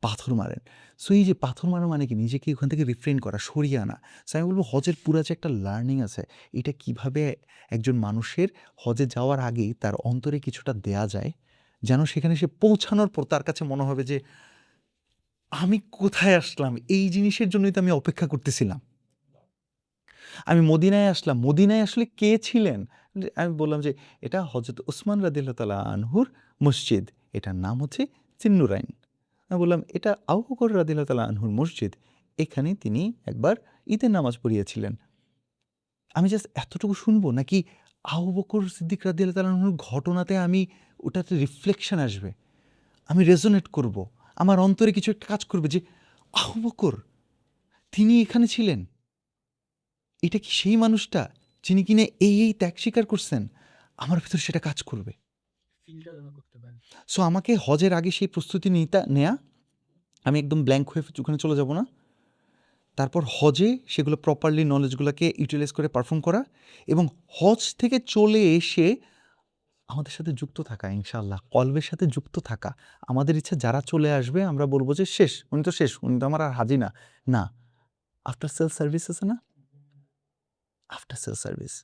পাথর মারেন। সো এই যে পাথর মারা মানে কি নিজেকে ওখান থেকে রিফ্রেইন করা, সরিয়ে আনা। সো আমি বলব হজের পুরা যে একটা লার্নিং আছে, এটা কিভাবে একজন মানুষের হজে যাওয়ার আগেই তার অন্তরে কিছুটা দেয়া যায়, যেন সেখানে সে পৌঁছানোর পর তার কাছে মনে হবে যে, "আমি কোথায় আসলাম? এই জিনিসের জন্যই তো আমি অপেক্ষা করতেছিলাম। আমি মদিনায় আসলাম। মদিনায় আসলে কে ছিলেন?" আমি বললাম যে, "এটা হজরত উসমান রাদিয়াল্লাহু তাআলা আনহুর মসজিদ। এটার নাম হচ্ছে জিন্নুরাইন।" আমি বললাম, "এটা আবু বকর রাদিয়াল্লাহু তাআলা আনহুর মসজিদ। এখানেই তিনি একবার ঈদের নামাজ পড়িয়েছিলেন।" আমি জাস্ট এতটুকু শুনবো নাকি আবু বকর সিদ্দিক রাদিয়াল্লাহু তাআলা আনহুর ঘটনাতে আমি ওটাতে রিফ্লেকশন আসবে। আমি রেজোনেট করব। আমার অন্তরে কিছু একটা কাজ করবে যে, আবু বকর তিনি এখানে ছিলেন। এটা কি সেই মানুষটা যিনি কিনা এই ত্যাগ স্বীকার করছেন? আমার ভেতরে সেটা কাজ করবে। সো আমাকে হজের আগে সেই প্রস্তুতি নেয়া। আমি একদম ব্ল্যাংক হয়ে ওখানে চলে যাব না। তারপর হজে সেগুলো প্রপারলি নলেজগুলোকে ইউটিলাইজ করে পারফর্ম করা, এবং হজ থেকে চলে এসে আমাদের সাথে যুক্ত থাকা, ইনশাআল্লাহ কলবের সাথে যুক্ত থাকা। আমাদের ইচ্ছা যারা চলে আসবে আমরা বলবো যে শেষ, উনি তো শেষ, উনি তো আমার আর হাজি না। না, আফটার সেল সার্ভিস আছে না, আফটার সেল সার্ভিস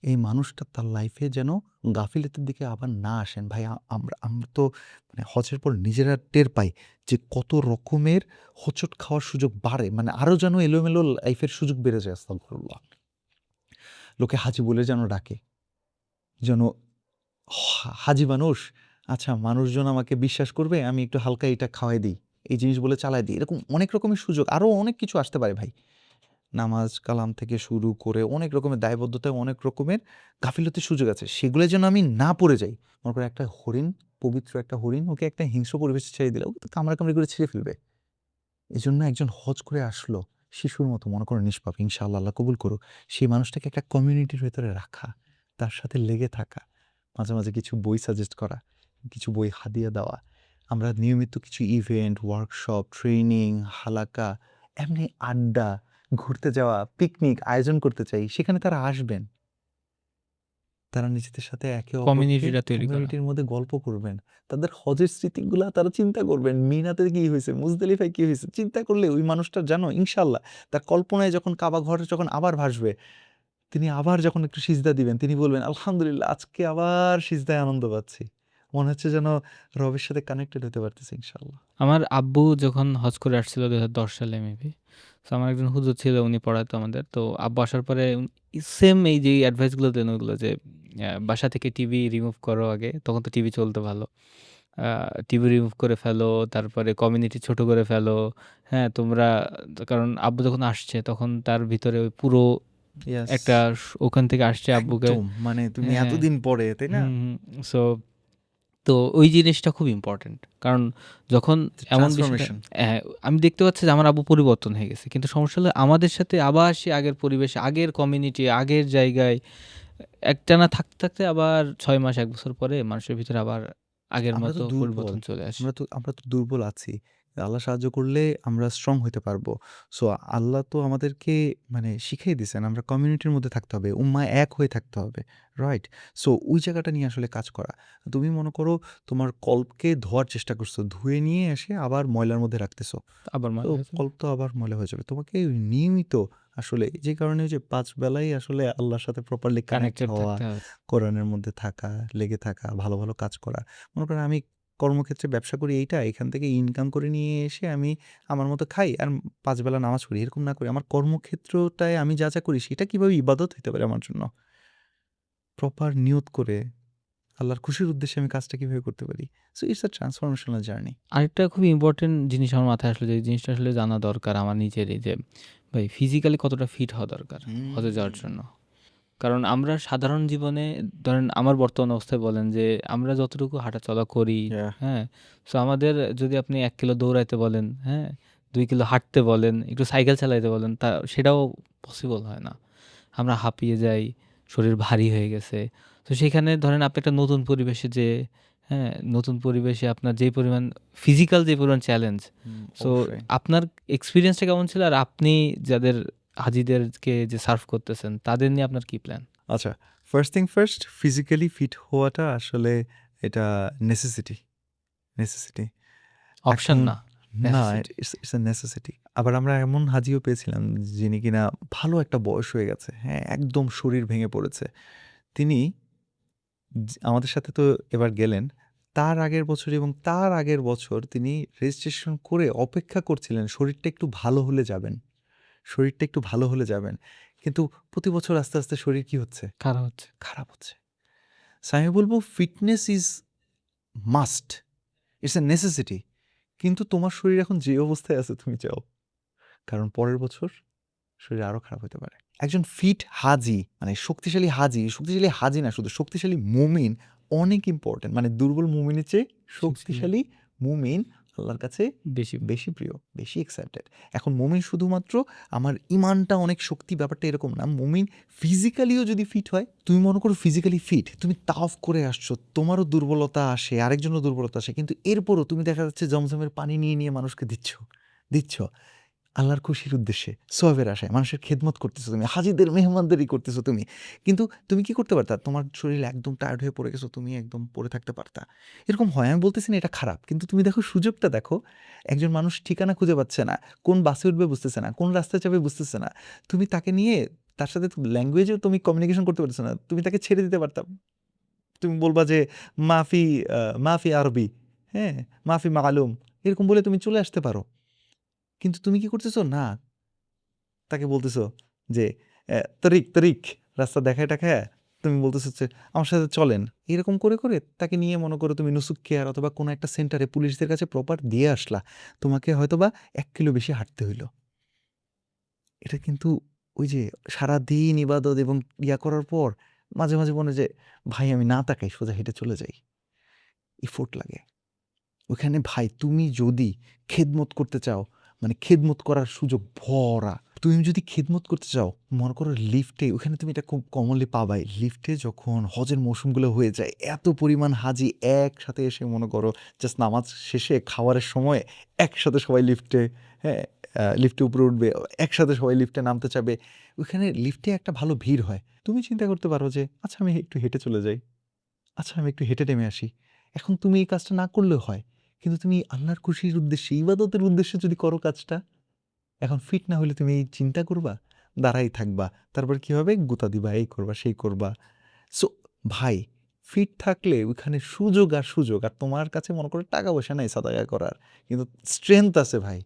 এই মানুষটা তার লাইফে যেন গাফিলতির দিকে আবার না আসেন। ভাই আমরা আমরা তো মানে হজের পর নিজেরা টের পাই যে কত রকমের হোঁচট খাওয়ার সুযোগ বাড়ে, মানে আরও যেন এলোমেলো লাইফের সুযোগ বেড়ে যায়। আস্তাগফিরুল্লাহ। লোকে হাজি বলে যেন ডাকে, যেন হাজি মানুষ, আচ্ছা মানুষজন আমাকে বিশ্বাস করবে, আমি একটু হালকা এটা খাওয়াই দিই, এই জিনিস বলে চালাই দিই, এরকম অনেক রকমের সুযোগ, আরও অনেক কিছু আসতে পারে ভাই। নামাজ কালাম থেকে শুরু করে অনেক রকমের দায়বদ্ধতায় অনেক রকমের গাফিলতির সুযোগ আছে, সেগুলো যেন আমি না পড়ে যাই। মনে করে একটা হরিণ, পবিত্র একটা হরিণ, ওকে একটা হিংস্র পরিবেশে ছেড়ে দিলে ওকে তো কামড়াকামড়ি করে ছিঁড়ে ফেলবে। এই জন্য একজন হজ করে আসলো শিশুর মতো, মনে করো নিষ্পাপ, ইনশাআল্লাহ আল্লাহ কবুল করুক, সেই মানুষটাকে একটা কমিউনিটির ভেতরে রাখা, তার সাথে লেগে থাকা, মাঝে মাঝে কিছু বই সাজেস্ট করা, কিছু বই হাদিয়া দেওয়া। আমরা নিয়মিত কিছু ইভেন্ট, ওয়ার্কশপ, ট্রেনিং, হালাকা, এমনি আড্ডা, ঘুরতে যাওয়া, পিকনিক আয়োজন করতে চাই, সেখানে তারা আসবেন, তারা নিজেদের সাথে একে অপরকে কমিউনিটিটা তৈরি করা। কমিউনিটির মধ্যে গল্প করবেন, তাদের হজের স্মৃতিগুলা তারা চিন্তা করবেন, মিনাতে কি হয়েছে, মুজদালিফায় কি হয়েছে, চিন্তা করলে ওই মানুষটা জানো ইনশাল্লাহ তার কল্পনায় যখন কাবা ঘর যখন আবার ভাসবে, তিনি আবার যখন একটু সিজদা দিবেন, তিনি বলবেন আলহামদুলিল্লাহ আজকে আবার সিজদায় আনন্দ পাচ্ছি, মনে হচ্ছে যেন রবের সাথে কানেক্টেড হতে পারতেছে ইনশাল্লাহ। আমার আব্বু যখন হজ করে আসছিল ২০১০ সালে মেবি। সো আমার একজন হুজুর ছিল, উনি পড়াতো আমাদের। তো আব্বু আসার পরে সেম এই যে এডভাইস গুলো দেন ওইগুলো যে বাসা থেকে টিভি রিমুভ করো আগে। তখন তো টিভি চলতো ভালো। আ টিভি রিমুভ করে ফেলো, তারপরে কমিউনিটি ছোট করে ফেলো। হ্যাঁ, তোমরা কারণ আব্বু যখন আসছে তখন তার ভিতরে ওই পুরো ইয়াস, একটা ওখান থেকে আসছে আব্বুকে। একদম, মানে তুমি হ্যাঁ, এতদিন পরে, তাই না? হুম, হুম। সো তো ওই জিনিসটা খুব ইম্পোর্টেন্ট। কারণ যখন এমন বিষয়টা ট্রান্সফরমেশন। হ্যাঁ, আমি দেখতে পাচ্ছি যে আমার আব্বু পরিবর্তন হয়ে গেছে। কিন্তু সমস্যা হলো আমাদের সাথে আবার সেই আগের পরিবেশে, আগের কমিউনিটি, আগের জায়গায় একটানা থাকতে, থাকতে আবার ৬ মাস ১ বছর পরে মানুষের ভিতরে আবার আগের আমরা তো মতো দুর্বল। পরিবর্তন চলে আসে। আমরা তো দুর্বল আছি। আল্লাহ সাহায্য করলে আমরা স্ট্রং হইতে পারবো। সো আল্লাহ তো আমাদেরকে মানে শিখিয়ে দিছেন আমরা কমিউনিটির মধ্যে থাকতে হবে। উম্মাহ এক হয়ে থাকতে হবে। রাইট? সো ওই জায়গাটা নিয়ে আসলে কাজ করা। তুমি মনে করো তোমার কল্পকে ধোয়ার চেষ্টা করছো। ধুয়ে নিয়ে এসে আবার ময়লার মধ্যে রাখতেছো। আবার তো ময়লা হয়ে যাবে। কল্প তো আবার ময়লা হয়ে যাবে। তোমাকে ওই নিয়মিত আসলে যে কারণে ওই যে ৫ বেলাই আসলে আল্লাহর সাথে প্রপারলি কানেক্ট কানেক্টেড হওয়া, থাকতে হবে। কোরআনের মধ্যে থাকা, লেগে থাকা, ভালো, ভালো কাজ করা। মনে করেন আমি কর্মক্ষেত্রে ব্যবসা করি এইটা, এখান থেকে ইনকাম করে নিয়ে এসে আমি আমার মতো খাই আর ৫ বেলা নামাজ পড়ি। এরকম না করে আমার কর্মক্ষেত্রটায় আমি যা, যা করি সেটা কিভাবে ইবাদত হইতে পারে আমার জন্য? প্রপার নিয়ত করে আল্লাহর খুশির উদ্দেশ্যে আমি কাজটা কিভাবে করতে পারি? So it's a transformational journey. আরেকটা খুবই ইম্পোর্টেন্ট জিনিস আমার মাথায় আসলো যে এই জিনিসটা আসলে জানা দরকার আমার নিজেরই যে ভাই ফিজিক্যালি কতটা ফিট হওয়া দরকার হজে যাওয়ার হুম। জন্য। কারণ আমরা সাধারণ জীবনে ধরেন আমার বর্তমান অবস্থায় বলেন যে আমরা যতটুকু হাঁটাচলা করি, ইয়াহ! হ্যাঁ? সো আমাদের যদি আপনি ১ কিলো দৌড়াইতে বলেন, হ্যাঁ? ২ কিলো হাঁটতে বলেন, একটু সাইকেল চালাইতে বলেন, সেটাও পসিবল হয় না। আমরা হাঁপিয়ে যাই, শরীর ভারী হয়ে গেছে। তো সেখানে ধরেন আপনি একটা নতুন পরিবেশে যেয়ে, হ্যাঁ? নতুন পরিবেশে আপনার যেই পরিমাণ ফিজিক্যাল যে পরিমাণ চ্যালেঞ্জ, সো অবশ্যই। আপনার এক্সপেরিয়েন্সটা কেমন ছিল? আর আপনি যাদের হাজিদেরকে যে সার্ভ করতেছেন, তাদের নিয়ে আপনার কি প্ল্যান? আচ্ছা, first thing first, physically fit হওয়াটা আসলে এটা নেসেসিটি, নেসেসিটি। অপশন এখন না, না, necessity. It's it's a necessity. আবার আমরা এমন হাজিও পেয়েছিলাম যিনি কিনা ভালো একটা বয়স হয়ে গেছে, হ্যাঁ? একদম শরীর ভেঙে পড়েছে। তিনি আমাদের সাথে তো এবার গেলেন। তার আগের বছর এবং তার আগের বছর তিনি রেজিস্ট্রেশন করে অপেক্ষা করছিলেন শরীরটা একটু ভালো হলে যাবেন। শরীরটা একটু ভালো হলে যাবেন। কিন্তু প্রতি বছর আস্তে, আস্তে শরীর কি হচ্ছে? খারাপ হচ্ছে। খারাপ হচ্ছে। সো আমি বলব fitness is must. It's a necessity. কিন্তু তোমার শরীর এখন যে অবস্থায় আছে তুমি চাও। কারণ পরের বছর শরীর আরো খারাপ হতে পারে। একজন ফিট হাজি মানে শক্তিশালী হাজি, শক্তিশালী হাজি না শুধু শক্তিশালী মুমিন অনেক ইম্পোর্টেন্ট। মানে দুর্বল মুমিনের চেয়ে শক্তিশালী শক্তিশালী মুমিন আল্লাহর কাছে বেশি। বেশি প্রিয়, বেশি অ্যাকসেপ্টেড। এখন মুমিন শুধুমাত্র আমার ঈমানটা অনেক শক্তি ব্যাপারটা এরকম না। মুমিন ফিজিক্যালিও যদি ফিট হয়, তুমি মনে করো ফিজিক্যালি ফিট, তুমি তাওয়াফ করে আসছো, তোমারও দুর্বলতা আসে, আরেকজনেরও দুর্বলতা আসে। কিন্তু এরপরও তুমি দেখা যাচ্ছে জমজমের পানি নিয়ে, নিয়ে মানুষকে দিচ্ছ, দিচ্ছ। আল্লাহর খুশির উদ্দেশ্যে, সওয়াবের আশায় মানুষের খেদমত করতেছো তুমি, হাজিদের মেহমানদারি করতেছো তুমি। কিন্তু তুমি কি করতে পারতা? তোমার শরীর একদম টায়ার্ড হয়ে পড়ে গেছো, তুমি একদম পড়ে থাকতে পারতা। এরকম হয়, আমি বলতেছি না এটা খারাপ। কিন্তু তুমি দেখো সুযোগটা দেখো, একজন মানুষ ঠিকানা খুঁজে পাচ্ছে না, কোন বাসে উঠবে বুঝতেছে না, কোন রাস্তায় যাবে বুঝতেছে না। তুমি তাকে নিয়ে তার সাথে ল্যাঙ্গুয়েজেও তুমি কমিউনিকেশন করতে পারছো না। তুমি তাকে ছেড়ে দিতে পারতা। তুমি বলবা যে মাফি মাফি আরবি, হ্যাঁ? মাফি মালুম, এরকম বলে তুমি চলে আসতে পারো। কিন্তু তুমি কি করতেছো? না, তাকে বলতেছো যে তরিক, তরিক, রাস্তা দেখায়-টেখায়া তুমি বলতেছো যে, "আমার সাথে চলেন।" এরকম করে, করে তাকে নিয়ে মনে করো তুমি নুসুক কেয়ার অথবা কোনো একটা সেন্টারে পুলিশদের কাছে প্রপার দিয়ে আসলা। তোমাকে হয়তোবা ১ কিলো বেশি হাঁটতে হইল। এটা কিন্তু ওই যে সারাদিন ইবাদত এবং করার পর মাঝে, মাঝে মনে হয় যে, "ভাই আমি না তাকাই সোজা হেঁটে চলে যাই।" এফোর্ট লাগে। ওখানে ভাই তুমি যদি খেদমত করতে চাও, মানে খেদমত করার সুযোগ ভরা। তুমি যদি খেদমত করতে চাও, মনে করো লিফটে, ওখানে তুমি এটা খুব কমনলি পাবাই। লিফটে যখন হজের মৌসুমগুলো হয়ে যায়, এত পরিমাণ হাজি একসাথে এসে মনে করো জাস্ট নামাজ শেষে খাবারের সময় একসাথে সবাই লিফটে, হ্যাঁ, লিফটে উপরে উঠবে, একসাথে সবাই লিফটে নামতে চাবে। ওখানে লিফটে একটা ভালো ভিড় হয়। তুমি চিন্তা করতে পারো যে, আচ্ছা আমি একটু হেঁটে চলে যাই। আচ্ছা আমি একটু হেঁটে নেমে আসি। এখন তুমি এই কাজটা না করলেও হয়। কিন্তু তুমি আল্লাহর খুশির উদ্দেশ্যে, ইবাদতের উদ্দেশ্যে যদি করো কাজটা, এখন ফিট না হইলে তুমি এই চিন্তা করবা, দাঁড়াই থাকবা। তারপর কি হবে? গুতা দিবা, এই করবা, সেই করবা। সো ভাই, ফিট থাকলে ওইখানে সুযোগ আর সুযোগ। আর তোমার কাছে মনে করো টাকা-পয়সা নাই সাদাকা করার। কিন্তু স্ট্রেংথ আছে ভাই।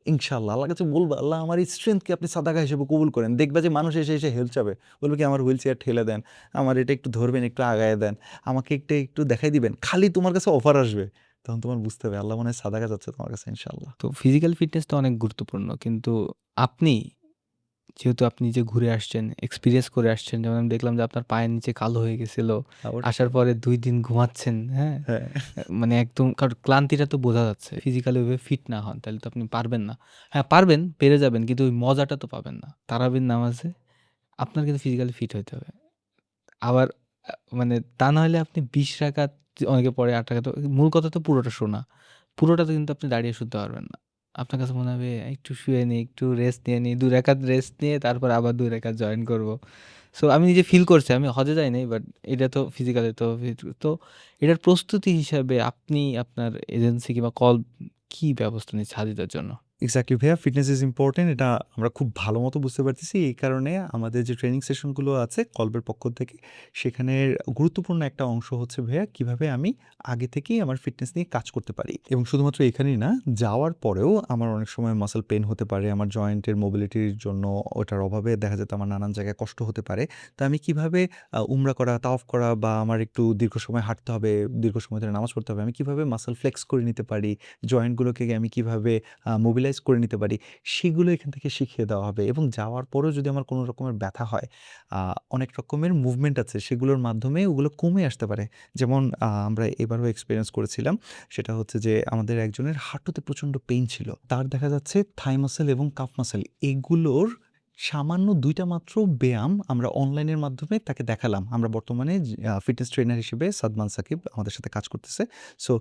ইনশাআল্লাহ আল্লাহর কাছে বলবা, "আল্লাহ আমার এই স্ট্রেংথকে আপনি সাদাকা হিসেবে কবুল করেন।" দেখবা যে মানুষ এসে, এসে হেল্প চাবে। বলবে কি, "আমার হুইল চেয়ার ঠেলে দেন, আমার এটা একটু ধরবেন, একটু আগায় দেন, আমাকে একটা একটু দেখাই দিবেন।" খালি তোমার কাছে অফার আসবে। তখন তোমার বুঝতে হবে আল্লাহ মনে হয় সাদাকা চাচ্ছে তোমার কাছে ইনশাআল্লাহ। তো ফিজিক্যাল ফিটনেস তো অনেক গুরুত্বপূর্ণ। কিন্তু আপনি যেহেতু আপনি যে ঘুরে আসছেন, এক্সপেরিয়েন্স করে আসছেন, যেমন আমি দেখলাম যে আপনার পায়ের নিচে কালো হয়ে গেছিল। আসার অবশ্যই। পরে ২ দিন ঘুমাচ্ছেন, হ্যাঁ? হ্যাঁ, মানে একদম কারণ ক্লান্তিটা তো বোঝা যাচ্ছে। ফিজিক্যালি ওইভাবে ফিট না হন, তাহলে তো আপনি পারবেন না। হ্যাঁ, পারবেন, পেরে যাবেন কিন্তু ওই মজাটা তো পাবেন না। তারাবির নামাজে আপনার কিন্তু ফিজিক্যালি ফিট হইতে হবে। আবার মানে তা না হলে আপনি ২০ রাকাত অনেকে পড়ে ৮ রাকাত। মূল কথা তো পুরোটা শোনা। পুরোটাতে কিন্তু আপনি দাঁড়িয়ে শুনতে পারবেন না। আপনার কাছে মনে হবে একটু শুয়ে নিই, একটু রেস্ট নিয়ে নিই। ২ রাকাত রেস্ট নিয়ে তারপর আবার ২ রাকাত জয়েন করব। সো আমি নিজে ফিল করছি। আমি হজে যাই নাই। বাট এটা তো ফিজিক্যালি তো তো এটার প্রস্তুতি হিসাবে আপনি আপনার এজেন্সি কিংবা কি ব্যবস্থা নিচ্ছে হাজিদের জন্য? এক্সাক্টলি ভাইয়া, ফিটনেস ইজ ইম্পোর্টেন্ট। এটা আমরা খুব ভালো মতো বুঝতে পারতেছি। এই কারণে আমাদের যে ট্রেনিং সেশনগুলো আছে কলবের পক্ষ থেকে, সেখানের গুরুত্বপূর্ণ একটা অংশ হচ্ছে ভাইয়া কিভাবে আমি আগে থেকেই আমার ফিটনেস নিয়ে কাজ করতে পারি। এবং শুধুমাত্র এখানেই না, যাওয়ার পরেও আমার অনেক সময় মাসল পেইন হতে পারে। আমার জয়েন্টের মোবিলিটির জন্য ওটার অভাবে দেখা যেত আমার নানান জায়গায় কষ্ট হতে পারে। তো আমি কিভাবে উমরা করা, তাওয়াফ করা বা আমার একটু দীর্ঘ সময় হাঁটতে হবে, দীর্ঘ সময় ধরে নামাজ পড়তে হবে। আমি কিভাবে মাসল ফ্লেক্স করে নিতে পারি, জয়েন্টগুলোকে আমি কিভাবে মোবিলাইজ করে নিতে পারি, সেগুলো এখান থেকে শিখিয়ে দেওয়া হবে। এবং যাওয়ার পরেও যদি আমার কোনো রকমের ব্যথা হয়, অনেক রকমের মুভমেন্ট আছে, সেগুলোর মাধ্যমে ওগুলো কমে আসতে পারে। যেমন আমরা এবারও এক্সপেরিয়েন্স করেছিলাম, সেটা হচ্ছে যে আমাদের একজনের হাঁটুতে প্রচণ্ড পেইন ছিল। তার দেখা যাচ্ছে থাই মাসল এবং কাফ মাসল, এগুলোর সামান্য ২ টা মাত্র ব্যায়াম আমরা অনলাইনের মাধ্যমে তাকে দেখালাম। আমরা বর্তমানে ফিটনেস ট্রেনার হিসেবে সাদমান সাকিব আমাদের সাথে কাজ করতেছে। সো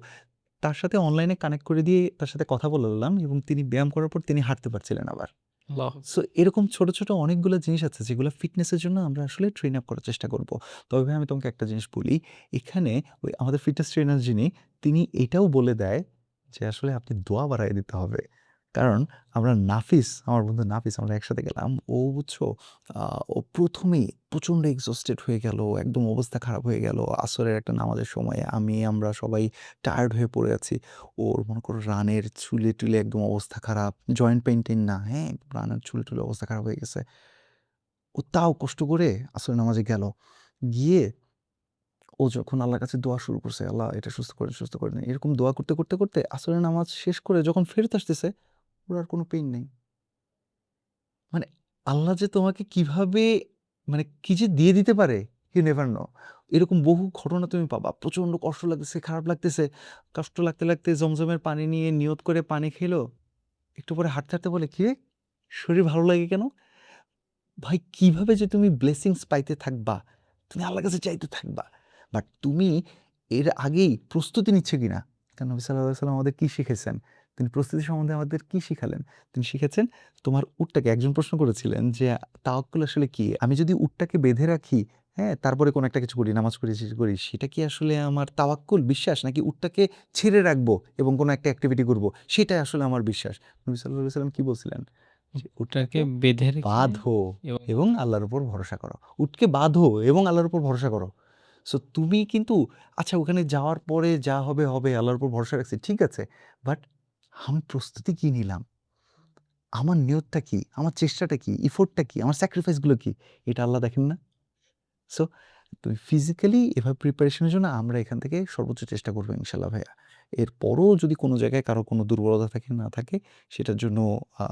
তার সাথে অনলাইনে কানেক্ট করে দিয়ে তার সাথে কথা বলালাম এবং তিনি ব্যায়াম করার পর তিনি হাঁটতে পারছিলেন আবার। আল্লাহু সো আকবার। এরকম ছোট, ছোট অনেকগুলো জিনিস আছে যেগুলো ফিটনেসের জন্য আমরা আসলে ট্রেন আপ করার চেষ্টা করব। তবে ভাই আমি তোমাকে একটা জিনিস বলি, এখানে ওই আমাদের ফিটনেস ট্রেনার যিনি, তিনি এটাও বলে দেয় যে আসলে আপনি দোয়া বাড়ায় দিতে হবে। কারণ আমরা নাফিস, আমার বন্ধু নাফিস, আমরা একসাথে গেলাম। ও বুঝছো ও ১ম এই প্রচণ্ড এক্সহস্টেড হয়ে গেল, একদম অবস্থা খারাপ হয়ে গেল। আসরের একটা নামাজের সময় আমরা সবাই টায়ার্ড হয়ে পড়ে আছি। ওর মনে করো রানের চুলে-টুলে একদম অবস্থা খারাপ। জয়েন্ট পেইন-টেইন না, হ্যাঁ? রানের চুলে-টুলে অবস্থা খারাপ হয়ে গেছে। ও তাও কষ্ট করে আসরের নামাজে গেল। গিয়ে ও যখন আল্লাহর কাছে দোয়া শুরু করছে, "আল্লাহ এটা সুস্থ করেন, সুস্থ করে দিন।" এরকম দোয়া করতে, করতে, করতে আসরের নামাজ শেষ করে যখন ফেরত আসতেছে, ওর আর কোনো পেইন নেই। মানে আল্লাহ যে তোমাকে কিভাবে, মানে কি যে দিয়ে দিতে পারে, you never know. এরকম বহু ঘটনা তুমি পাবা। প্রচণ্ড কষ্ট লাগতেছে, খারাপ লাগতেছে। কষ্ট লাগতে, লাগতে জমজমের পানি নিয়ে নিয়ত করে পানি খেলো। একটু পরে হাঁটতে, হাঁটতে বলে, "কিরে! শরীর ভালো লাগে কেন?" ভাই কিভাবে যে তুমি ব্লেসিংস পাইতে থাকবা, তুমি আল্লাহর কাছে চাইতে থাকবা। বাট তুমি এর আগেই প্রস্তুতি নিচ্ছ কিনা? কারণ নবী সাল্লাল্লাহু আলাইহি ওয়াসাল্লাম আমাদের কি শিখাইছেন? তিনি প্রস্তুতি সম্বন্ধে আমাদের কি শিখালেন? তিনি শিখেছেন তোমার উটটাকে একজন প্রশ্ন করেছিলেন যে, "তাওয়াক্কুল আসলে কি? আমি যদি উটটাকে বেঁধে রাখি, হ্যাঁ? তারপরে কোনো একটা কিছু করি, নামাজ পড়ি, কিছু করি, সেটা কি আসলে আমার তাওয়াক্কুল, বিশ্বাস? নাকি উটটাকে ছেড়ে রাখবো এবং কোনো একটা অ্যাক্টিভিটি করব, সেটাই আসলে আমার বিশ্বাস?" নবী সাল্লাল্লাহু আলাইহি ওয়াসাল্লাম কি বলছিলেন? যে, উটটাকে "উটটাকে বেঁধে রেখে বাঁধো এবং এবং আল্লাহর উপর ভরসা করো। উটকে বাঁধো এবং আল্লাহর উপর ভরসা করো।" সো তুমি কিন্তু আচ্ছা ওখানে যাওয়ার পরে যা হবে, হবে, আল্লাহর উপর ভরসা রাখছি, ঠিক আছে। বাট আমি প্রস্তুতি কি নিলাম? আমার নিয়তটা কি? আমার চেষ্টাটা কি? এফোর্টটা কি? আমার স্যাক্রিফাইস গুলো কি? এটা আল্লাহ দেখেন না? সো তুমি ফিজিক্যালি এভাবে প্রিপারেশন এর জন্য আমরা এখান থেকে সর্বোচ্চ চেষ্টা করব ইনশাআল্লাহ ভাইয়া। এরপরও যদি কোনো জায়গায় কারো কোনো দুর্বলতা থাকে, না থাকে, সেটার জন্য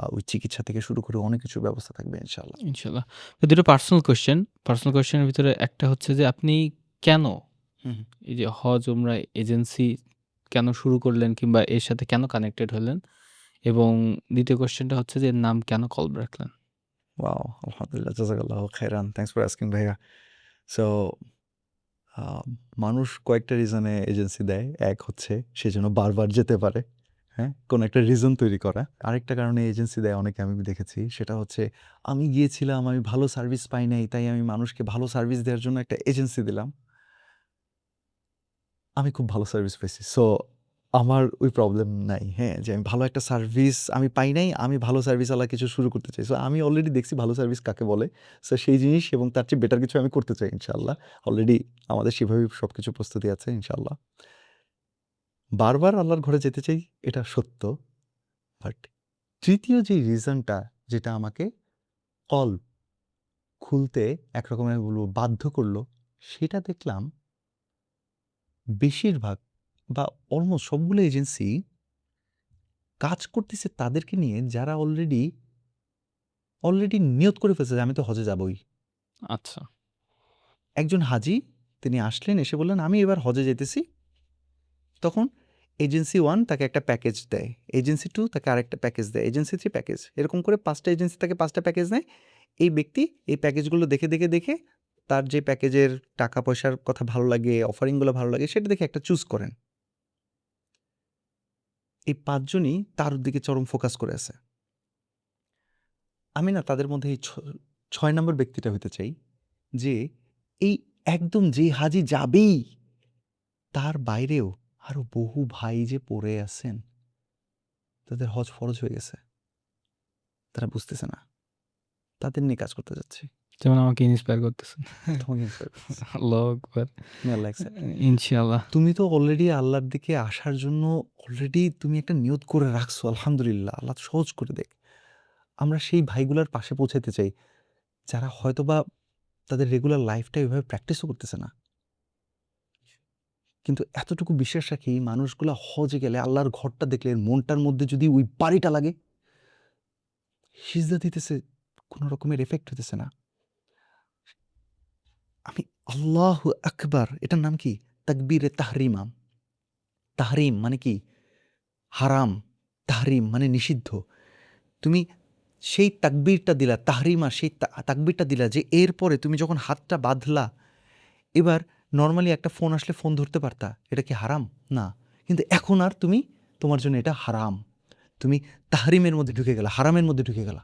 ওই চিকিৎসা থেকে শুরু করে অনেক কিছুর ব্যবস্থা থাকবে ইনশাআল্লাহ। ইনশাআল্লাহ। তো ২ টা পার্সোনাল কোয়েশ্চেন। পার্সোনাল কোয়েশ্চেন এর ভিতরে একটা হচ্ছে যে আপনি কেন হুম, এই যে হজ, উমরা এজেন্সি কেন শুরু করলেন কিংবা এর সাথে কেন কানেক্টেড হলেন? এবং ২য় কোয়েশ্চেনটা হচ্ছে যে এর নাম কেন কলব রাখলেন? ওয়াও! আলহামদুলিল্লাহ, জাযাকাল্লাহু খাইরান। থ্যাংকস ফর আস্কিং ভাইয়া। সো আ মানুষ কয়েকটা রিজনে এজেন্সি দেয়। এক হচ্ছে সে যেন বারবার যেতে পারে। হ্যাঁ? কোনো একটা রিজন তৈরি করা। আরেকটা কারণে এজেন্সি দেয় অনেকে আমি দেখেছি। সেটা হচ্ছে আমি গিয়েছিলাম, আমি ভালো সার্ভিস পাই নাই। তাই আমি মানুষকে ভালো সার্ভিস দেওয়ার জন্য একটা এজেন্সি দিলাম। আমি খুব ভালো সার্ভিস পাইছি। সো আমার ওই প্রবলেম নাই। হ্যাঁ? যে আমি ভালো একটা সার্ভিস আমি পাই নাই। আমি ভালো সার্ভিসওয়ালা কিছু শুরু করতে চাই। সো আমি অলরেডি দেখছি ভালো সার্ভিস কাকে বলে। সো সেই জিনিস এবং তার চেয়ে বেটার কিছু আমি করতে চাই ইনশাআল্লাহ। অলরেডি আমাদের সেভাবেই সবকিছু প্রস্তুতি আছে ইনশাআল্লাহ। বারবার আল্লাহর ঘরে যেতে চাই এটা সত্য। বাট ৩য় যে রিজনটা যেটা আমাকে কল্ব খুলতে একরকমের বলব বাধ্য করলো, সেটা দেখলাম বেশিরভাগ বা অলমোস্ট সবগুলো এজেন্সি কাজ করতেছে তাদেরকে নিয়ে যারা অলরেডি নিয়ত করে ফেলছে যে আমি তো হজে যাবোই। আচ্ছা। একজন হাজি তিনি আসলেন, এসে বললেন, "আমি এবার হজে যাইতেছি।" তখন এজেন্সি 1 তাকে একটা প্যাকেজ দেয়। এজেন্সি 2 তাকে আরেকটা প্যাকেজ দেয়। Agency 3 package. এরকম করে ৫ টা এজেন্সি তাকে ৫ টা প্যাকেজ দেয়। এই ব্যক্তি এই প্যাকেজগুলো দেখে তার যে প্যাকেজের টাকা পয়সার কথা ভালো লাগে, অফারিংগুলো ভালো লাগে সেটা দেখে একটা চুজ করেন। এই ৫ জনই তার দিকে চরম ফোকাস করে আছে। আমি না তাদের মধ্যে এই ৬ নম্বর ব্যক্তিটা হইতে চাই যে এই একদম যে হাজি যাবেই, তার বাইরেও আরো বহু ভাই যে পড়ে আছেন, তাদের হজ ফরজ হয়ে গেছে। তারা বুঝতেছে না। তাদের নিয়ে কাজ করতে যাচ্ছি। যেমন আমাকে ইন্সপায়ার করতেছেন। তোমাকে ইন্সপায়ার করতেছি। আল্লাহু আকবার। মে আল্লাহ অ্যাকসেপ্ট। ইনশাআল্লাহ। তুমি তো অলরেডি আল্লাহর দিকে আসার জন্য অলরেডি তুমি একটা নিয়ত করে রাখছো। আলহামদুলিল্লাহ। আল্লাহ সহজ করে দেখ। আমরা সেই ভাইগুলার পাশে পৌঁছাতে চাই, যারা হয়তোবা তাদের রেগুলার লাইফটা এভাবে প্র্যাকটিসও করতেছে না। কিন্তু এতটুকু বিশ্বাস রাখি মানুষগুলা হজে গেলে আল্লাহর ঘরটা দেখলে মনটার মধ্যে যদি ওই বাড়িটা লাগে, সিজদা দিতেছে, কোনো রকমের এফেক্ট হইতেছে না। আমি আল্লাহু আকবার এটার নাম কি? তাকবীরে তাহরিমা। তাহরিম মানে কি? হারাম। তাহরিম মানে নিষিদ্ধ। তুমি সেই তাকবীরটা দিলা, তাহরিমা সেই তাকবীরটা দিলা যে এরপরে তুমি যখন হাতটা বাঁধলা, এবার নরমালি একটা ফোন আসলে ফোন ধরতে পারতা। এটা কি হারাম? না। কিন্তু এখন আর তুমি তোমার জন্য এটা হারাম। তুমি তাহরিমের মধ্যে ঢুকে গেলা, হারামের মধ্যে ঢুকে গেলা।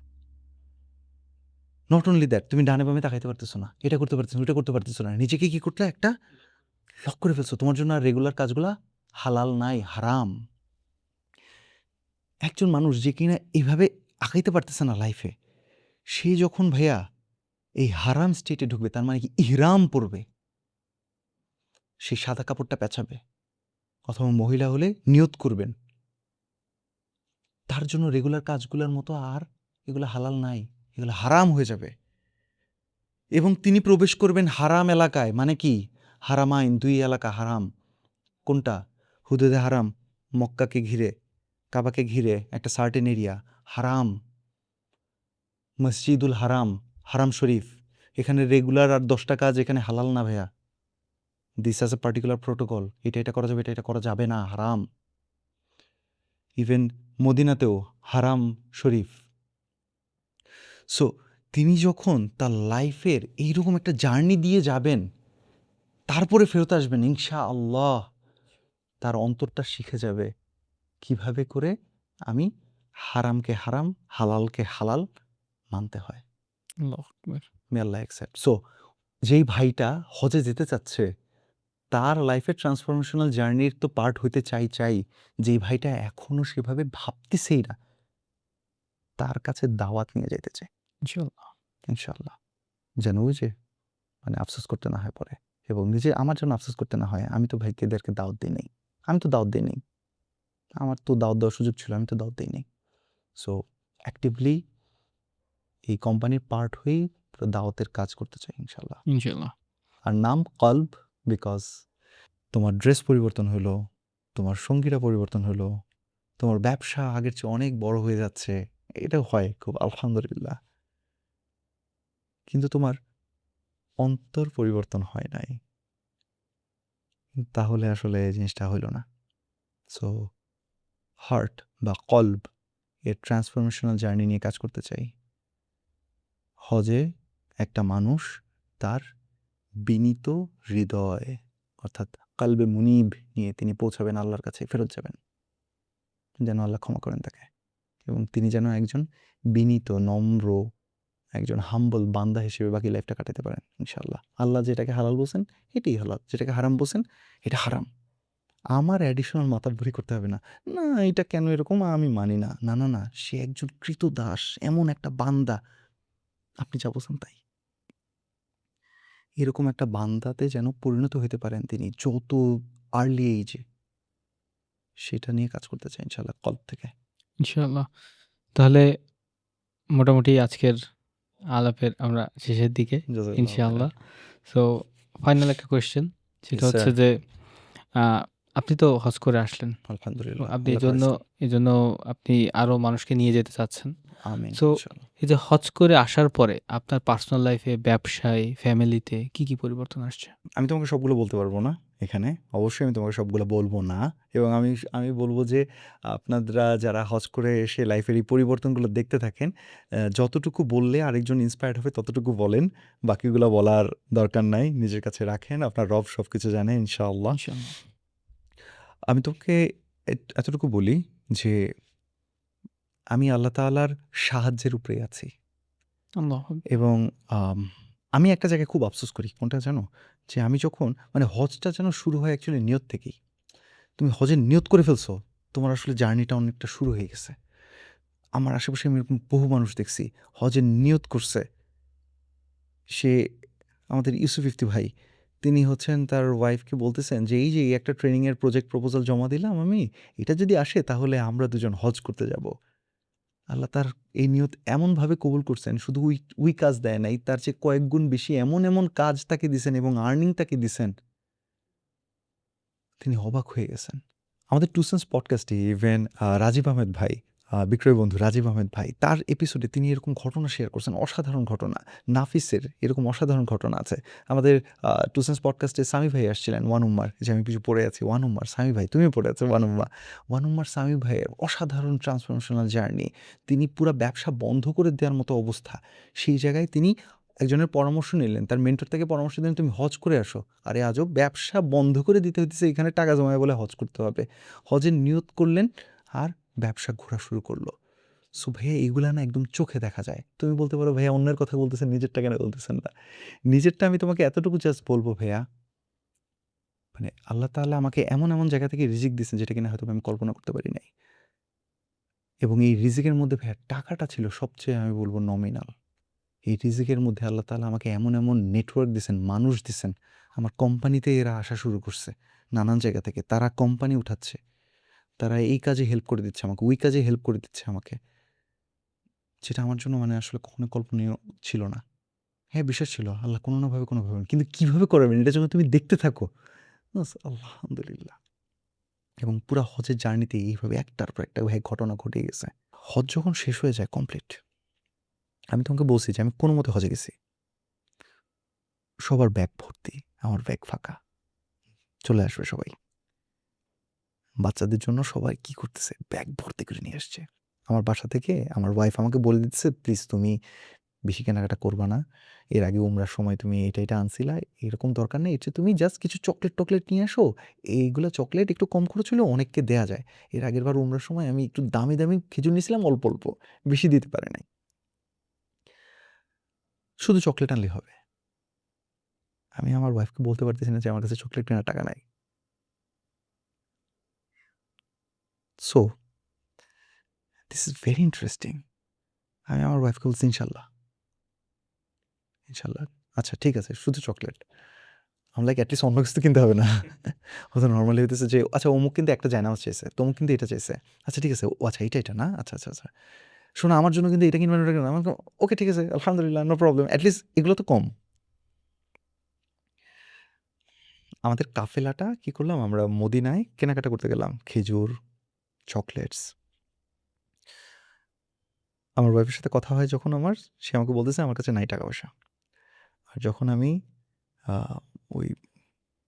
নট অনলি দ্যাট, তুমি ডানে বামে তাকাইতে পারতেছো না। এটা করতে পারতেছো না, ওটা করতে পারতেছো না। নিজেকে কি করতে একটা লক করে ফেলছো। তোমার জন্য আর রেগুলার কাজগুলা হালাল নাই, হারাম। একজন মানুষ যে কিনা এভাবে আগাইতে পারতেছে না লাইফে, সে যখন ভাইয়া এই হারাম স্টেটে ঢুকবে, তার মানে কি ইহরাম পড়বে, সেই সাদা কাপড়টা পেঁচাবে, অথবা মহিলা হলে নিয়ত করবেন, তার জন্য রেগুলার কাজগুলোর মতো আর এগুলো হালাল নাই, এগুলো হারাম হয়ে যাবে। এবং তিনি প্রবেশ করবেন হারাম এলাকায়। মানে কি? হারামাইন, ২ এলাকা হারাম। কোনটা? হুদুদে হারাম, মক্কাকে ঘিরে, কাবাকে ঘিরে একটা সার্টেন এরিয়া হারাম। মসজিদুল হারাম, হারাম শরীফ, এখানে রেগুলার আর ১০টা কাজ এখানে হালাল না ভাইয়া। This has a particular protocol. এটা করা যাবে, এটা করা যাবে না, হারাম। ইভেন মদিনাতেও হারাম শরীফ। সো তিনি যখন তার লাইফের এইরকম একটা জার্নি দিয়ে যাবেন, তারপরে ফেরত আসবেন ইনশাআল্লাহ, তার অন্তরটা শিখে যাবে কিভাবে করে আমি হারামকে হারাম, হালালকে হালাল মানতে হয়। আল্লাহু আকবার। মে আল্লাহ অ্যাকসেপ্ট। সো যেই ভাইটা হজে যেতে চাচ্ছে, তার লাইফের ট্রান্সফরমেশনাল জার্নির তো পার্ট হইতে চাই। যেই ভাইটা এখনো সেভাবে ভাবতেছেই না, তার কাছে দাওয়াত নিয়ে যাইতে চাই ইনশাআল্লাহ। ইনশাআল্লাহ। যেন ওই যে মানে আফসোস করতে না হয় পরে, এবং নিজে আমার জন্য আফসোস করতে না হয়। আমি তো ভাইকে এদেরকে দাওয়াত দেই নাই। আমি তো দাওয়াত দেই নাই। আমার তো দাওয়াত দেওয়ার সুযোগ ছিল, আমি তো দাওয়াত দেই নাই। সো অ্যাক্টিভলি এই কোম্পানির পার্ট হয়েই পুরো দাওয়াতের কাজ করতে চাই ইনশাআল্লাহ। ইনশাআল্লাহ। আর নাম কল্ব, বিকজ তোমার ড্রেস পরিবর্তন হলো, তোমার সঙ্গীরা পরিবর্তন হলো, তোমার ব্যবসা আগের চেয়ে অনেক বড় হয়ে যাচ্ছে। এটাও হয় খুব আলহামদুলিল্লাহ। কিন্তু তোমার অন্তর পরিবর্তন হয় নাই। তাহলে আসলে এই জিনিসটা হইল না। সো হার্ট বা কল্ব এর ট্রান্সফরমেশনাল জার্নি নিয়ে কাজ করতে চাই। হজে একটা মানুষ তার বিনীত হৃদয়, অর্থাৎ কালবে মুনিব নিয়ে তিনি পৌঁছাবেন আল্লাহর কাছে, ফেরত যাবেন, যেন আল্লাহ ক্ষমা করেন তাকে, এবং তিনি যেন একজন বিনীত নম্র একজন হাম্বল বান্দা হিসেবে বাকি লাইফটা কাটাতে পারেন ইনশাআল্লাহ। আল্লাহ যেটাকে হালাল বলছেন এটাই হালাল, যেটাকে হারাম বলছেন এটা হারাম। আমার অ্যাডিশনাল মাথা ভরি করতে হবে না, না এটা কেন এরকম আমি মানি না, না না না, সে একজন কৃতদাস, এমন একটা বান্দা, আপনি যা বলছেন তাই। এরকম একটা বান্দাতে যেন পরিণত হতে পারেন তিনি যত আর্লি এইজে, সেটা নিয়ে কাজ করতে চাই ইনশাআল্লাহ কল্প থেকে। ইনশাআল্লাহ। তাহলে মোটামুটি আজকের আলাপের আমরা শেষের দিকে জাযাকাল্লাহু খাইরান। ইনশাআল্লাহ। সো ফাইনাল একটা কোয়েশ্চেন, সেটা ইয়েস হচ্ছে স্যার। যে আ আপনি তো হজ করে আসলেন। তো আলহামদুলিল্লাহ, আপনি আল্লাহ এজন্য করেছেন। এজন্য আপনি আরো মানুষকে নিয়ে যেতে চাচ্ছেন। আমিন সো ইনশাআল্লাহ। এই যে হজ করে আসার পরে আপনার পার্সোনাল লাইফে, ব্যবসায়, ফ্যামিলিতে কি পরিবর্তন আসছে? আমি তোমাকে সবগুলো বলতে পারবো না এখানে। অবশ্যই আমি তোমাকে সবগুলো বলবো না, এবং আমি বলব যে আপনারা যারা হজ করে এসে লাইফের এই পরিবর্তনগুলো দেখতে থাকেন, যতটুকু বললে আরেকজন ইন্সপায়ার্ড হবে ততটুকু বলেন। বাকিগুলো বলার দরকার নাই। নিজের কাছে রাখেন। আপনার রব সবকিছু জানে ইনশাআল্লাহ। ইনশাআল্লাহ। আমি তোকে এতটুকু বলি যে আমি আল্লাহ তাআলার সাহায্যের উপরেই আছি, আল্লাহু আকবার। এবং আম আমি একটা জায়গায় খুব আফসোস করি। কোনটা জানো? যে আমি যখন মানে হজটা যেন শুরু হয় অ্যাকচুয়ালি নিয়ত থেকেই। তুমি হজের নিয়ত করে ফেলছো, তোমার আসলে জার্নিটা অনেকটা শুরু হয়ে গেছে। আমার আশেপাশে আমি এরকম বহু মানুষ দেখছি, হজের নিয়ত করছে। সে আমাদের ইউসুফ ইফতি ভাই, তিনি হচ্ছেন তার ওয়াইফকে বলতেছেন যে, "এই যে এই একটা ট্রেনিংয়ের প্রজেক্ট প্রপোজাল জমা দিলাম আমি, এটা যদি আসে তাহলে আমরা দুজন হজ করতে যাব।" আল্লাহ তার এই নিয়ত এমনভাবে কবুল করছেন, শুধু ওই কাজ দেয় নাই, তার চেয়ে কয়েক গুণ বেশি এমন কাজ তাকে দিছেন এবং আর্নিং তাকে দিছেন, তিনি অবাক হয়ে গেছেন। আমাদের টু সেন্স পডকাস্টে ইভেন রাজীব আহমেদ ভাই, বিক্রয় বন্ধু রাজীব আহমেদ ভাই, তার এপিসোডে তিনি এরকম ঘটনা শেয়ার করছেন, অসাধারণ ঘটনা। নাফিসের এরকম অসাধারণ ঘটনা আছে। আমাদের টু সেন্স পডকাস্টে সামি ভাই আসছিলেন, ওয়ান উম্মার, যে আমি কিছু পড়ে আছি ওয়ান উম্মার, সামি ভাই তুমি পড়ে আছো ওয়ান উম্মা। ওয়ান উম্মার সামি ভাইয়ের অসাধারণ ট্রান্সফরমেশনাল জার্নি। তিনি পুরা ব্যবসা বন্ধ করে দেওয়ার মতো অবস্থা। সেই জায়গায় তিনি একজনের পরামর্শ নিলেন, তার মেন্টর থেকে পরামর্শ দিলেন, তুমি হজ করে আসো। আরে আজব, ব্যবসা বন্ধ করে দিতে হইতেছে, এখানে টাকা জমায় বলে হজ করতে হবে। হজের নিয়ত করলেন আর ব্যবসা ঘোরা শুরু করলো। সো ভাইয়া এগুলা না একদম চোখে দেখা যায়। তুমি বলতে পারো ভাইয়া অন্যের কথা বলতেছেন, নিজেরটা কেন বলতেছেন না? নিজেরটা আমি তোমাকে এতটুকু জাস্ট বলবো ভাইয়া, মানে আল্লাহ তাআলা আমাকে এমন জায়গা থেকে রিজিক দিয়েছেন যেটা কিনা হয়তো আমি কল্পনা করতে পারি নাই। এবং এই রিজিকের মধ্যে ভাইয়া টাকাটা ছিল সবচেয়ে আমি বলব নমিনাল। এই রিজিকের মধ্যে আল্লাহ তাআলা আমাকে এমন নেটওয়ার্ক দিছেন, মানুষ দিছেন। আমার কোম্পানিতে এরা আসা শুরু করছে নানান জায়গা থেকে। তারা কোম্পানি উঠাচ্ছে। তারা এই কাজে হেল্প করে দিচ্ছে আমাকে, ওই কাজে হেল্প করে দিচ্ছে আমাকে। যেটা আমার জন্য মানে আসলে কখনো কল্পনীয় ছিল না। হ্যাঁ, বিশ্বাস ছিল আল্লাহ কোনো না ভাবে কোনোভাবে, কিন্তু কিভাবে করাবেন এটা যখন তুমি দেখতে থাকো, বাস আলহামদুলিল্লাহ। এবং পুরা হজের জার্নিতে এইভাবে একটার পর একটা ভাই ঘটনা ঘটে গেছে। হজ যখন শেষ হয়ে যায় কমপ্লিট, আমি তোমাকে বলছি যে আমি কোনোমতে হজে গেছি। সবার ব্যাগ ভর্তি, আমার ব্যাগ ফাঁকা। চলে আসবে সবাই। বাচ্চাদের জন্য সবাই কি করতেছে? ব্যাগ ভর্তি করে নিয়ে আসছে। আমার বাসা থেকে আমার ওয়াইফ আমাকে বলে দিচ্ছে, "প্লিজ তুমি বেশি কেনাকাটা করবা না। এর আগে উমরার সময় তুমি এটা আনছিলা। এরকম দরকার নেই। এর চেয়ে তুমি জাস্ট কিছু চকলেট নিয়ে আসো। এইগুলা চকলেট একটু কম খরচ হলেও অনেককে দেয়া যায়। এর আগেরবার উমরার সময় আমি একটু দামি খেজুর নিছিলাম অল্প। বেশি দিতে পারি নাই। শুধু চকলেট আনলেই হবে। আমি আমার ওয়াইফকে বলতে পারতেছি না যে আমার কাছে চকলেট কেনার টাকা নাই। So this is very interesting. আমি আমার ওয়াইফকে বলছি, ইনশাল্লাহ। আচ্ছা ঠিক আছে, শুধু চকলেট। আমি লাইক এটলিস্ট অন্য কিছু তো কিনতে হবে না। ও তো নরমালি হইতেছে যে আচ্ছা অমুক কিন্তু একটা জায়নামাজ চাইছে, তমুক কিন্তু এটা চাইছে। আচ্ছা ঠিক আছে, ও আচ্ছা এটা না? আচ্ছা। শোনো আমার জন্য কিন্তু এটা কিনবা না, ওটা কিনবা না। আমি ওকে ঠিক আছে, আলহামদুলিল্লাহ, নো প্রবলেম। এটলিস্ট এগুলো তো কম। আমাদের কাফেলাটা কি করলাম, আমরা মদিনায় কেনাকাটা করতে গেলাম। খেজুর, চকলেটস। আমার ওয়াইফের সাথে কথা হয় যখন আমার, সে আমাকে বলতেছে আমার কাছে নাই টাকা পয়সা। আর যখন আমি আ ওই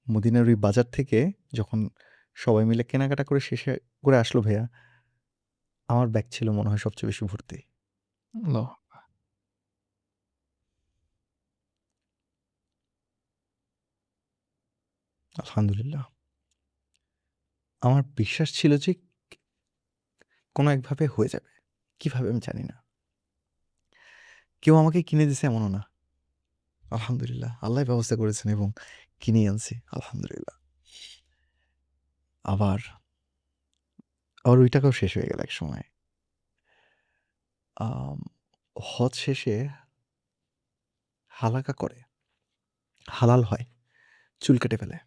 মদিনার ওই বাজার থেকে যখন সবাই মিলে কেনাকাটা করে শেষে করে আসলো ভাইয়া, আমার ব্যাগ ছিল মনে হয় সবচেয়ে বেশি ভর্তি। আল্লাহ! আলহামদুলিল্লাহ। আমার বিশ্বাস ছিল যে কোনো একভাবে হয়ে যাবে। কিভাবে আমি জানি না। কেউ আমাকে কিনে দিছে এমনও না। আলহামদুলিল্লাহ। আল্লাহই ব্যবস্থা করেছেন এবং কিনেই আনছি। আলহামদুলিল্লাহ। আবার, আবার ওই টাকাও শেষ হয়ে গেল একসময়। আম হজ শেষে হালাকা করে। হালাল হয়। চুল কেটে ফেলে।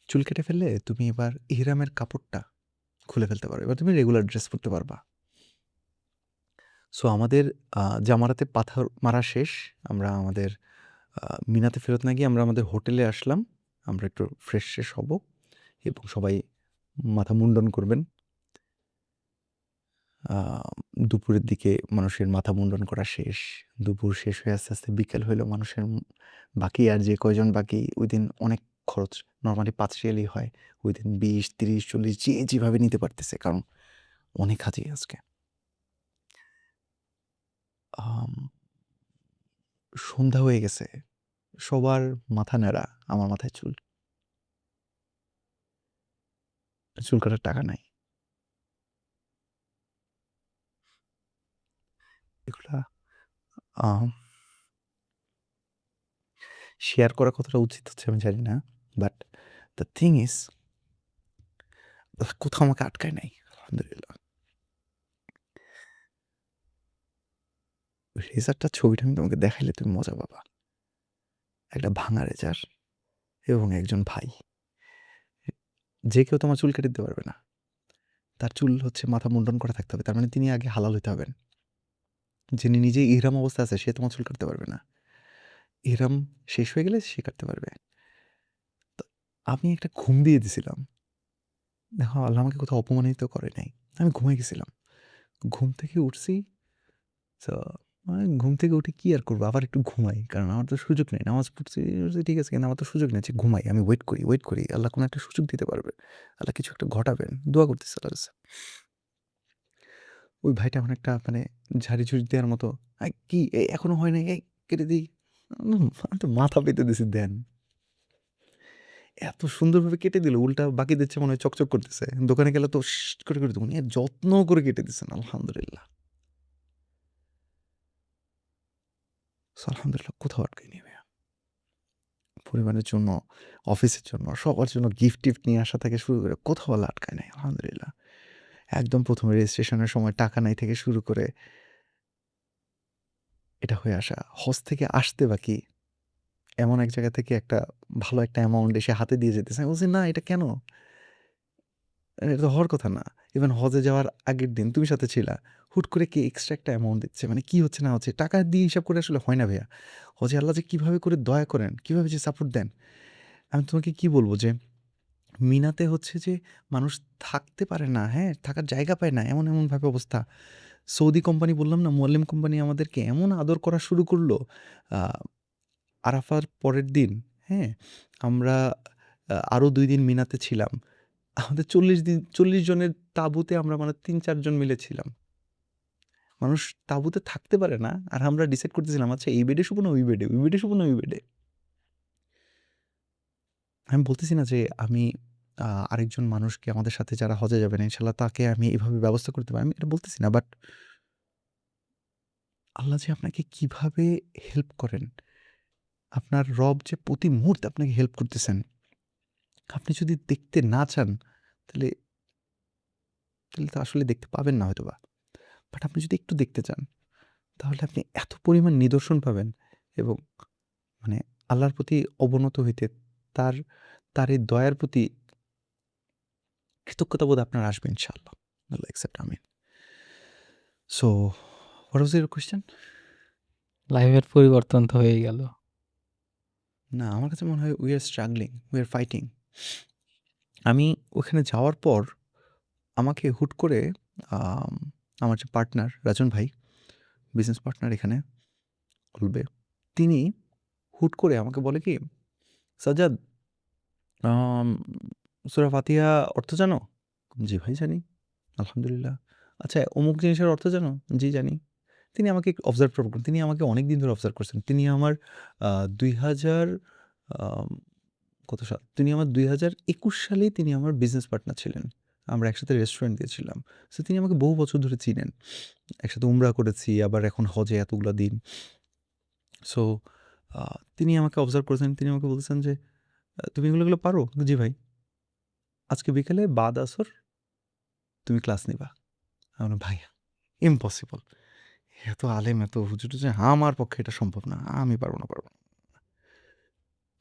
চুল কেটে ফেললে তুমি এবার ইহরামের কাপড়টা খুলে ফেলতে পারো। এবার তুমি রেগুলার ড্রেস পরতে পারবা। সো আমাদের জামারাতে পাথর মারা শেষ। আমরা আমাদের মিনাতে ফেরত না গিয়ে আমরা আমাদের হোটেলে আসলাম। আমরা একটু ফ্রেশ হব এবং সবাই মাথা মুন্ডন করবেন। আ দুপুরের দিকে মানুষের মাথা মুন্ডন করা শেষ। দুপুর শেষ হয়ে আস্তে বিকেল হইলো। মানুষের বাকি আর যে কয়জন বাকি ওইদিন অনেক খরচ। নরমালি ৫ রিয়ালই হয়। ওইদিন ২০, ৩০, ৪০ যে যেভাবে নিতে পারতেছে। কারণ অনেক হাজি আজকে। আম সন্ধ্যা হয়ে গেছে। সবার মাথা ন্যাড়া। আমার মাথায় চুল। চুল কাটার টাকা নাই। এগুলা আম শেয়ার করা কতটা উচিত হচ্ছে আমি জানি না। বাট দ্য থিং ইজ কোথাও আমাকে আটকায় নাই। আলহামদুলিল্লাহ। রেজারটার ছবিটা আমি তোমাকে দেখাইলে তুমি মজা পাবা। একটা ভাঙা রেজার এবং একজন ভাই। যে কেউ তোমার চুল কেটে দিতে পারবে না। তার চুল হচ্ছে মাথা মুন্ডন করা থাকতে হবে। তার মানে তিনি আগে হালাল হইতে হবেন। যিনি নিজেই ইহরাম অবস্থায় আছে সে তোমার চুল কাটতে পারবে না। ইহরাম শেষ হয়ে গেলে সে কাটতে পারবে। তো আমি একটা ঘুম দিয়ে দিছিলাম। দেখো আল্লাহ আমাকে কোথাও অপমানিত করে নাই। আমি ঘুমায় গেছিলাম। ঘুম থেকে উঠছি। সো ঘুম থেকে উঠে কি আর করবো? আবার একটু ঘুমাই। কারণ আমার তো সুযোগ নেই। নামাজ পড়ছি ঠিক আছে, কিন্তু আমার তো সুযোগ নেই যে ঘুমাই। আমি ওয়েট করি। আল্লাহ কোনো একটা সুযোগ দিতে পারবে। আল্লাহ কিছু একটা ঘটাবেন। দোয়া করতেছি আল্লাহর কাছে। ওই ভাইটা এমন একটা মানে ঝাড়ি-ঝুড়ি দেওয়ার মতো, কি এখনো হয় নাই? কেটে দেই।" আমি তো মাথা পেতে দিছি দেন। এত সুন্দরভাবে কেটে দিল। উল্টা বাকি দিচ্ছে মনে হয় চকচক করতেছে। দোকানে গেলে তো করে উনি যত্ন করে কেটে দিছেন। আলহামদুলিল্লাহ। সো আলহামদুলিল্লাহ কোথাও আটকায়নি ভাইয়া। পরিবারের জন্য, অফিসের জন্য, সবার জন্য গিফট-টিফট নিয়ে আসা থেকে শুরু করে কোথাও আল্লাহ আটকায় নাই। আলহামদুলিল্লাহ। একদম ১ম এ রেজিস্ট্রেশনের সময় টাকা নাই থেকে শুরু করে এটা হয়ে আসা। হজ থেকে আসতে বাকি এমন এক জায়গা থেকে একটা ভালো একটা অ্যামাউন্ট এসে হাতে দিয়ে যেতেছে। আমি বলছি, "না, এটা কেন? এটা তো হওয়ার কথা না।" ইভেন হজে যাওয়ার আগের দিন তুমি সাথে ছিলা। হুট করে কে এক্সট্রা একটা অ্যামাউন্ট দিচ্ছে। মানে কি হচ্ছে না হচ্ছে? টাকা দিয়ে হিসাব করে আসলে হয় না ভাইয়া। হজে আল্লাহ যে কিভাবে করে দয়া করেন, কিভাবে যে সাপোর্ট দেন। আমি তোমাকে কি বলব যে মিনাতে হচ্ছে যে মানুষ থাকতে পারে না, হ্যাঁ? থাকার জায়গা পায় না। এমনভাবে অবস্থা। সৌদি কোম্পানি বললাম না, মোয়াল্লেম কোম্পানি আমাদেরকে এমন আদর করা শুরু করলো। আ আরাফার পরের দিন, হ্যাঁ? আমরা আরও ২ দিন মিনাতে ছিলাম। আমাদের ৪০ জনের তাঁবুতে আমরা মানে ৩-৪ জন মিলে ছিলাম। মানুষ তাঁবুতে থাকতে পারে না। আর আমরা ডিসাইড করতেছিলাম আচ্ছা এই বেডে শুবো না ওই বেডে, ওই বেডে শুবো না ওই বেডে। আমি বলতেছি না যে আমি আরেকজন মানুষকে আমাদের সাথে যারা হজে যাবেন ইনশাআল্লাহ তাকে আমি এভাবে ব্যবস্থা করতে পারি। আমি এটা বলতেছি না। বাট আল্লাহ যে আপনাকে কিভাবে হেল্প করেন, আপনার রব যে প্রতি মুহূর্তে আপনাকে হেল্প করতেছেন। আপনি যদি দেখতে না চান তাহলে তাহলে তো আসলে দেখতে পাবেন না হয়তোবা। বাট আপনি যদি একটু দেখতে চান তাহলে আপনি এত পরিমাণ নিদর্শন পাবেন এবং মানে আল্লাহর প্রতি অবনত হইতে তার তার এই দয়ার প্রতি কৃতজ্ঞতাবোধ আপনার আসবে ইনশাআল্লাহ। আল্লাহ অ্যাকসেপ্ট আমিন। So what was your question? লাইফের পরিবর্তন তো হয়েই গেল। না, আমার কাছে মনে হয় we are struggling, we are fighting. আমি ওখানে যাওয়ার পর আমাকে হুট করে আম আমার যে পার্টনার রাজন ভাই, বিজনেস পার্টনার এখানে খুলবে। তিনি হুট করে আমাকে বলে কি, "সাজ্জাদ আম সূরা ফাতিহা অর্থ জানো?" "জি ভাই জানি। আলহামদুলিল্লাহ।" "আচ্ছা অমুক জিনিসের অর্থ জানো?" "জি জানি।" তিনি আমাকে অবজার্ভ করবেন। তিনি আমাকে অনেকদিন ধরে অবজার্ভ করছেন। তিনি আমার ২০০০ আম কত সাল? তিনি আমার ২০২১ সালেই তিনি আমার বিজনেস পার্টনার ছিলেন। আমরা একসাথে রেস্টুরেন্ট দিয়েছিলাম। সো তিনি আমাকে বহু বছর ধরে চিনেন। একসাথে উমরা করেছি, আবার এখন হজে এতগুলা দিন। সো তিনি আমাকে অবজার্ভ করেছেন। তিনি আমাকে বলতেছেন যে, তুমি এগুলো পারো?" "জি ভাই।" "আজকে বিকেলে বাদ আসর তুমি ক্লাস নিবা।" আমি বললাম, "ভাই ইম্পসিবল। এত আলেম, এত হুজুর-টুজুর আমার পক্ষে এটা সম্ভব না। আমি পারব না, পারব না।"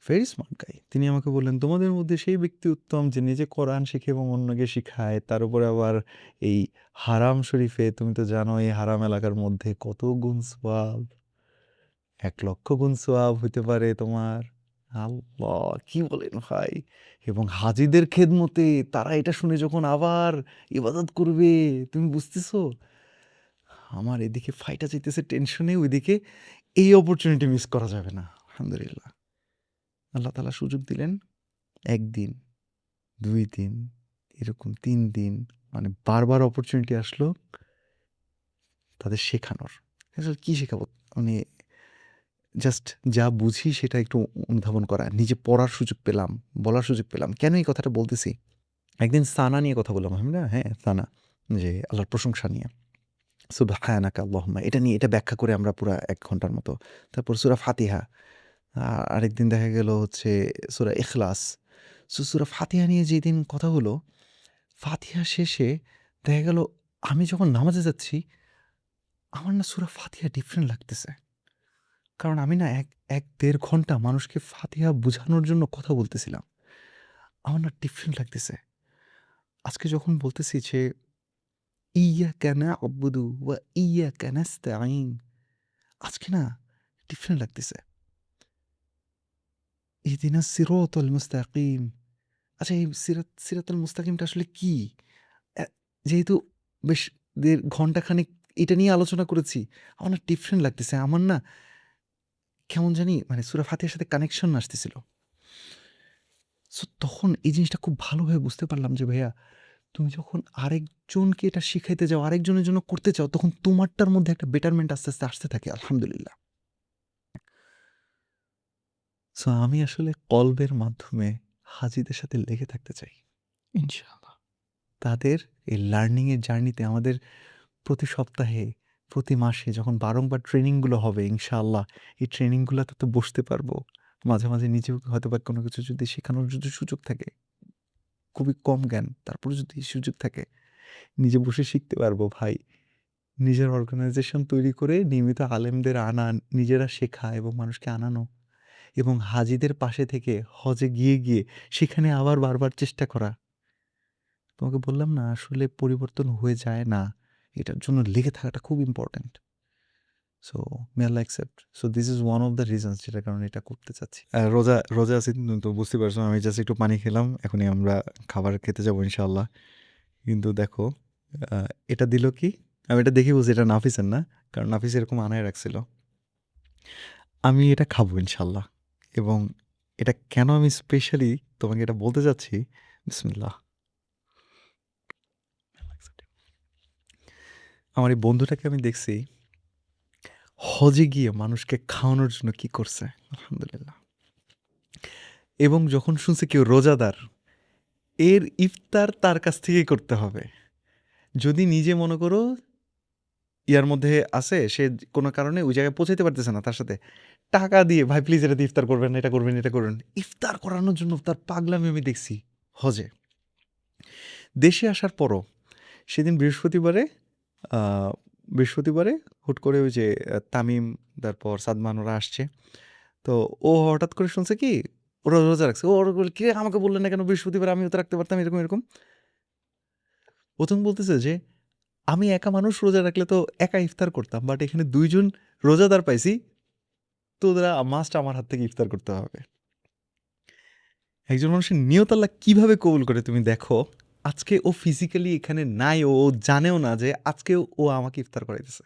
Very smart guy. তিনি আমাকে বললেন, "তোমাদের মধ্যে সেই ব্যক্তি উত্তম যে নিজে কোরআন শিখে এবং অন্যকে শিখায়। তার উপরে আবার এই হারাম শরীফে তুমি তো জানো এই হারাম এলাকার মধ্যে কত গুণ সওয়াব। ১,০০,০০০ গুণ সওয়াব হইতে পারে তোমার।" আল্লাহ! কি বলেন ভাই? এবং হাজীদের খেদমতে তারা এটা শুনে যখন আবার ইবাদত করবে, তুমি বুঝতেছো? আমার এদিকে ফাইটা যাইতেছে টেনশনে, ওইদিকে এই অপরচুনিটি মিস করা যাবে না। আলহামদুলিল্লাহ। আল্লাহ তাআলা সুযোগ দিলেন ১ দিন, ২ দিন, এরকম ৩ দিন মানে বারবার অপরচুনিটি আসলো তাদের শেখানোর। আসলে কি শেখাবো? মানে জাস্ট যা বুঝি সেটা একটু অনুধাবন করা। নিজে পড়ার সুযোগ পেলাম, বলার সুযোগ পেলাম। কেন এই কথাটা বলতেছি? একদিন সানা নিয়ে কথা বললাম। আমি না হ্যাঁ, সানা যে আল্লাহর প্রশংসা নিয়ে। সুবহানাকা আল্লাহুম্মা এটা নিয়ে এটা ব্যাখ্যা করে আমরা পুরা ১ ঘন্টার মতো। তারপর সূরা ফাতিহা। আরেকদিন দেখা গেল হচ্ছে সূরা ইখলাস। সূরা ফাতিহা নিয়ে যেদিন কথা হলো, ফাতিহা শেষে দেখা গেল আমি যখন নামাজে যাচ্ছি, আমার না সূরা ফাতিহা ডিফারেন্ট লাগতেছে। কারণ আমি না ১-১.৫ ঘন্টা মানুষকে ফাতিহা বুঝানোর জন্য কথা বলতেছিলাম। আমার না ডিফারেন্ট লাগতেছে। আজকে যখন বলতেছি যে, "ইয়্যাকা না'বুদু ওয়া ইয়্যাকা নাস্তাঈন" আজকে না ডিফারেন্ট লাগতেছে। ইহদিনাস সিরাতাল মুস্তাকিম। আচ্ছা এই সিরাতাল মুস্তাকিমটা আসলে কি? অ্যা যেহেতু বেশ ঘন্টাখানেক এটা নিয়ে আলোচনা করেছি, আমার না ডিফারেন্ট লাগতেছে। আমার না কেমন জানি মানে সূরা ফাতিহার সাথে কানেকশন আসতেছিল। সো তখন এই জিনিসটা খুব ভালোভাবে বুঝতে পারলাম যে ভাইয়া তুমি যখন আরেকজনকে এটা শিখাইতে যাও, আরেকজনের জন্য করতে চাও, তখন তোমারটার মধ্যে একটা বেটারমেন্ট আস্তে, আস্তে আসতে থাকে আলহামদুলিল্লাহ। সো আমি আসলে কলবের মাধ্যমে হাজীদের সাথে লেগে থাকতে চাই। ইনশাআল্লাহ। তাদের এই লার্নিং এর জার্নিতে আমাদের প্রতি সপ্তাহে, প্রতি মাসে যখন বারংবার ট্রেনিংগুলো হবে ইনশাআল্লাহ, এই ট্রেনিংগুলাতে তো বসতে পারবো। মাঝে, মাঝে নিজেও হয়তোবা কোনো কিছু যদি শেখানোর যদি সুযোগ থাকে, খুবই কম জ্ঞান, তারপরেও যদি সুযোগ থাকে, নিজে বসে শিখতে পারবো ভাই। নিজের অর্গানাইজেশন তৈরি করে নিয়মিত আলেমদের আনা, নিজেরা শেখা এবং মানুষকে আনানো এবং হাজীদের পাশে থেকে হজে গিয়ে সেখানে আবার বারবার চেষ্টা করা। তোমাকে বললাম না আসলে পরিবর্তন হয়ে যায় না। এটার জন্য লেগে থাকাটা খুব important. So May Allah accept. So this is one of the reasons যেটার কারণে এটা করতে চাচ্ছি। রোজা রোজা আছি তো বুঝতেই পারছো আমি জাস্ট একটু পানি খেলাম। এখনই আমরা খাবার খেতে যাবো ইনশাআল্লাহ। কিন্তু দেখো আ এটা দিল কি? আমি এটা দেখেই বুঝি এটা নাফিসের না। কারণ নাফিস এরকম আনায় রাখছিল। আমি এটা খাবো ইনশাআল্লাহ। এবং এটা কেন আমি স্পেশালি তোমাকে এটা বলতে চাচ্ছি, বিসমিল্লাহ। আমার এই বন্ধুটাকে আমি দেখছি হজে গিয়ে মানুষকে খাওয়ানোর জন্য কি করছে। আলহামদুলিল্লাহ। এবং যখন শুনছে কেউ রোজাদার, এর ইফতার তার কাছ থেকেই করতে হবে। যদি নিজে মনে করো ইয়ার মধ্যে আছে, সে কোনো কারণে ওই জায়গায় পৌঁছাইতে পারতেছে না, তার সাথে টাকা দিয়ে, "ভাই প্লিজ এটা দিয়ে ইফতার করবেন, এটা করবেন, এটা করবেন।" ইফতার করানোর জন্য তার পাগলামি আমি দেখছি হজে। দেশে আসার পরও সেদিন বৃহস্পতিবারে আ বৃহস্পতিবারে হুট করে ওই যে তামিম, তারপর সাদমান ওরা আসছে। তো ও হঠাৎ করে শুনছে কি ওরা রোজা রাখছে। ও ওরা বলে, "কিরে আমাকে বললেন না কেন? বৃহস্পতিবার আমিও তো রাখতে পারতাম।" এরকম, এরকম। ১ম বলতেছে যে, "আমি একা মানুষ রোজা রাখলে তো একা ইফতার করতাম। বাট এখানে ২ জন রোজাদার পাইছি। তো ওরা মাস্ট আমার হাত থেকে ইফতার করতে হবে।" একজন মানুষের নিয়ত আল্লাহ কিভাবে কবুল করে তুমি দেখো। আজকে ও ফিজিক্যালি এখানে নাই, ও জানেও না যে আজকে ও আমাকে ইফতার করাইতেছে।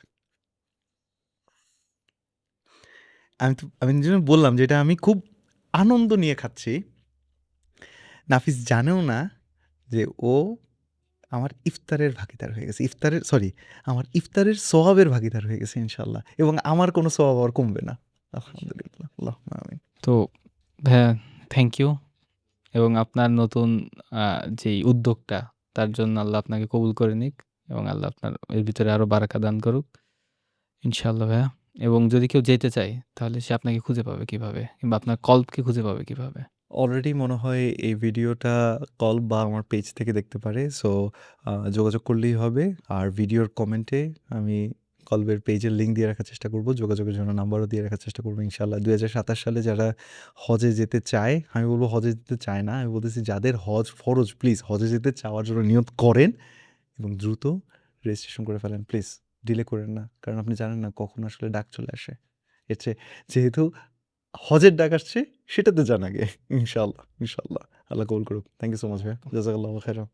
আমি যেজন্য বললাম যে এটা আমি খুব আনন্দ নিয়ে খাচ্ছি। নাফিস জানেও না যে ও আমার ইফতারের ভাগীদার হয়ে গেছে। আমার ইফতারের সওয়াবের ভাগীদার হয়ে গেছে ইনশাআল্লাহ। এবং আমার কোনো সওয়াব আর কমবে না। আলহামদুলিল্লাহ। আল্লাহুম্মা আমিন। তো ভাইয়া থ্যাংক ইউ। এবং আপনার নতুন আ যেই উদ্যোগটা তার জন্য আল্লাহ আপনাকে কবুল করে নিক এবং আল্লাহ আপনার এর ভিতরে আরো বারাকা দান করুক। ইনশাআল্লাহ ভাইয়া। এবং যদি কেউ যেতে চায় তাহলে সে আপনাকে খুঁজে পাবে কিভাবে? কিংবা আপনার কল্পকে খুঁজে পাবে কিভাবে? অলরেডি মনে হয় এই ভিডিওটা কল বা আমার পেজ থেকে দেখতে পারে। সো যোগাযোগ করলেই হবে। আর ভিডিওর কমেন্টে আমি কলবের পেজের লিঙ্ক দিয়ে রাখার চেষ্টা করব। যোগাযোগের জন্য নাম্বারও দিয়ে রাখার চেষ্টা করব ইনশাআল্লাহ। ২০২৭ সালে যারা হজে যেতে চায়, আমি বলব হজে যেতে চায় না। আমি বলতেছি যাদের হজ ফরজ, প্লিজ হজে যেতে চাওয়ার জন্য নিয়ত করেন এবং দ্রুত রেজিস্ট্রেশন করে ফেলেন। প্লিজ ডিলে করেন না। কারণ আপনি জানেন না কখন আসলে ডাক চলে আসে। এর চেয়ে যেহেতু হজের ডাক আসছে সেটাতে যান আগে। ইনশাআল্লাহ, ইনশাআল্লাহ। আল্লাহ কবুল করুক। থ্যাংক ইউ সো মাচ ভাইয়া। জাযাকাল্লাহু খাইরান।